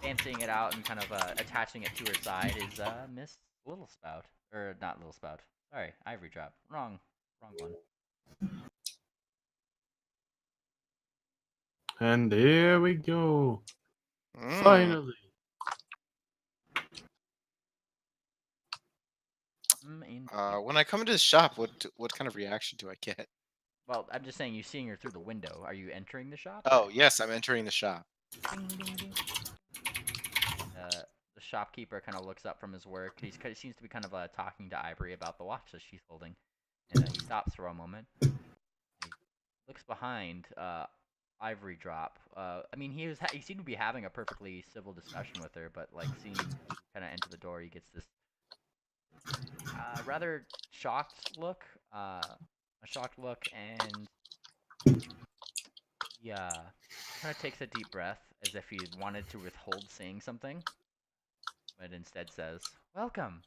fancying it out and kind of attaching it to her side is Miss Little Spout. Or not Little Spout. Sorry, Ivory Drop. Wrong one. And there we go. Mm. Finally. Indeed. When I come into the shop, what kind of reaction do I get? Well, I'm just saying, you seeing her through the window. Are you entering the shop? Oh, yes, I'm entering the shop. Ding, ding, ding. The shopkeeper kind of looks up from his work. He seems to be kind of talking to Ivory about the watch that she's holding. And he stops for a moment. He looks behind Ivory Drop. I mean, he seemed to be having a perfectly civil discussion with her, but like seeing kind of enter the door, he gets this rather shocked look. A shocked look, and yeah, kind of takes a deep breath as if he wanted to withhold saying something, but instead says, "Welcome."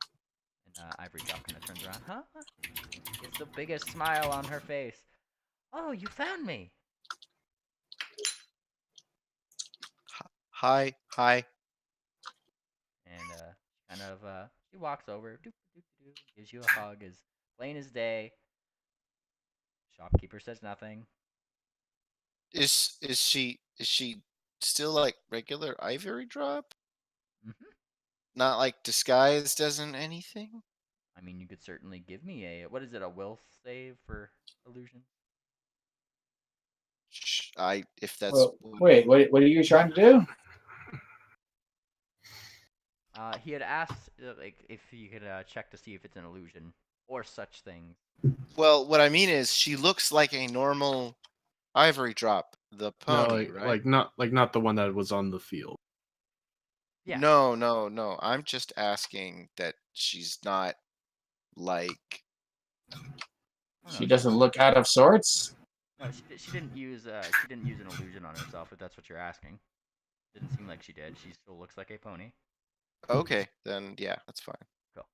And Ivory Drop kind of turns around. Huh? Gets the biggest smile on her face. Oh, you found me. Hi. And kind of she walks over, gives you a hug, as plain as day. Shopkeeper says nothing. Is she still like regular Ivory Drop? Mm-hmm. Not like disguised as in anything? I mean, you could certainly give me what is it, a will save for illusion? If that's Well, wait, what are you trying to do? He had asked like if he could check to see if it's an illusion or such things. Well, what I mean is she looks like a normal Ivory Drop, the No, pony, right? not the one that was on the field. Yeah. No. I'm just asking that she's not like. She doesn't look out of sorts. No, she didn't use an illusion on herself. If that's what you're asking, didn't seem like she did. She still looks like a pony. Okay, then yeah, that's fine. Cool.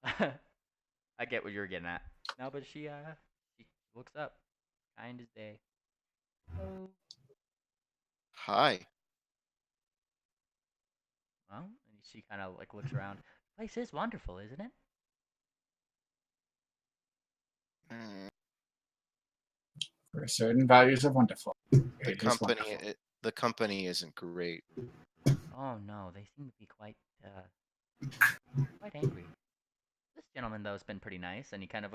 I get what you're getting at. No, but she looks up, kind as day. Oh. Hi. Well, and she kind of like looks around. The place is wonderful, isn't it? Mm, For certain values of wonderful. The It is company, wonderful. the company isn't great. Oh no, they seem to be quite angry. This gentleman though has been pretty nice, and he kind of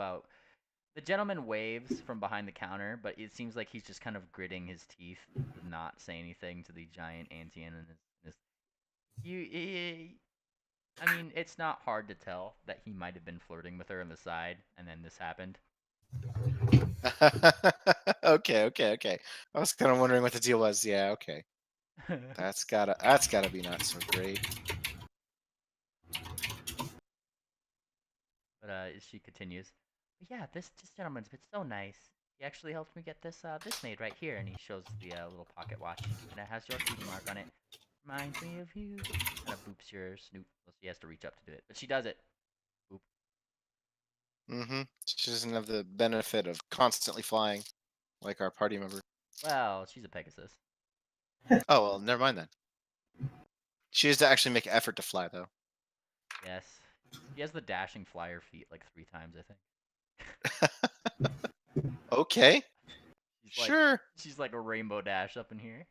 the gentleman waves from behind the counter, but it seems like he's just kind of gritting his teeth to not say anything to the giant Antian in his I mean, it's not hard to tell that he might have been flirting with her on the side, and then this happened. Okay. I was kind of wondering what the deal was. Yeah, okay. That's gotta be not so great. But she continues. But yeah, this gentleman's been so nice. He actually helped me get this made right here, and he shows the little pocket watch, and it has your cutie mark on it. Reminds me of you. Kind of boops your snoot. Well, she has to reach up to do it, but she does it. Boop. Mm-hmm. She doesn't have the benefit of constantly flying like our party member. Well, she's a Pegasus. Oh well, never mind then. She has to actually make effort to fly though. Yes. She has the dashing flyer feet like 3 times, I think. Okay. She's Sure. She's like a rainbow dash up in here.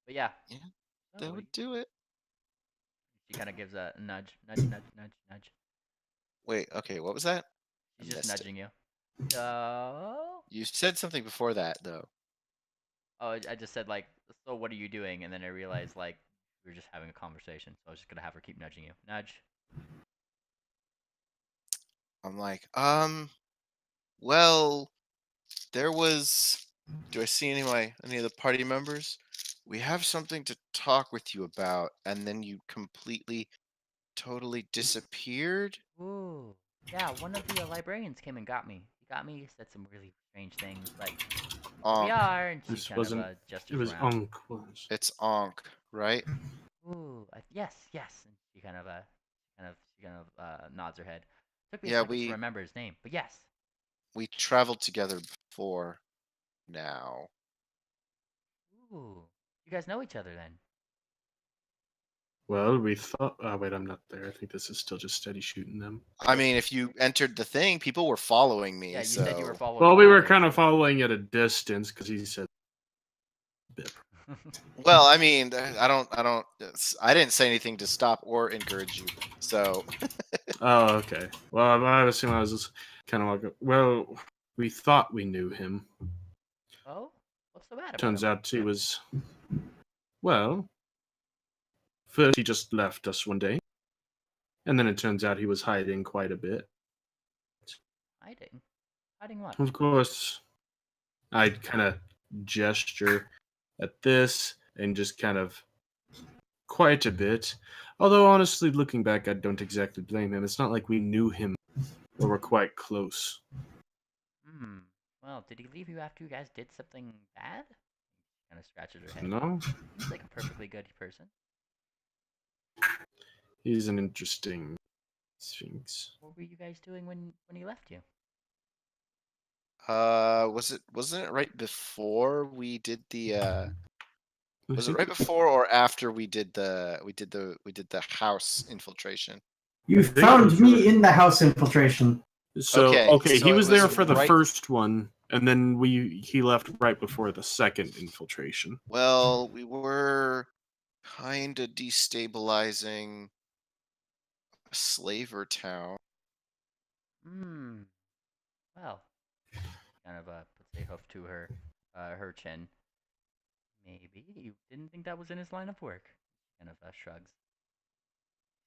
But yeah. Yeah, Oh, that would do it. She kind of gives a nudge. Nudge. Wait, okay, what was that? She's I just missed it. nudging you. So. You said something before that though. Oh, I just said like, so what are you doing? And then I realized like we were just having a conversation, so I was just gonna have her keep nudging you. Nudge. I'm like, well, there was. Do I see any of the party members? We have something to talk with you about, and then you completely, totally disappeared. Ooh. Yeah, one of the librarians came and got me. He got me, said some really strange things, but here we Onk. are, and she This kind of wasn't. It gestures was around. Onk. It's Onk, right? Ooh, yes. And she kind of nods her head. Took me a Yeah, second to remember his name, but yes. we traveled together before. Now, Ooh, you guys know each other then? Well, we thought. Oh, wait, I'm not there. I think this is still just steady shooting them. I mean, if you entered the thing, people were following me. Yeah, you so... said you were following. Well, we were Tyler, kind of so- following at a distance because he said. Bip. Well, I mean, I didn't say anything to stop or encourage you. So, Oh, okay. Well, I assume I was just kind of like, well, we thought we knew him. Oh, what's so bad about Turns him? out he was. Well, first he just left us one day, and then it turns out he was hiding quite a bit. Hiding? Hiding what? Of course, I kind of gesture at this and just kind of quite a bit. Although, honestly, looking back, I don't exactly blame him. It's not like we knew him or were quite close. Hmm. Well, did he leave you after you guys did something bad? Kind of scratches her head. No? Seems like a perfectly good person. He's an interesting sphinx. What were you guys doing when he left you? wasn't it right before we did the? I Was it think right before or after we did the house infiltration? You think it found was me right- in the house infiltration. So Okay, so he it was there was for the right- first one, and then he left right before the second infiltration. Well, we were kind of destabilizing a slaver town. Hmm. Well, kind of puts a hoof to her chin. Maybe you didn't think that was in his line of work. Kind of shrugs.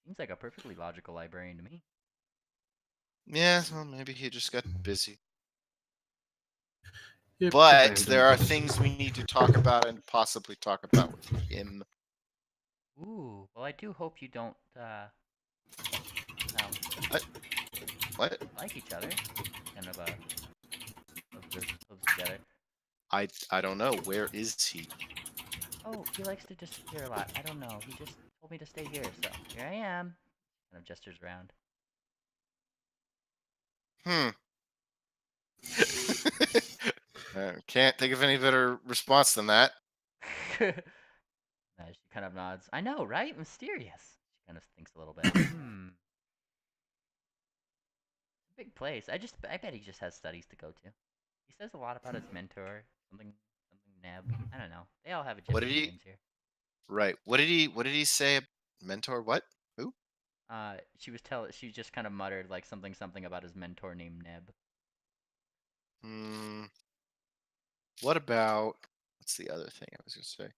Seems like a perfectly logical librarian to me. Yeah, well, maybe he just got busy. Yep, But random. there are things we need to talk about and possibly talk about with him. Ooh. Well, I do hope you don't. Well, What? like each other. Kind of lives together. I don't know. Where is he? Oh, he likes to disappear a lot. I don't know. He just told me to stay here, so here I am. Kind of gestures around. Can't think of any better response than that. She kind of nods. I know, right? Mysterious. She kind of thinks a little bit. Big place. I bet he just has studies to go to. He says a lot about his mentor. Something Neb. I don't know. They all have a What did different he- names here. Right. What did he say? Mentor? What? Who? She just kind of muttered like something about his mentor named Neb. What about? What's the other thing I was gonna say?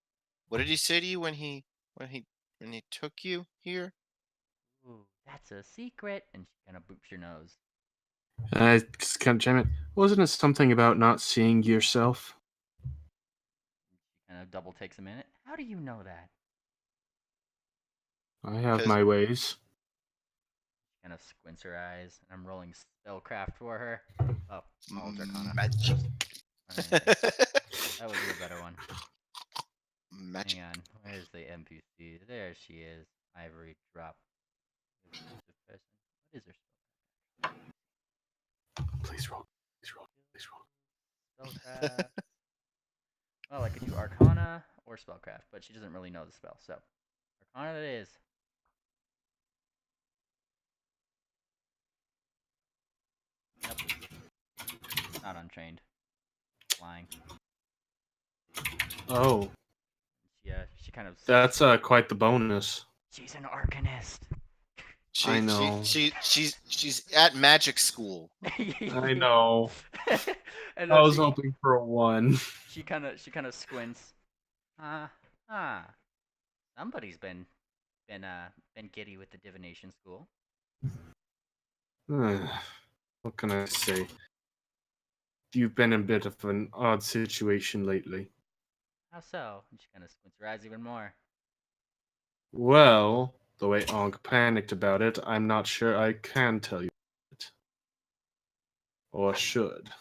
What did he say to you when he when he took you here? Ooh, that's a secret. And she kind of boops your nose. I just kind of jam it. Wasn't it something about not seeing yourself? She kind of double takes a minute. How do you know that? I have 'Cause- my ways. She kind of squints her eyes. And I'm rolling spellcraft for her. Oh, all Arcana. Magic. Alright, that was your better one. Magic. Hang on, where's the NPC? There she is. Ivory Drop. What is her Please roll. Please roll. Please roll. spellcraft? Well, I could do Arcana or Spellcraft, but she doesn't really know the spell, so Arcana it is. Nope. Not untrained. Flying. Oh, She kind of. that's quite the bonus. She's an Arcanist. I know. She's at magic school. I know. And I then was hoping for a 1. she kind of squints. Somebody's been giddy with the divination school. What can I say? You've been in a bit of an odd situation lately. How so? And she kind of squints her eyes even more. Well, the way Onk panicked about it, I'm not sure I can tell you it. Or should.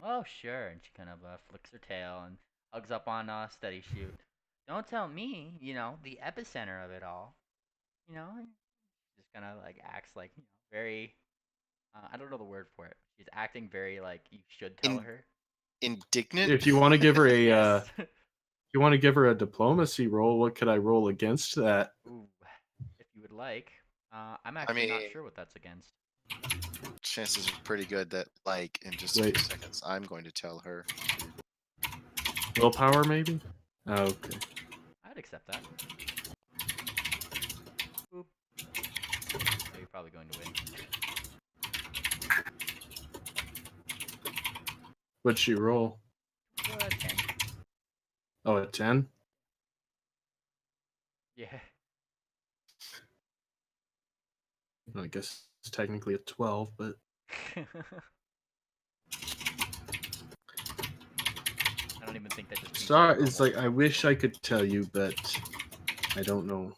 Oh, sure. And she kind of flicks her tail and hugs up on Steady Shoot. Don't tell me, the epicenter of it all. Just kind of like acts like, very. I don't know the word for it. She's acting very like you should tell her. Indignant. If you want to give her a Yes. if you want to give her a diplomacy roll, what could I roll against that? Ooh, if you would like. I'm actually not sure what that's against. Chances are pretty good that, like, in just a Wait. few seconds, I'm going to tell her. Willpower, maybe? Oh, okay. I'd accept that. Boop. So you're probably going to win. What'd she roll? 10. Oh, a 10? Yeah. I guess it's technically a 12, but I don't even think that just means sorry, you're it's normal. like I wish I could tell you, but I don't know.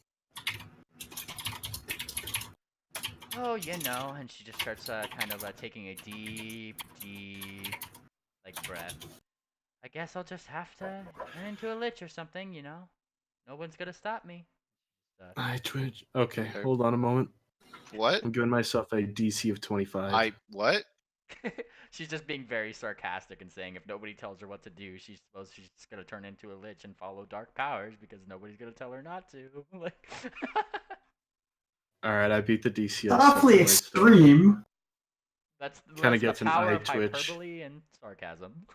Oh, and she just starts kind of taking a deep, breath. I guess I'll just have to turn into a lich or something, No one's gonna stop me. I twitch. Okay, Okay. hold on a moment. What? I'm giving myself a DC of 25. What? She's just being very sarcastic and saying if nobody tells her what to do, she's just gonna turn into a lich and follow dark powers because nobody's gonna tell her not to. Like, All right, I beat the DC. Awfully extreme. that's Kinda the gets an power eye of twitch. hyperbole and sarcasm.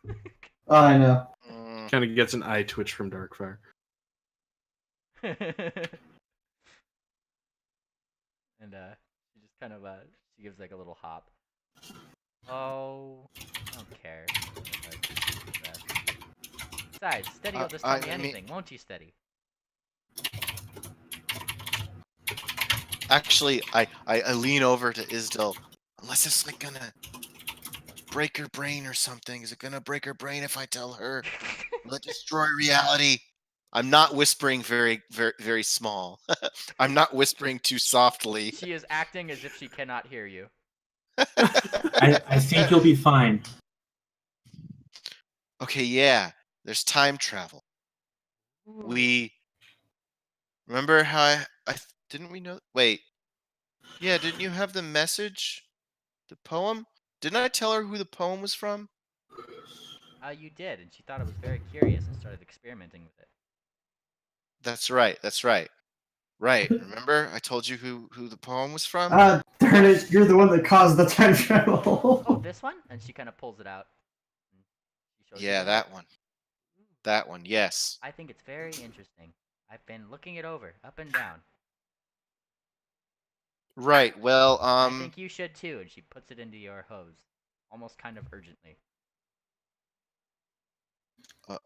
I know. Kind of gets an eye twitch from Darkfire. And she just kind of she gives like a little hop. Oh, I don't care. Besides, Steady will just tell me anything, won't you, Steady? Actually, I lean over to Isdal. Unless it's like gonna break her brain or something. Is it gonna break her brain if I tell her? Will it destroy reality? I'm not whispering very, very, very small. I'm not whispering too softly. She is acting as if she cannot hear you. I think you'll be fine. Okay, yeah. There's time travel. Ooh. We remember how I didn't we know? Wait. Yeah, didn't you have the message? The poem? Didn't I tell her who the poem was from? You did, and she thought it was very curious and started experimenting with it. That's right. That's right. Right. Remember I told you who the poem was from? Darn it, you're the one that caused the time travel. Oh, this one? And she kind of pulls it out. She shows you Yeah, the that art. one. That one. Yes. I think it's very interesting. I've been looking it over, up and down. Right. Well, I think you should too. And she puts it into your hose, almost kind of urgently.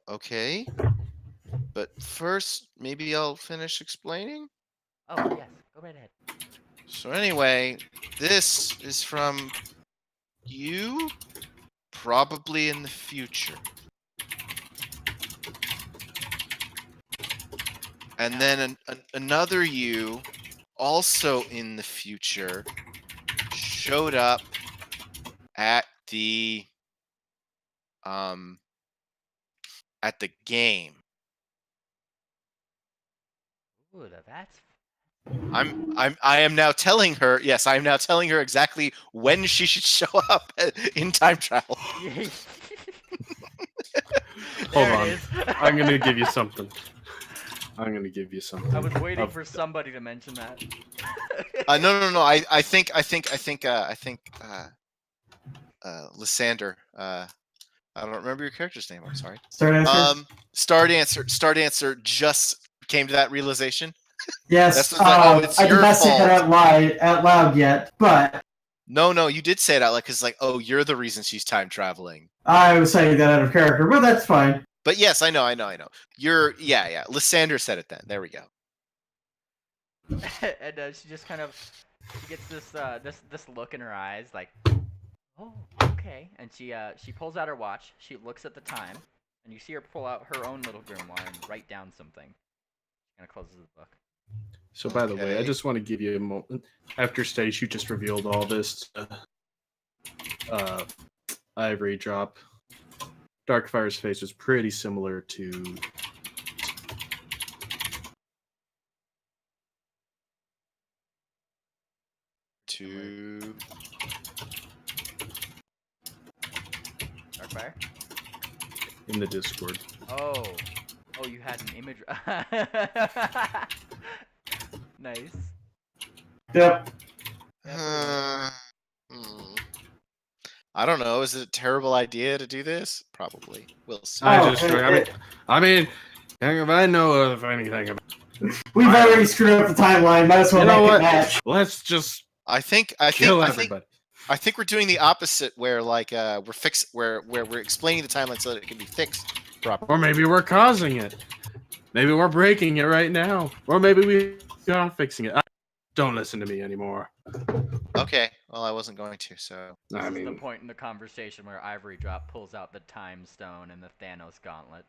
okay. But first, maybe I'll finish explaining. Oh yes, go right ahead. So anyway, this is from you, probably in the future. And then another you, also in the future, showed up at the game. Ooh, that's. I am now telling her. Yes, I am now telling her exactly when she should show up in time travel. Hold There it on. is. I'm gonna give you something. I'm gonna give you something. I was waiting of- for somebody to mention that. No. I think Lysander. I don't remember your character's name. I'm sorry. Start answer. Start answer just came to that realization. Yes. That's what's like, oh, it's I did your not say that fault. out loud yet, but No, you did say it out like because like, oh, you're the reason she's time traveling. I was saying that out of character, but that's fine. But yes, I know. You're yeah. Lysander said it then. There we go. And she just kind of she gets this look in her eyes like, oh, okay. And she pulls out her watch. She looks at the time, and you see her pull out her own little grimoire and write down something. She kind of closes the book. So, by the way, I Okay. just want to give you a moment. After Stage, you just revealed all this. Ivory Drop. Darkfire's face was pretty similar to. Darkfire? In the Discord. Oh, you had an image. Nice. Yep. I don't know. Is it a terrible idea to do this? Probably. We'll see. I mean, if I know of anything about. We've already screwed up the timeline. Might as well You know make what? it match. Let's just I think everybody. I think we're doing the opposite, where like where we're explaining the timeline so that it can be fixed properly. Or maybe we're causing it. Maybe we're breaking it right now. Or maybe we are fixing it. Don't listen to me anymore. Okay. Well, I wasn't going to. So This is the point in the conversation where Ivory Drop pulls out the Time Stone and the Thanos Gauntlet.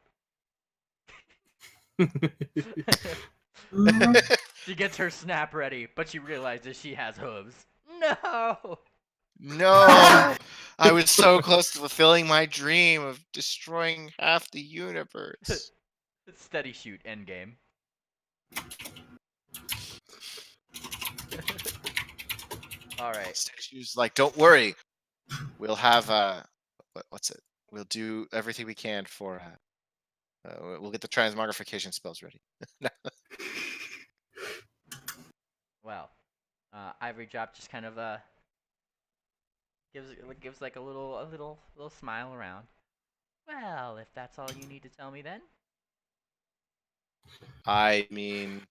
She gets her snap ready, but she realizes she has hooves. No! no, I was so close to fulfilling my dream of destroying half the universe. Steady shoot, endgame. Alright. She was like, "Don't worry, we'll have what's it? We'll do everything we can for we'll get the transmogrification spells ready." Well, Ivory Drop just kind of gives like a little smile around. Well, if that's all you need to tell me, then. I mean,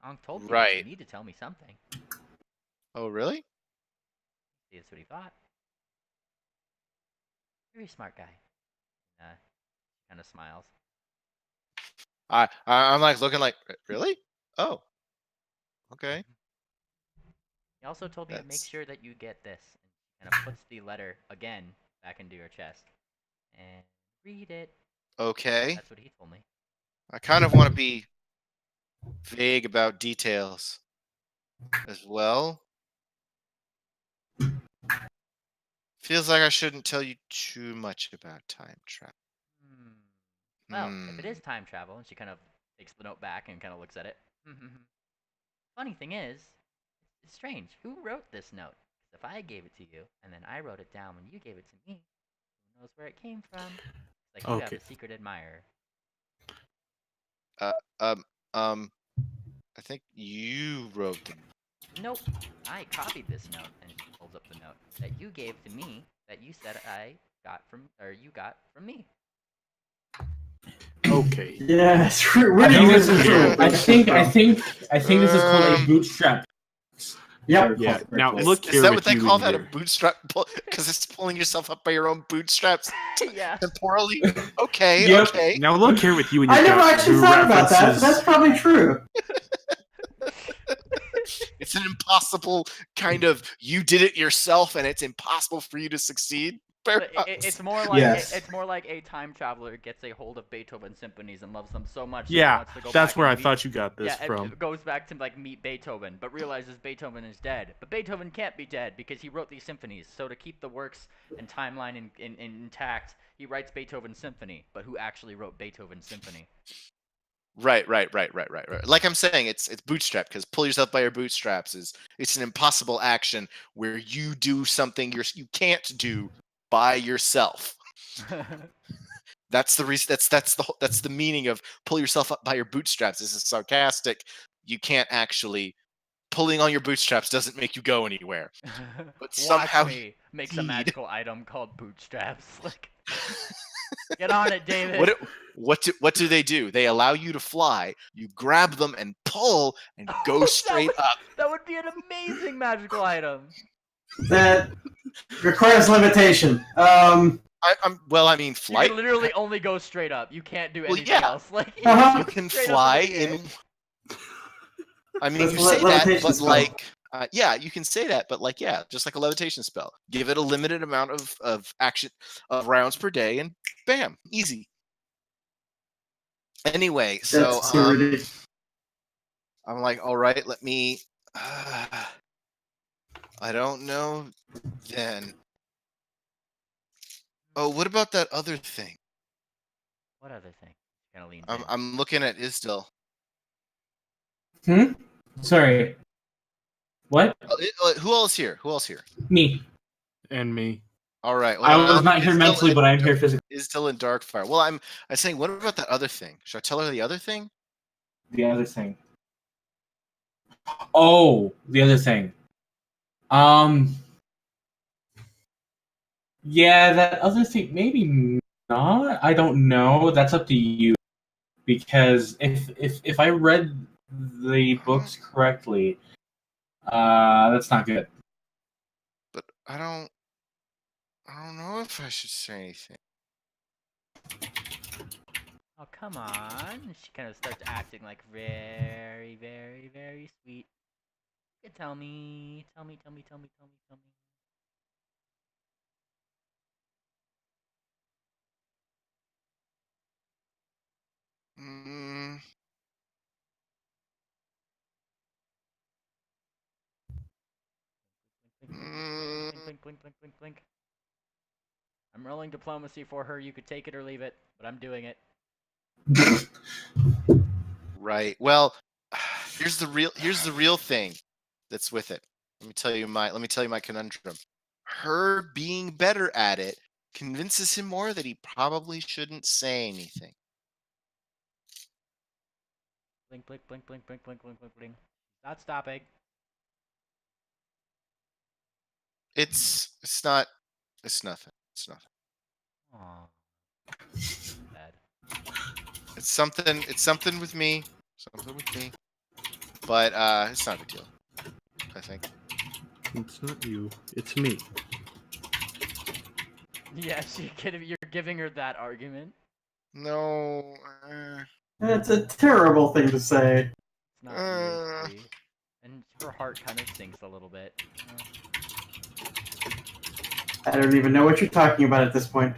Ankh told me right. you need to tell me something. Oh, really? See, that's what he thought. Very smart guy. Kind of smiles. I'm like looking like, really? Oh, okay. He also told me to make sure that you get this. And kind of puts the letter again back into your chest. And read it. Okay. That's what he told me. I kind of want to be vague about details as well. Feels like I shouldn't tell you too much about time travel. Well, if it is time travel, and she kind of takes the note back and kind of looks at it. Funny thing is, it's strange. Who wrote this note? 'Cause if I gave it to you, and then I wrote it down when you gave it to me, who knows where it came from? It's like you have a secret admirer. I think you wrote them. Nope. I copied this note, and she pulls up the note that you gave to me, that you said you got from me. Okay. Yes. I think this is called a bootstrap. Yep. Yeah. Now Is, look is here that with what they you call in that? A here. bootstrap? Because it's pulling yourself up by your own bootstraps Yeah. temporally. Okay, Yep. okay. Now look here with you and your I never Doctor actually Who thought about that, but references. that's probably true. It's an impossible kind of you did it yourself, and it's impossible for you to succeed. But Perhaps. it's more like Yes. it's more like a time traveler gets a hold of Beethoven symphonies and loves them so much that he Yeah, wants to go that's back where I and meet, thought you got this yeah, from. it goes back to like meet Beethoven, but realizes Beethoven is dead. But Beethoven can't be dead because he wrote these symphonies. So to keep the works and timeline intact, he writes Beethoven's symphony. But who actually wrote Beethoven's symphony? Right. Like I'm saying, it's bootstrap because pull yourself by your bootstraps is it's an impossible action where you do something you can't do by yourself. That's the reason. That's the meaning of pull yourself up by your bootstraps. This is sarcastic. You can't actually pulling on your bootstraps doesn't make you go anywhere. But somehow Watch me makes a need- magical item called bootstraps. Like, get on it, David. what do they do? They allow you to fly. You grab them and pull and go straight up. That would be an amazing magical item. That requires limitation. I mean, You flight. can literally only go straight up. You can't do Well, anything yeah. else. Like Uh-huh. You can straight up fly into the air. in. I mean, That's you a say that, levitation but spell. like, yeah, you can say that, but like, yeah, just like a levitation spell. Give it a limited amount of action of rounds per day, and bam, easy. Anyway, so That's too ridiculous. I'm like, all right, let me. I don't know. Then. Oh, what about that other thing? What other thing? Kind of leans I'm in. I'm looking at Isdil. Sorry. What? Who else here? Who else here? Me. And me. All right. I was not here mentally, but I'm here physically. Isdil and Darkfire. Well, I'm saying, what about that other thing? Should I tell her the other thing? The other thing. Oh, the other thing. Yeah, that other thing. Maybe not. I don't know. That's up to you. Because if I read the books correctly, that's not good. But I don't know if I should say anything. Oh, come on. She kind of starts acting like very, very, very sweet. You can tell me. Tell me. Mm, Blink. I'm rolling diplomacy for her. You could take it or leave it, but I'm doing it. right. Well, here's the real thing that's with it. Let me tell you my conundrum. Her being better at it convinces him more that he probably shouldn't say anything. Blink. Not stopping. It's nothing. Aww. Bad. It's something with me. But it's not a big deal. I think. It's not you. It's me. Yeah, you're giving her that argument. No. That's a terrible thing to say. It's not you, see? And her heart kind of sinks a little bit. I don't even know what you're talking about at this point.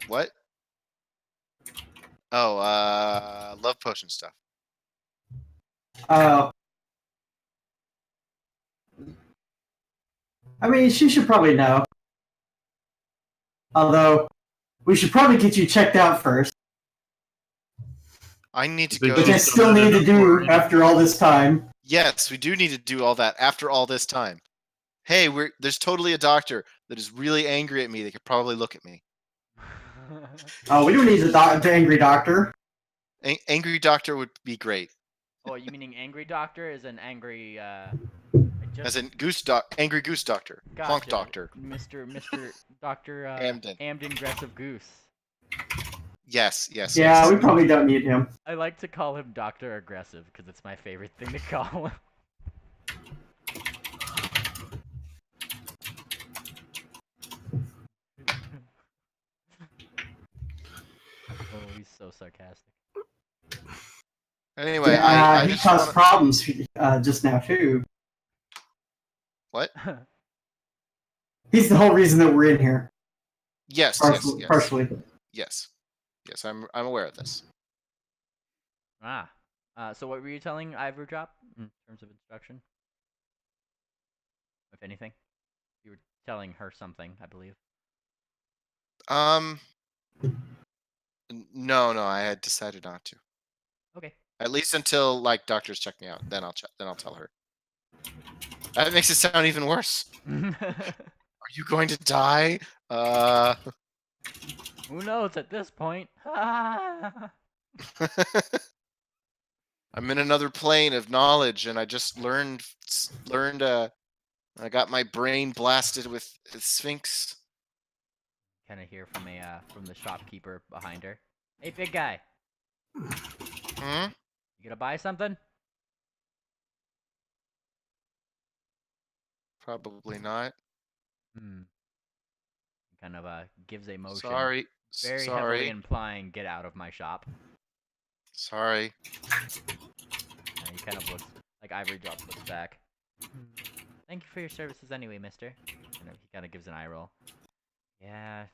What? Oh, love potion stuff. I mean, she should probably know. Although, we should probably get you checked out first. I need to Which go. Which I still need to do after all this time. Yes, we do need to do all that after all this time. Hey, there's totally a doctor that is really angry at me. They could probably look at me. Oh, we don't need the angry doctor. Angry doctor would be great. Oh, you meaning angry doctor is an angry As in angry goose doctor, honk doctor. Mr. Dr. Amden. Aggressive Goose. Yes. Yeah, we probably don't need him. I like to call him Dr. Aggressive because it's my favorite thing to call him. was sarcastic. Anyway, Yeah, I he just caused wanna... problems just now too. What? He's the whole reason that we're in here. Yes, Partially. yes. I'm aware of this. So what were you telling Ivory Drop in terms of instruction? If anything, you were telling her something, I believe. No, I had decided not to. Okay. At least until like doctors check me out. Then I'll tell her. That makes it sound even worse. Are you going to die? Who knows at this point? I'm in another plane of knowledge, and I just learned. I got my brain blasted with Sphinx. Kind of hear from the shopkeeper behind her. Hey, big guy. Hmm? You gonna buy something? Probably not. Kind of gives a motion. Sorry. Very heavily implying get out of my shop. Sorry. He kind of looks like Ivory Drop looks back. Thank you for your services anyway, mister. And he kind of gives an eye roll. Yeah,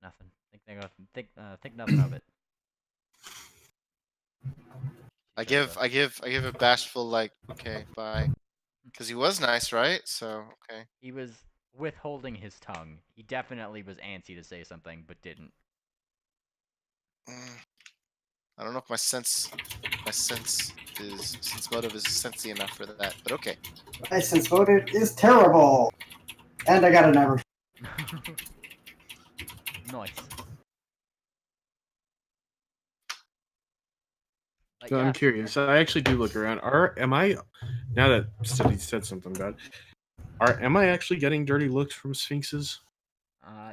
nothing. Think nothing of it. I give a bashful like, okay, bye. Because he was nice, right? So, okay. He was withholding his tongue. He definitely was antsy to say something, but didn't. I don't know if my sense motive is sensey enough for that, but okay. My sense motive is terrible. And I got an average. Nice. So I'm curious. I actually do look around. Am I, now that Steady said something about it, am I actually getting dirty looks from Sphinxes?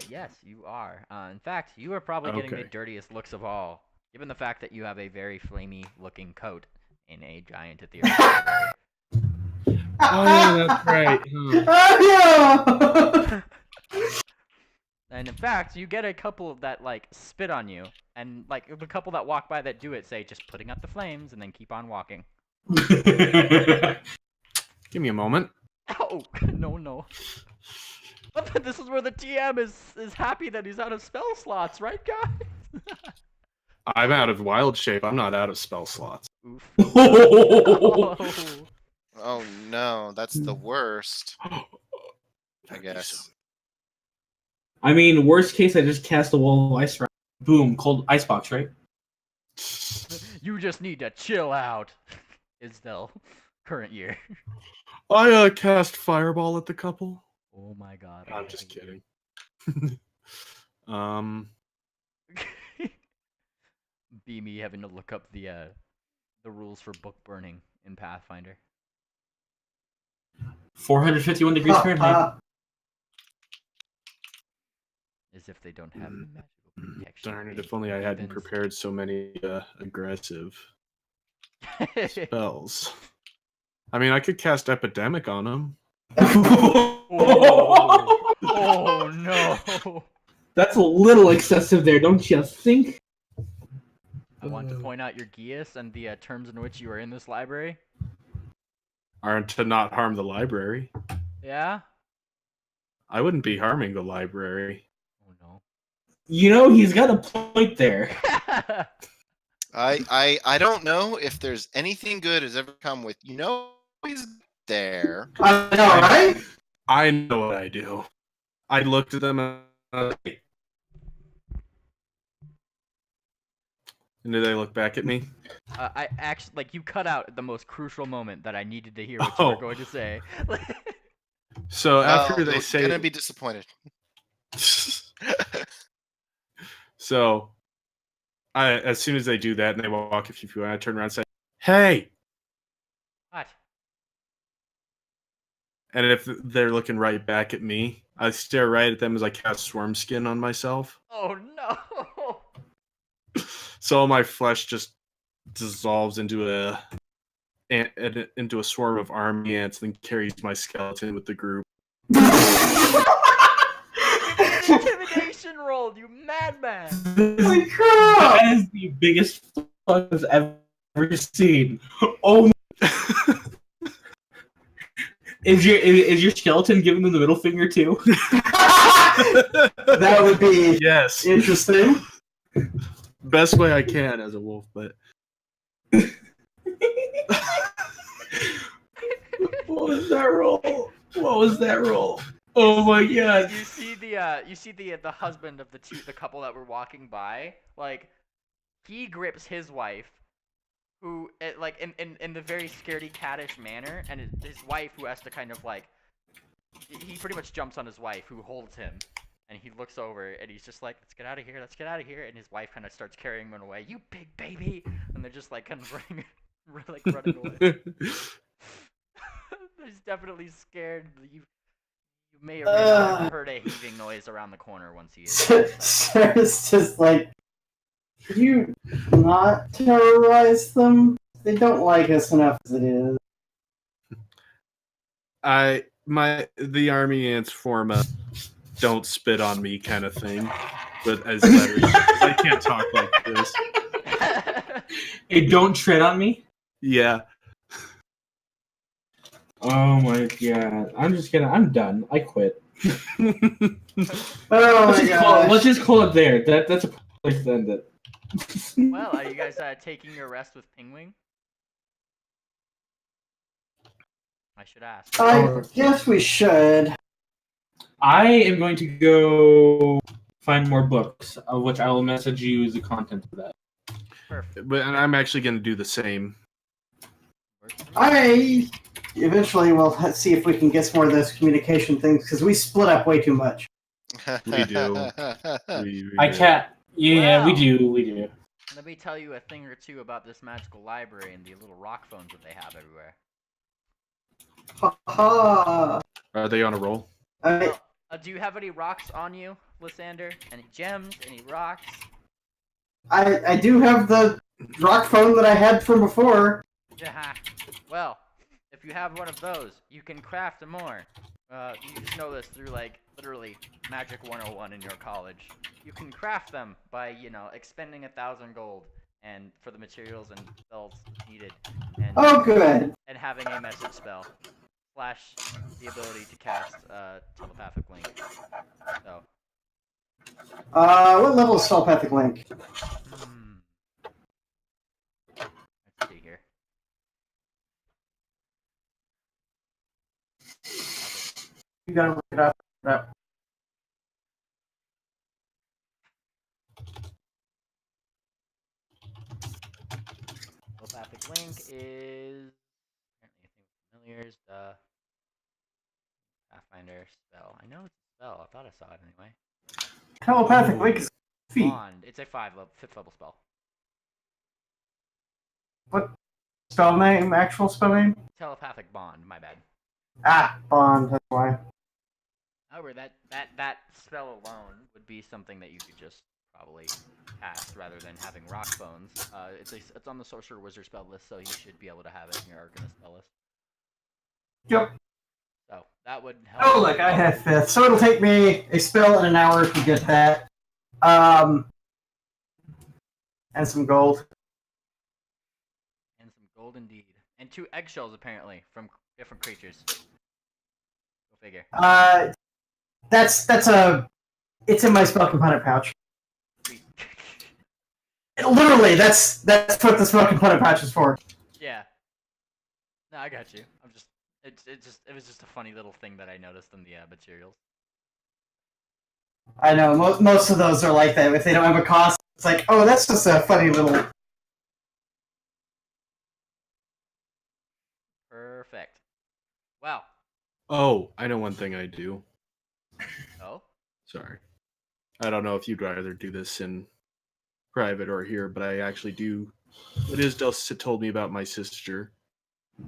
Yes, you are. In fact, you are probably getting the Okay. dirtiest looks of all, given the fact that you have a very flamey-looking coat in a giant ethereal. Oh yeah, that's right. Oh, And in fact, you get a couple that like spit on you, and like a couple that walk by that do it say just putting out the flames and then keep on walking. Give me a moment. Oh no. But this is where the TM is happy that he's out of spell slots, right, guys? I'm out of wild shape. I'm not out of spell slots. Oof. Oh no, that's the worst. I guess. I mean, worst case, I just cast a wall of ice around. Boom, cold icebox, right? You just need to chill out. Isdell, current year. I cast fireball at the couple. Oh my god. I'm just kidding. Be me having to look up the rules for book burning in Pathfinder. 451 degrees Fahrenheit. As if they don't have magical protection. Darn it! If only I hadn't prepared so many aggressive spells. I mean, I could cast epidemic on them. Oh no! That's a little excessive there, don't you think? I want to point out your Geas and the terms in which you are in this library. Are to not harm the library. Yeah? I wouldn't be harming the library. Oh no. You know, he's got a point there. I don't know if there's anything good has ever come with, he's there. I know, right? I know what I do. I looked at them and did they look back at me? I actually, like, you cut out at the most crucial moment that I needed to hear what you were going to say. So after they say, gonna be disappointed. So as soon as they do that and they walk a few feet, I turn around and say, "Hey!" What? And if they're looking right back at me, I stare right at them as I cast Swarm Skin on myself. Oh no! So my flesh just dissolves into a swarm of army ants, then carries my skeleton with the group. Give it investigation roll, you madman! Holy crap! That is the biggest fuck I've ever seen. Oh, is your skeleton giving them the middle finger too? That would be Yes. interesting. Best way I can as a wolf, but What was that roll? What was that roll? Oh my god! You see the husband of the couple that were walking by, like he grips his wife, who like in the very scaredy cattish manner, and his wife who has to kind of like he pretty much jumps on his wife who holds him, and he looks over and he's just like, let's get out of here, and his wife kind of starts carrying him away, you big baby, and they're just like kind of running away. He's definitely scared. You may or may not have heard a heaving noise around the corner once he is. Sarah's just like, could you not terrorize them? They don't like us enough as it is. The army ants form a "don't spit on me" kind of thing, but as letters. I can't talk like this. Hey, don't tread on me. Yeah. Oh my god! I'm done. I quit. Oh my god. Let's just call it there. That's a place to end it. Well, are you guys taking your rest with Pingwing? I should ask. I guess we should. I am going to go find more books, of which I will message you the content of that. Perfect. But and I'm actually going to do the same. I eventually will see if we can get some more of those communication things because we split up way too much. We do. I can't. Yeah, we Wow. do. Let me tell you a thing or two about this magical library and the little rock phones that they have everywhere. Ha ha. Are they on a roll? Do you have any rocks on you, Lysander? Any gems? Any rocks? I do have the rock phone that I had from before. Yeah. Well, if you have one of those, you can craft more. You just know this through, like, literally Magic 101 in your college. You can craft them by, expending 1,000 gold and for the materials and spells needed. And, Oh, good. and having a message spell. / the ability to cast telepathic link. So. What level is telepathic link? Let's see here. You gotta look it up. Telepathic link is apparently a thing with familiars. The Pathfinder spell. I know it's a spell. I thought I saw it anyway. Telepathic link is feet. Bond. It's a 5th level spell. What spell name? Actual spell name? Telepathic bond. My bad. Ah, bond. That's why. However, that spell alone would be something that you could just probably cast rather than having rock bones. It's on the sorcerer wizard spell list, so you should be able to have it in your arcanist spell list. Yep. So that would help. Oh, look, I have 5th. So it'll take me a spell and an hour to get that. And some gold. And some gold indeed. And 2 eggshells apparently from different creatures. Go figure. It's in my spell component pouch. Sweet. Literally, that's what the spell component pouch is for. Yeah. No, I got you. It was just a funny little thing that I noticed in the materials. I know, most of those are like that. If they don't have a cost, it's like, oh, that's just a funny little... Perfect. Wow. Oh, I know one thing I do. Oh? Sorry. I don't know if you'd rather do this in private or here, but I actually do. What Isdell told me about my sister,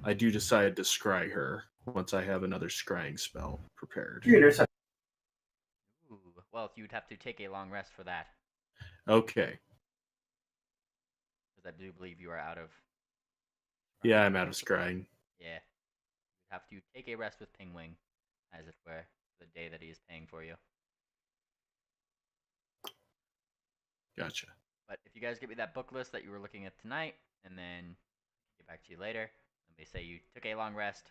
I do decide to scry her once I have another scrying spell prepared. Computer. Ooh. Well, you'd have to take a long rest for that. Okay. Because I do believe you are out of... Yeah, I'm out of scrying. Yeah. You'd have to take a rest with Pingwing, as it were, the day that he is paying for you. Gotcha. But if you guys give me that book list that you were looking at tonight, and then get back to you later. Let me say you took a long rest.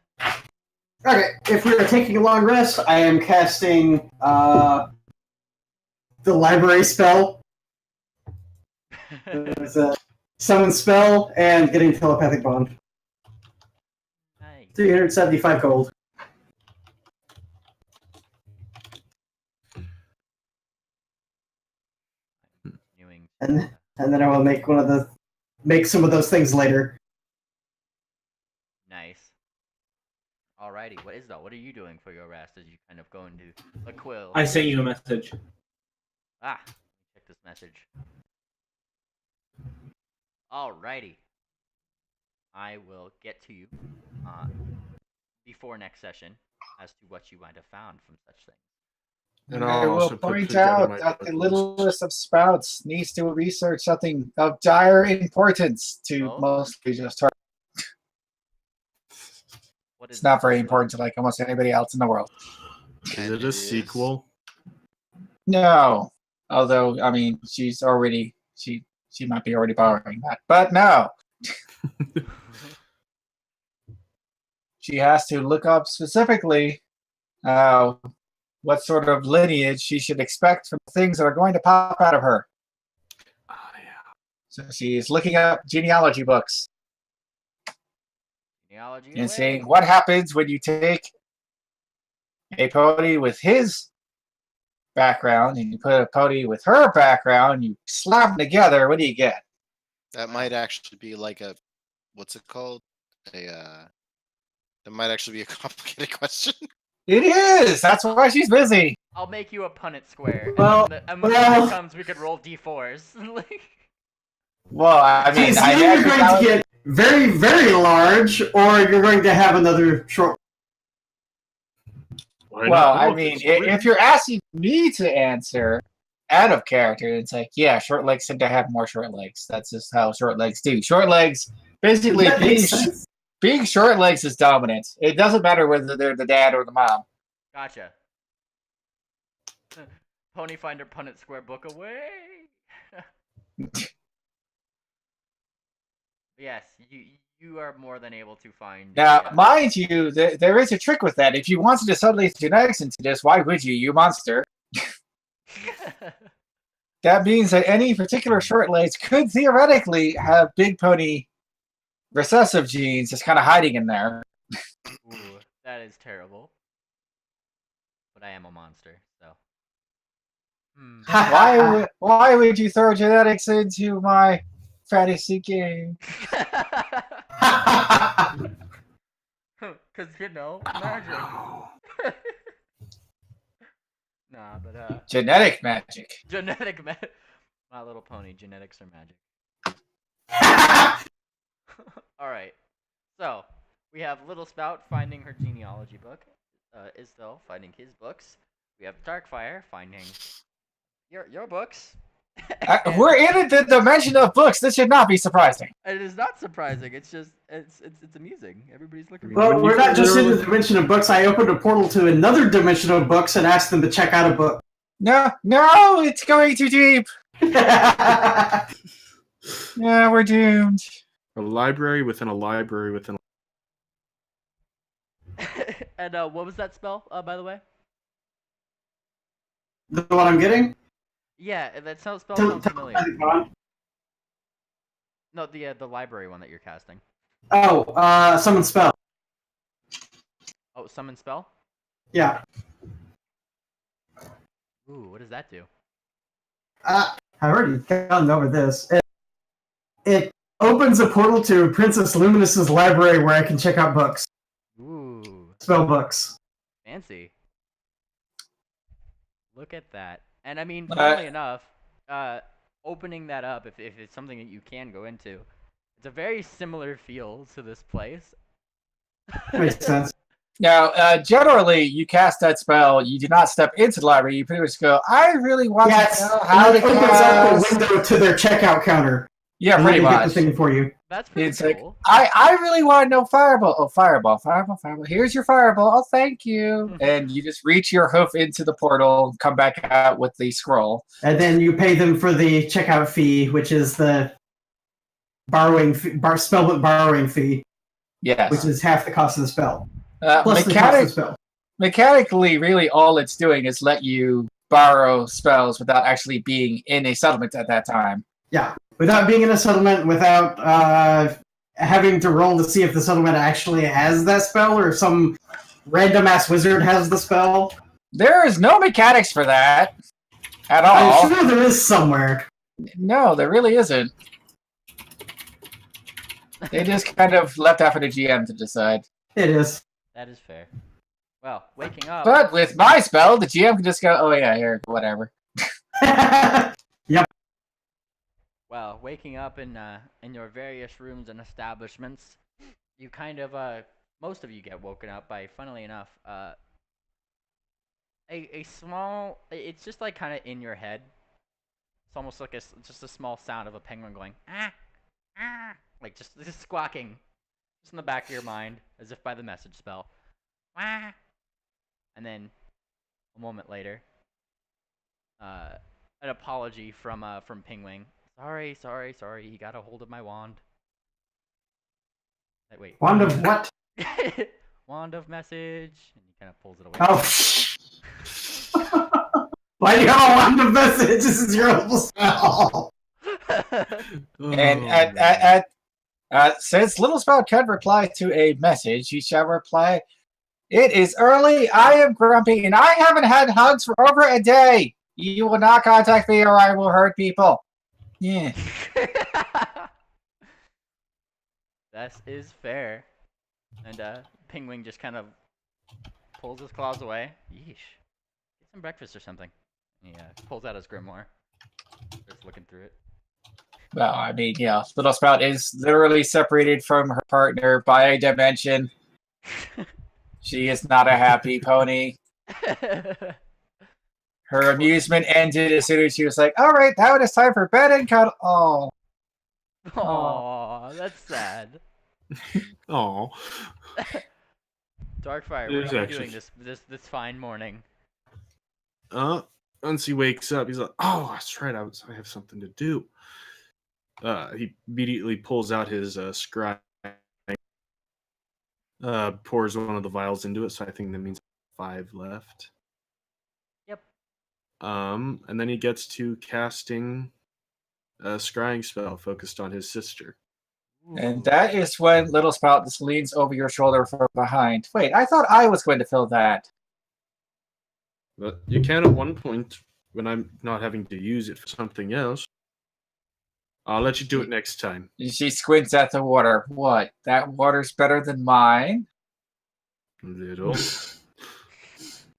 Okay, if we are taking a long rest, I am casting the library spell. There's a summon spell and getting telepathic bond. Nice. 375 gold. Continuing. And then I will make some of those things later. Nice. Alrighty, what are you doing for your rest as you kind of go into the quill? I sent you a message. Ah, let me check this message. Alrighty. I will get to you before next session as to what you might have found from such things. And I I'll will also put point together out my that book the list. littlest of spouts needs to research something of dire importance to Oh? mostly just her. What is It's not that? very important to like almost anybody else in the world. Is And it a sequel? No. Although, I mean, she's already she might be already borrowing that. But no. She has to look up specifically what sort of lineage she should expect from things that are going to pop out of her. Oh, yeah. So she's looking up genealogy books Genealogy and away. seeing what happens when you take a pony with his background and you put a pony with her background, you slap them together, what do you get? That might actually be like a, what's it called? That might actually be a complicated question. It is! That's why she's busy. I'll make you a Punnett square. Well, and when the well- time comes, we could roll d4s. Well, I mean, It's I either imagine going that to was- get very, very large, or you're going to have another short. Why Well, not? I Look, mean, it's if you're asking me to answer out of character, it's like, yeah, short legs tend to have more short legs. That's just how short legs do. Short legs, basically, That makes sense. being short legs is dominant. It doesn't matter whether they're the dad or the mom. Gotcha. Ponyfinder Punnett square book away. Yes, you are more than able to find. Now, mind you, there is a trick with that. If you wanted to suddenly genetics into this, why would you, you monster? That means that any particular short legs could theoretically have big pony recessive genes just kind of hiding in there. Ooh, that is terrible. But I am a monster, so. Why would you throw genetics into my fantasy game? Cause you know, magic. Nah, but Genetic magic. genetic My Little Pony, genetics are magic. Alright. So, we have Little Spout finding her genealogy book. Isdell finding his books. We have Darkfire finding your books. We're in the dimension of books. This should not be surprising. It is not surprising. It's just it's amusing. Everybody's looking. Well, When we're you not just in literally- the dimension of books. I opened a portal to another dimension of books and asked them to check out a book. No, it's going too deep. Yeah, we're doomed. A library within a library within a... And what was that spell? By the way. The one I'm getting? Yeah, that spell sounds familiar. Telepathic bond. No, the library one that you're casting. Oh, summon spell. Oh, summon spell. Yeah. Ooh, what does that do? I already gone over this. It opens a portal to Princess Luminous's library where I can check out books. Ooh, Spell books. fancy. Look at that. And I mean, funnily enough, opening that up, if it's something that you can go into, it's a very similar feel to this place. Makes sense. Now, generally, you cast that spell, you do not step into the library, you pretty much go, I really want Yes. to know how to It opens up cast... a window to their checkout counter. Yeah, and pretty then they get the much. thing for you. That's pretty It's like, cool. I really want to know fireball. Oh, fireball. Here's your fireball. Oh, thank you. And you just reach your hoof into the portal, come back out with the scroll. And then you pay them for the checkout fee, which is the spellbook borrowing fee, Yes. which is half the cost of the spell. Plus the cost of the spell. Mechanically, really all it's doing is let you borrow spells without actually being in a settlement at that time. Yeah, without being in a settlement, without having to roll to see if the settlement actually has that spell, or some random ass wizard has the spell. There is no mechanics for that at all. I'm sure there is somewhere. No, there really isn't. They just kind of left that for the GM to decide. It is. That is fair. Well, waking up. But with my spell, the GM can just go, oh yeah, here, whatever. Yep. Well, waking up in your various rooms and establishments, you kind of most of you get woken up by, funnily enough, a small. It's just like kind of in your head. It's almost like just a small sound of a penguin going like just squawking, just in the back of your mind, as if by the message spell. And then a moment later, an apology from Pingwing. Sorry. He got a hold of my wand. Wait. Wand of what? Wand of message. And he kind of pulls it away. Oh. Why do you have a wand of message? This is your old spell. And since Little Spout can reply to a message, he shall reply, "It is early, I am grumpy, and I haven't had hugs for over a day. You will not contact me or I will hurt people." Yeah. That is fair. And Pingwing just kind of pulls his claws away. Yeesh. Get some breakfast or something. He pulls out his grimoire. Starts looking through it. Well, I mean, yeah, Little Spout is literally separated from her partner by a dimension. She is not a happy pony. Her amusement ended as soon as she was like, all right, now it is time for bed and cuddle. Oh. Aww, that's sad. Oh. Darkfire, what are you doing this fine morning? Once he wakes up, he's like, "Oh, that's right. I have something to do." He immediately pulls out his scry, pours one of the vials into it. So I think that means 5 left. Yep. And then he gets to casting a scrying spell focused on his sister. And that is when Little Spout just leans over your shoulder from behind. Wait, I thought I was going to fill that. But you can at one point when I'm not having to use it for something else. I'll let you do it next time. She squints at the water. What? That water's better than mine? A little.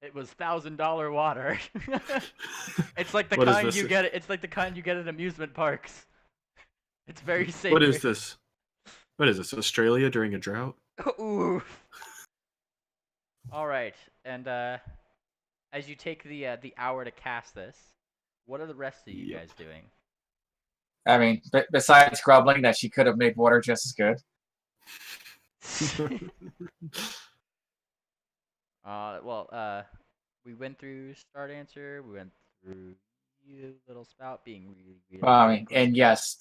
It was $1,000 water. It's like the What is kind this? you get. It's like the kind you get at amusement parks. It's very safe. What is this? What is this? Australia during a drought? Ooh. All right, and as you take the hour to cast this, what are the rest of you guys doing? I mean, besides grumbling that she could have made water just as good. We went through Start Answer. We went through you, Little Spout, being really. Well, I mean, and yes,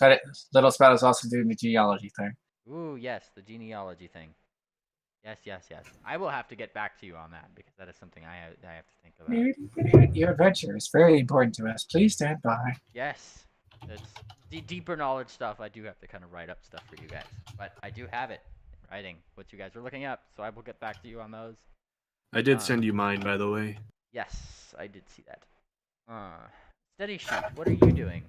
Little Spout is also doing the genealogy thing. Ooh, yes, the genealogy thing. Yes. I will have to get back to you on that because that is something I have to think about. Your adventure is very important to us. Please stand by. Yes, it's the deeper knowledge stuff. I do have to kind of write up stuff for you guys, but I do have it in writing what you guys are looking up, so I will get back to you on those. I did send you mine, by the way. Yes, I did see that. Steady Shoot, what are you doing?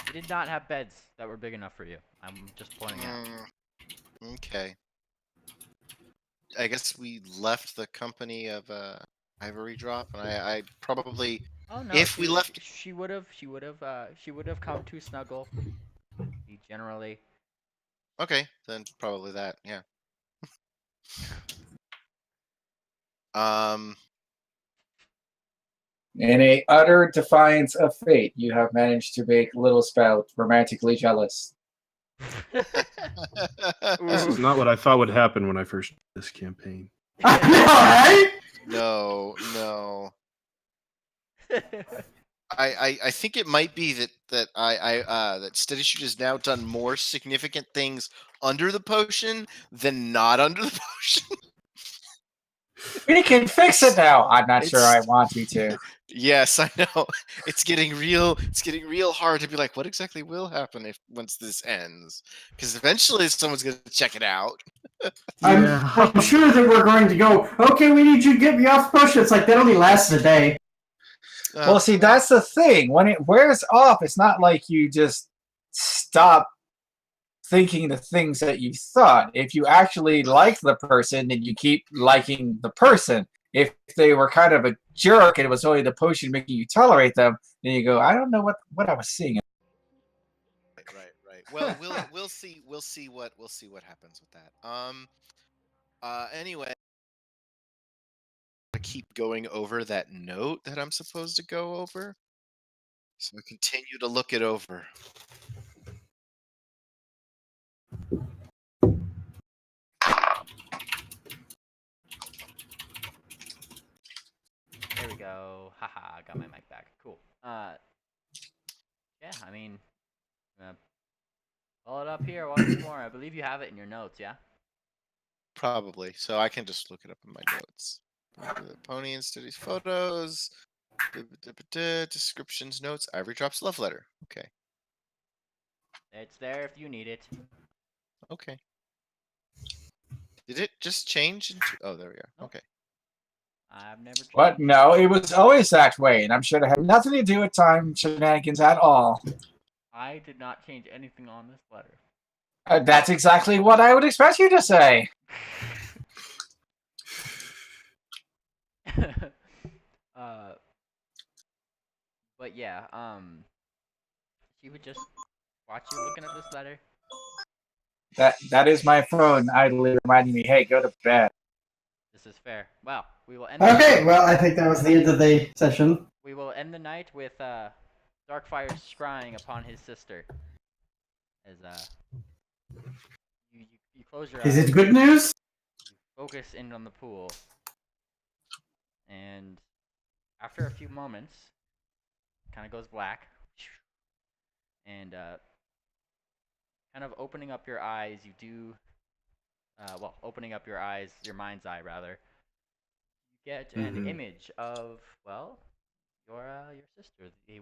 You did not have beds that were big enough for you. I'm just pointing out. Okay. I guess we left the company of Ivory Drop, and I probably. Oh no! If we left, she would have come to snuggle. Generally. Okay, then probably that. Yeah. In a utter defiance of fate, you have managed to make Little Spout romantically jealous. This is not what I thought would happen when I first did this campaign. I know, right? No. I think it might be that Steady Shoot has now done more significant things under the potion than not under the potion. We can fix it now. I'm not sure I It's- want you to. Yes, I know. It's getting real hard to be like, what exactly will happen once this ends? Because eventually someone's gonna check it out. I'm sure that we're going to go, okay, we need you to get me off the potion. It's like, that only lasts a day. Well, see, that's the thing. When it wears off, it's not like you just stop thinking the things that you thought. If you actually like the person, then you keep liking the person. If they were kind of a jerk and it was only the potion making you tolerate them, then you go, I don't know what I was seeing. Right. Well, we'll see what happens with that. Anyway, I keep going over that note that I'm supposed to go over. So I continue to look it over. There we go. Haha, I got my mic back. Cool. Yeah, I mean, pull it up here once more. I believe you have it in your notes, yeah? Probably. So I can just look it up in my notes. The Pony and Studies photos. Descriptions, notes. Ivory Drop's love letter. Okay. It's there if you need it. Okay. Did it just change into... Oh, there we go. Nope. Okay. I've never changed. What? No, it was always that way, and I'm sure it had nothing to do with time shenanigans at all. I did not change anything on this letter. That's exactly what I would expect you to say. But yeah, she would just watch you looking at this letter. That is my phone idly reminding me, hey, go to bed. This is fair. Well, we will end. Okay, well, I think that was the end of the session. We will end the night with Darkfire scrying upon his sister. As you close your Is eyes. it good news? You focus in on the pool, and after a few moments, kind of goes black, and kind of opening up your eyes, you do. Opening up your eyes, your mind's eye rather. You get an image of your sister, the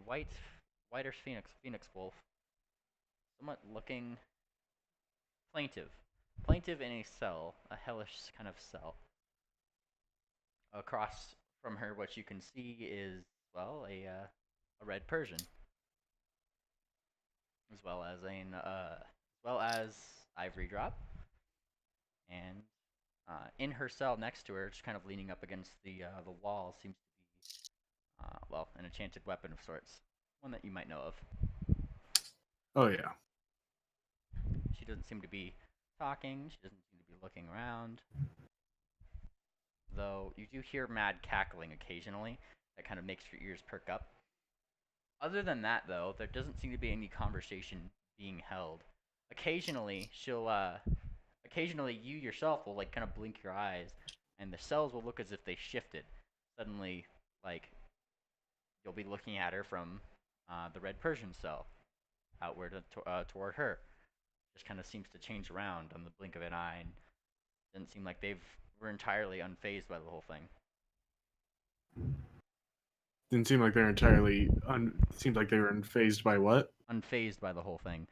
whitish phoenix wolf, somewhat looking plaintive in a cell, a hellish kind of cell. Across from her, what you can see is a red Persian, as well as Ivory Drop, and in her cell next to her, just kind of leaning up against the wall, seems to be an enchanted weapon of sorts, one that you might know of. Oh yeah. She doesn't seem to be talking. She doesn't seem to be looking around. Though you do hear mad cackling occasionally that kind of makes your ears perk up. Other than that, though, there doesn't seem to be any conversation being held. Occasionally, occasionally you yourself will kind of blink your eyes, and the cells will look as if they shifted. Suddenly, you'll be looking at her from the red Persian cell outward toward her. Just kind of seems to change around on the blink of an eye, and doesn't seem like were entirely unfazed by the whole thing. Didn't seem like they're entirely. Seemed like they were unfazed by what? Unfazed by the whole thing.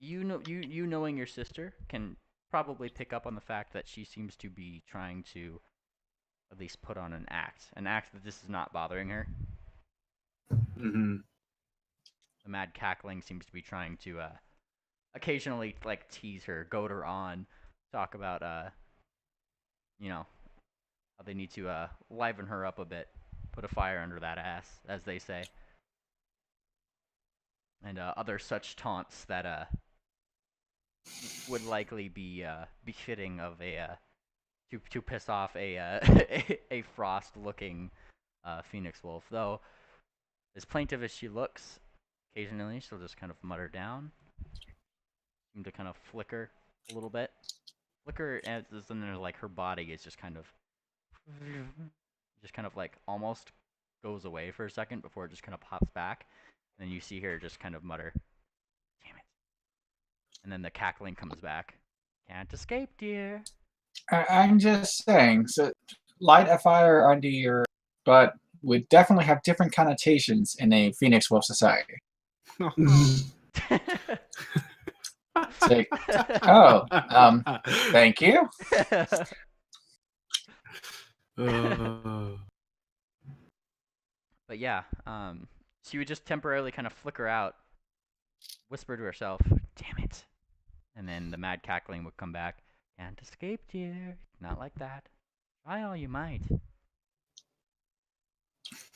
You knowing your sister can probably pick up on the fact that she seems to be trying to at least put on an act that this is not bothering her. Mm-hmm. The mad cackling seems to be trying to occasionally tease her, goad her on, talk about how they need to liven her up a bit, put a fire under that ass, as they say, and other such taunts that would likely be befitting of a to piss off a a frost-looking phoenix wolf. Though, as plaintive as she looks, occasionally she'll just kind of mutter down, seem to kind of flicker a little bit. Flicker as in like her body is just kind of like almost goes away for a second before it just kind of pops back. And then you see her just kind of mutter, "Damn it." And then the cackling comes back. "Can't escape, dear." I'm just saying, so light a fire under your butt would definitely have different connotations in a Phoenix Wolf society. It's like, oh, thank you. But yeah, she would just temporarily kind of flicker out, whisper to herself, "Damn it." And then the mad cackling would come back. "Can't escape, dear. Not like that. Try all you might."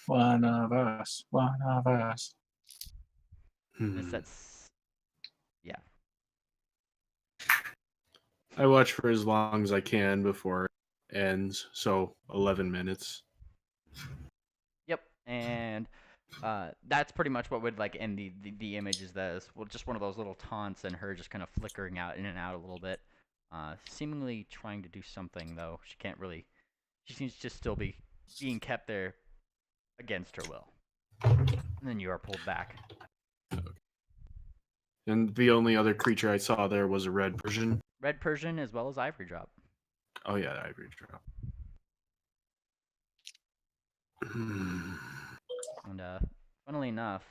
One of us. One of us. That's yeah. I watch for as long as I can before it ends. So 11 minutes. Yep. And that's pretty much what would like end the images. That is just one of those little taunts and her just kind of flickering out in and out a little bit, seemingly trying to do something though. She can't really. She seems to still be being kept there against her will. And then you are pulled back. And the only other creature I saw there was a red Persian. Red Persian as well as Ivory Drop. Oh yeah, the Ivory Drop. And funnily enough,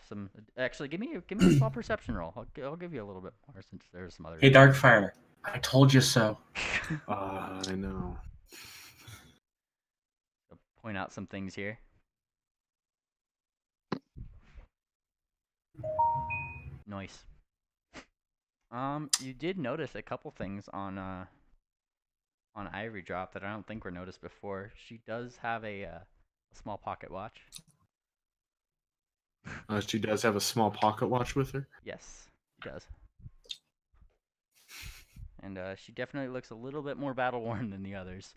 actually give me a small perception roll. I'll give you a little bit more since there's some other. Hey, Darkfire, I told you so. I know. So point out some things here. Nice. You did notice a couple things on Ivory Drop that I don't think were noticed before. She does have a small pocket watch. She does have a small pocket watch with her. Yes, she does. And she definitely looks a little bit more battle worn than the others.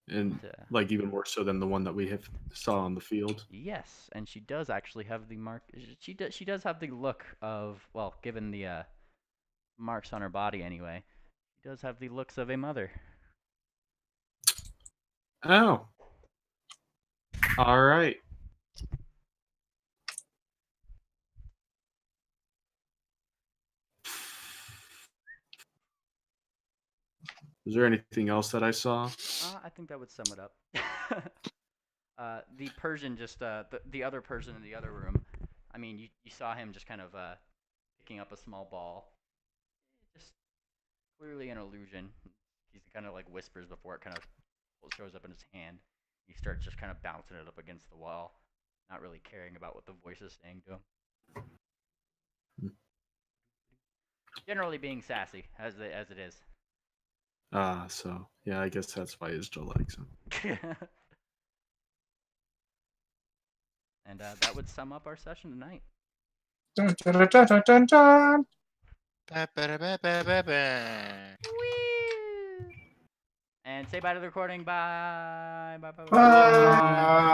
And like even more so than the one that we have saw on the field. Yes, and she does actually have the mark. She does have the look of, well, given the marks on her body anyway. She does have the looks of a mother. Oh. All right. Is there anything else that I saw? I think that would sum it up. The Persian, just the other person in the other room. I mean, you saw him just kind of picking up a small ball. Just clearly an illusion. He kind of like whispers before it kind of shows up in his hand. He starts just kind of bouncing it up against the wall, not really caring about what the voice is saying to him. Generally being sassy, as it is. So yeah, I guess that's why Isdra likes him. And that would sum up our session tonight. Dun, dun, dun, dun, dun, dun. Ba-ba-da-ba-ba-ba-ba. And say bye to the recording. Bye. Bye. Bye. Bye. Bye.